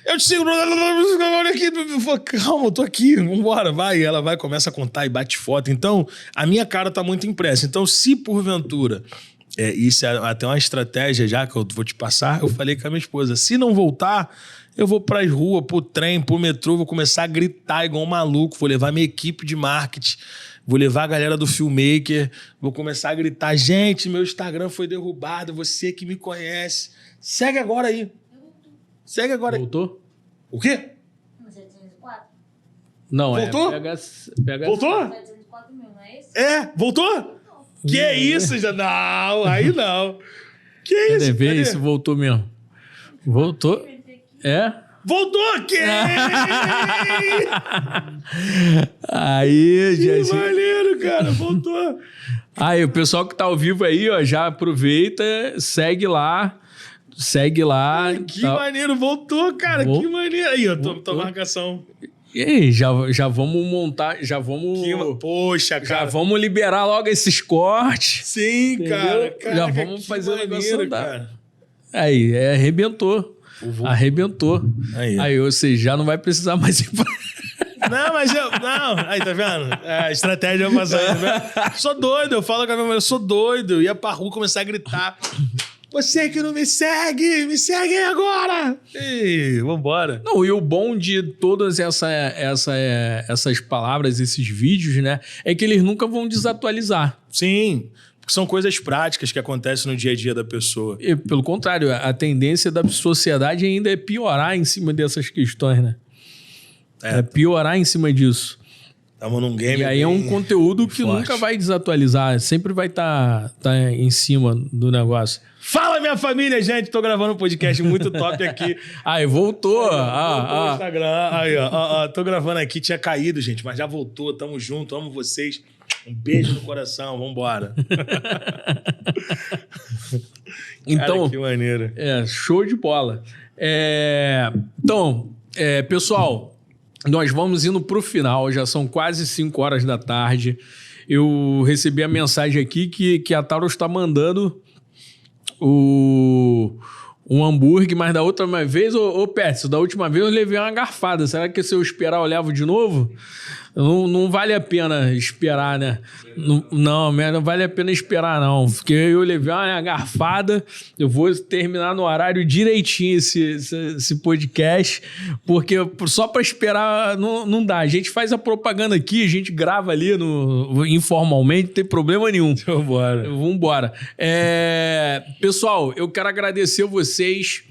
Eu te sigo, olha aqui. Eu falo, calma, eu tô aqui, vambora, vai. E ela vai, começa a contar e bate foto. Então, a minha cara tá muito impressa. Então, se porventura, isso é até uma estratégia já que eu vou te passar, eu falei com a minha esposa, se não voltar, eu vou pras ruas, pro trem, pro metrô, vou começar a gritar igual um maluco, vou levar minha equipe de marketing, vou levar a galera do Filmmaker, vou começar a gritar, gente, meu Instagram foi derrubado, você que me conhece, segue agora aí. Segue agora aí. Voltou? O quê? No 704? Não, Voltou? Pega Voltou? Tá dizendo 4 mil, não é isso? É, voltou? Que é isso? Já... Não, aí não. Que é isso? Vê Cadê? se voltou mesmo. Voltou. É? Voltou! Que Aí, gente. maneiro, cara. Voltou. Aí, o pessoal que tá ao vivo aí, ó, já aproveita, segue lá. Segue lá. Que tá. maneiro, voltou, cara. Que maneiro. Aí, ó, tua marcação. E aí, já vamos montar, já vamos... Poxa, Já cara. vamos liberar logo esses cortes. Sim, Entendeu? cara. Caraca, Já vamos que fazer o negócio maneiro, andar. cara. Aí, arrebentou. Arrebentou. Aí. Ou seja, já não vai precisar mais ir pra... Não, mas eu... Não, aí, tá vendo? É, a estratégia vai passar. Tá vendo? Sou doido, eu falo com a minha mulher, eu sou doido. Eu ia pra rua começar a gritar. Você que não me segue agora! Ei, vambora. Não, e o bom de todas essas palavras, esses vídeos, né? É que eles nunca vão desatualizar. Sim, porque são coisas práticas que acontecem no dia a dia da pessoa. E, pelo contrário, a tendência da sociedade ainda é piorar em cima dessas questões, né? É piorar em cima disso. Estamos num game E aí é um bem conteúdo que forte. nunca vai desatualizar, sempre vai tá em cima do negócio. Fala, minha família, gente. Tô gravando um podcast muito top aqui. Aí, voltou. Voltou no Instagram. Aí, ó. Tô gravando aqui. Tinha caído, gente, mas já voltou. Tamo junto. Amo vocês. Um beijo no coração. Vambora. Então, Cara, que maneiro. show de bola. Então, pessoal, nós vamos indo pro final. Já são quase 5 horas da tarde. Eu recebi a mensagem aqui que a Taurus está mandando um hambúrguer, mas da outra vez, ô Pets, da última vez eu levei uma garfada. Será que se eu esperar eu levo de novo? Não vale a pena esperar, né? Não vale a pena esperar, não. Porque eu levei uma garfada, eu vou terminar no horário direitinho esse podcast, porque só para esperar não dá. A gente faz a propaganda aqui, a gente grava ali informalmente, não tem problema nenhum. Vambora. Pessoal, eu quero agradecer vocês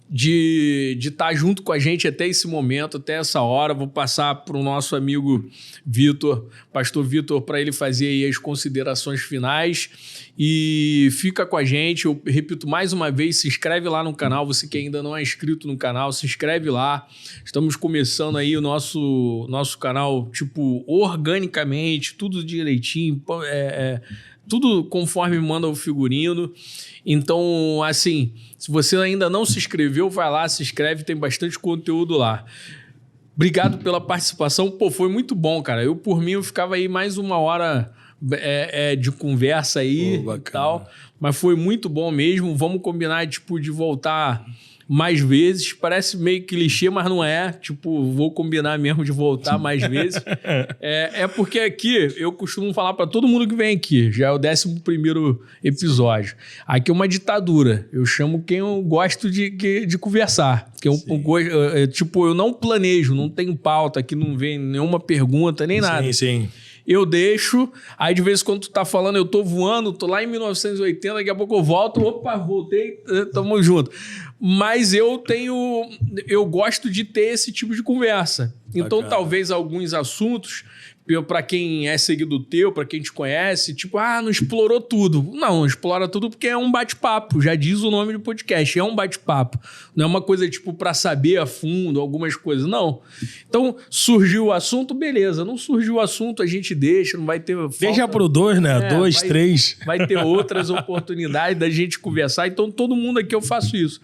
de estar junto com a gente até esse momento, até essa hora. Vou passar para o nosso amigo Vitor, pastor Vitor, para ele fazer aí as considerações finais. E fica com a gente. Eu repito mais uma vez, se inscreve lá no canal. Você que ainda não é inscrito no canal, se inscreve lá. Estamos começando aí o nosso canal, tipo, organicamente, tudo direitinho, tudo conforme manda o figurino. Então, assim, se você ainda não se inscreveu, vai lá, se inscreve, tem bastante conteúdo lá. Obrigado pela participação. Pô, foi muito bom, cara. Eu, por mim, eu ficava aí mais 1 hora de conversa aí e tal. Mas foi muito bom mesmo. Vamos combinar, tipo, de voltar mais vezes. Parece meio clichê, mas não é. Tipo, vou combinar mesmo de voltar mais vezes. Porque aqui, eu costumo falar para todo mundo que vem aqui. Já é o 11º episódio. Aqui é uma ditadura. Eu chamo quem eu gosto de conversar. Porque eu não planejo, não tenho pauta, aqui não vem nenhuma pergunta, nem nada. Sim. Eu deixo, aí de vez em quando tu tá falando, eu tô voando, tô lá em 1980, daqui a pouco eu volto, opa, voltei, tamo junto. Mas eu gosto de ter esse tipo de conversa. Então, talvez alguns assuntos, para quem é seguidor teu, para quem te conhece, tipo, não explorou tudo. Não explora tudo porque é um bate-papo, já diz o nome do podcast, é um bate-papo. Não é uma coisa, tipo, para saber a fundo algumas coisas, não. Então, surgiu o assunto, beleza. Não surgiu o assunto, a gente deixa, não vai ter... Deixa pro 2, né? 2, 3. Vai ter outras oportunidades da gente conversar. Então, todo mundo aqui eu faço isso.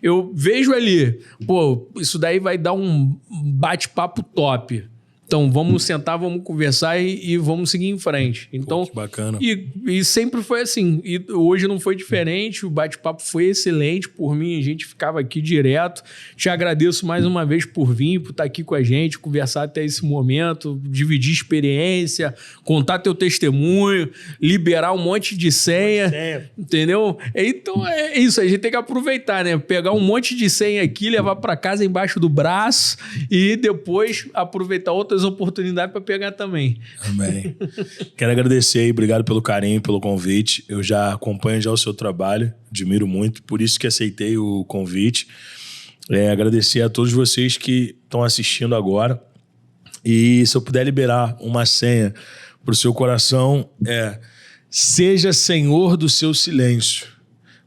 Eu vejo ali, pô, isso daí vai dar um bate-papo top. Então, vamos sentar, vamos conversar e vamos seguir em frente. Então, que bacana. E sempre foi assim. E hoje não foi diferente. O bate-papo foi excelente. Por mim, a gente ficava aqui direto. Te agradeço mais uma vez por vir, por estar aqui com a gente, conversar até esse momento, dividir experiência, contar teu testemunho, liberar um monte de senha. Entendeu? Então, é isso. A gente tem que aproveitar, né? Pegar um monte de senha aqui, levar para casa embaixo do braço e depois aproveitar outras oportunidades para pegar também. Amém. Quero agradecer aí, obrigado pelo carinho, pelo convite. Eu já acompanho já o seu trabalho, admiro muito, por isso que aceitei o convite. Agradecer a todos vocês que estão assistindo agora. E se eu puder liberar uma senha para o seu coração, seja senhor do seu silêncio,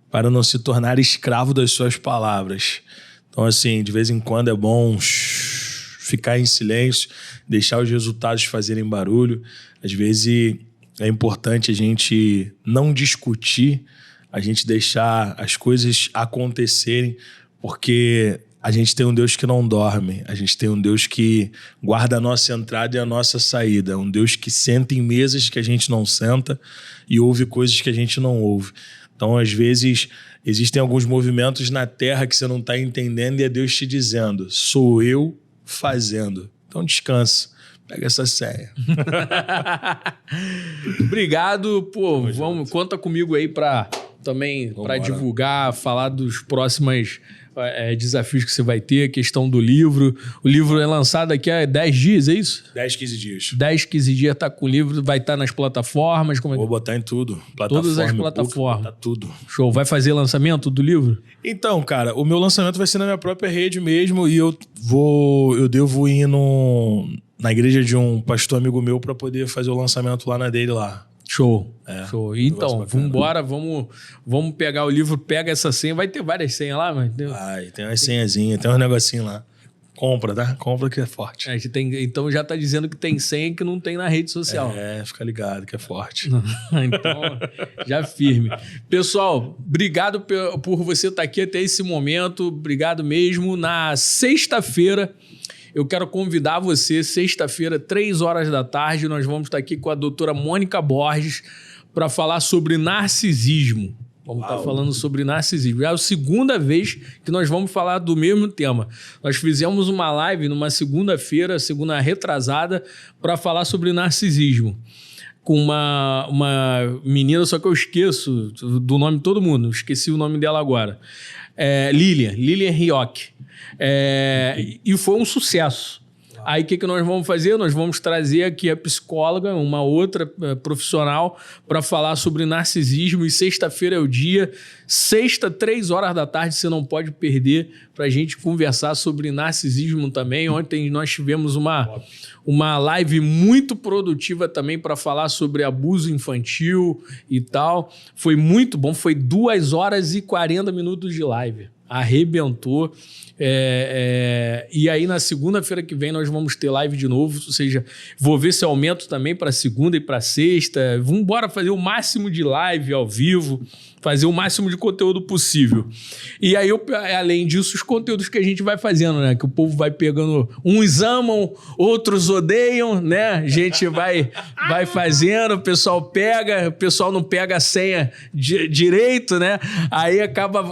para não se tornar escravo das suas palavras. Então, assim, de vez em quando é bom ficar em silêncio, deixar os resultados fazerem barulho. Às vezes é importante a gente não discutir, a gente deixar as coisas acontecerem, porque a gente tem um Deus que não dorme, a gente tem um Deus que guarda a nossa entrada e a nossa saída, um Deus que senta em mesas que a gente não senta e ouve coisas que a gente não ouve. Então, às vezes, existem alguns movimentos na terra que você não está entendendo e é Deus te dizendo, sou eu fazendo. Então, descansa. Pega essa senha. Obrigado. Pô, conta comigo aí para divulgar, falar dos próximos desafios que você vai ter, a questão do livro. O livro é lançado aqui há 10 dias, é isso? 10, 15 dias. 10, 15 dias tá com o livro, vai estar nas plataformas. Vou botar em tudo. Todas as plataformas. Tá tudo. Show. Vai fazer lançamento do livro? Então, cara, o meu lançamento vai ser na minha própria rede mesmo e eu devo ir na igreja de um pastor amigo meu para poder fazer o lançamento lá na dele lá. Show. Show. Então, vamos pegar o livro, pega essa senha. Vai ter várias senhas lá, mas... tem umas senhazinhas, tem uns negocinhos lá. Compra, tá? Compra que é forte. Então já tá dizendo que tem senha que não tem na rede social. Fica ligado que é forte. Então, já firme. Pessoal, obrigado por você estar aqui até esse momento. Obrigado mesmo. Na sexta-feira, eu quero convidar você, sexta-feira, 3h da tarde, nós vamos estar aqui com a doutora Mônica Borges para falar sobre narcisismo. Vamos estar falando sobre narcisismo. É a segunda vez que nós vamos falar do mesmo tema. Nós fizemos uma live numa segunda-feira, segunda retrasada, para falar sobre narcisismo. Com uma menina, só que eu esqueço do nome de todo mundo. Esqueci o nome dela agora. Lilian Rioch. E foi um sucesso. Aí o que nós vamos fazer? Nós vamos trazer aqui a psicóloga, uma outra profissional, para falar sobre narcisismo. E sexta-feira é o dia. Sexta, 3h da tarde, você não pode perder, para a gente conversar sobre narcisismo também. Ontem nós tivemos uma live muito produtiva também para falar sobre abuso infantil e tal. Foi muito bom. Foi 2h40 de live. Arrebentou. E aí na segunda-feira que vem nós vamos ter live de novo, ou seja, vou ver se aumento também para segunda e para sexta. Vamos embora fazer o máximo de live ao vivo, fazer o máximo de conteúdo possível. E aí, além disso, os conteúdos que a gente vai fazendo, né? Que o povo vai pegando, uns amam, outros odeiam, né? A gente vai fazendo, o pessoal pega, o pessoal não pega a senha direito, né? Aí acaba,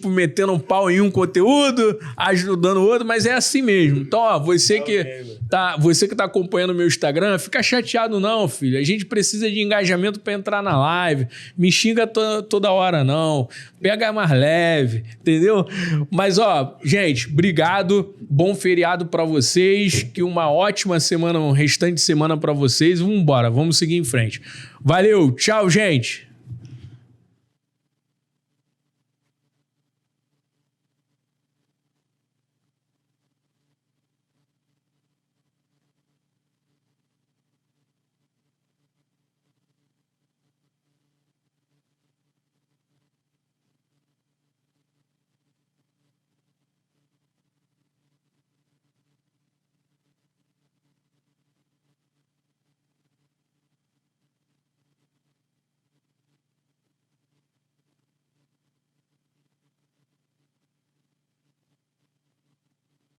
metendo um pau em um conteúdo, ajudando o outro, mas é assim mesmo. Então, ó, você que tá acompanhando o meu Instagram, fica chateado não, filho. A gente precisa de engajamento para entrar na live. Me xinga toda hora não. Pega mais leve, entendeu? Mas, ó, gente, obrigado. Bom feriado para vocês. Que uma ótima semana, um restante de semana para vocês. Vamos embora, vamos seguir em frente. Valeu, tchau, gente.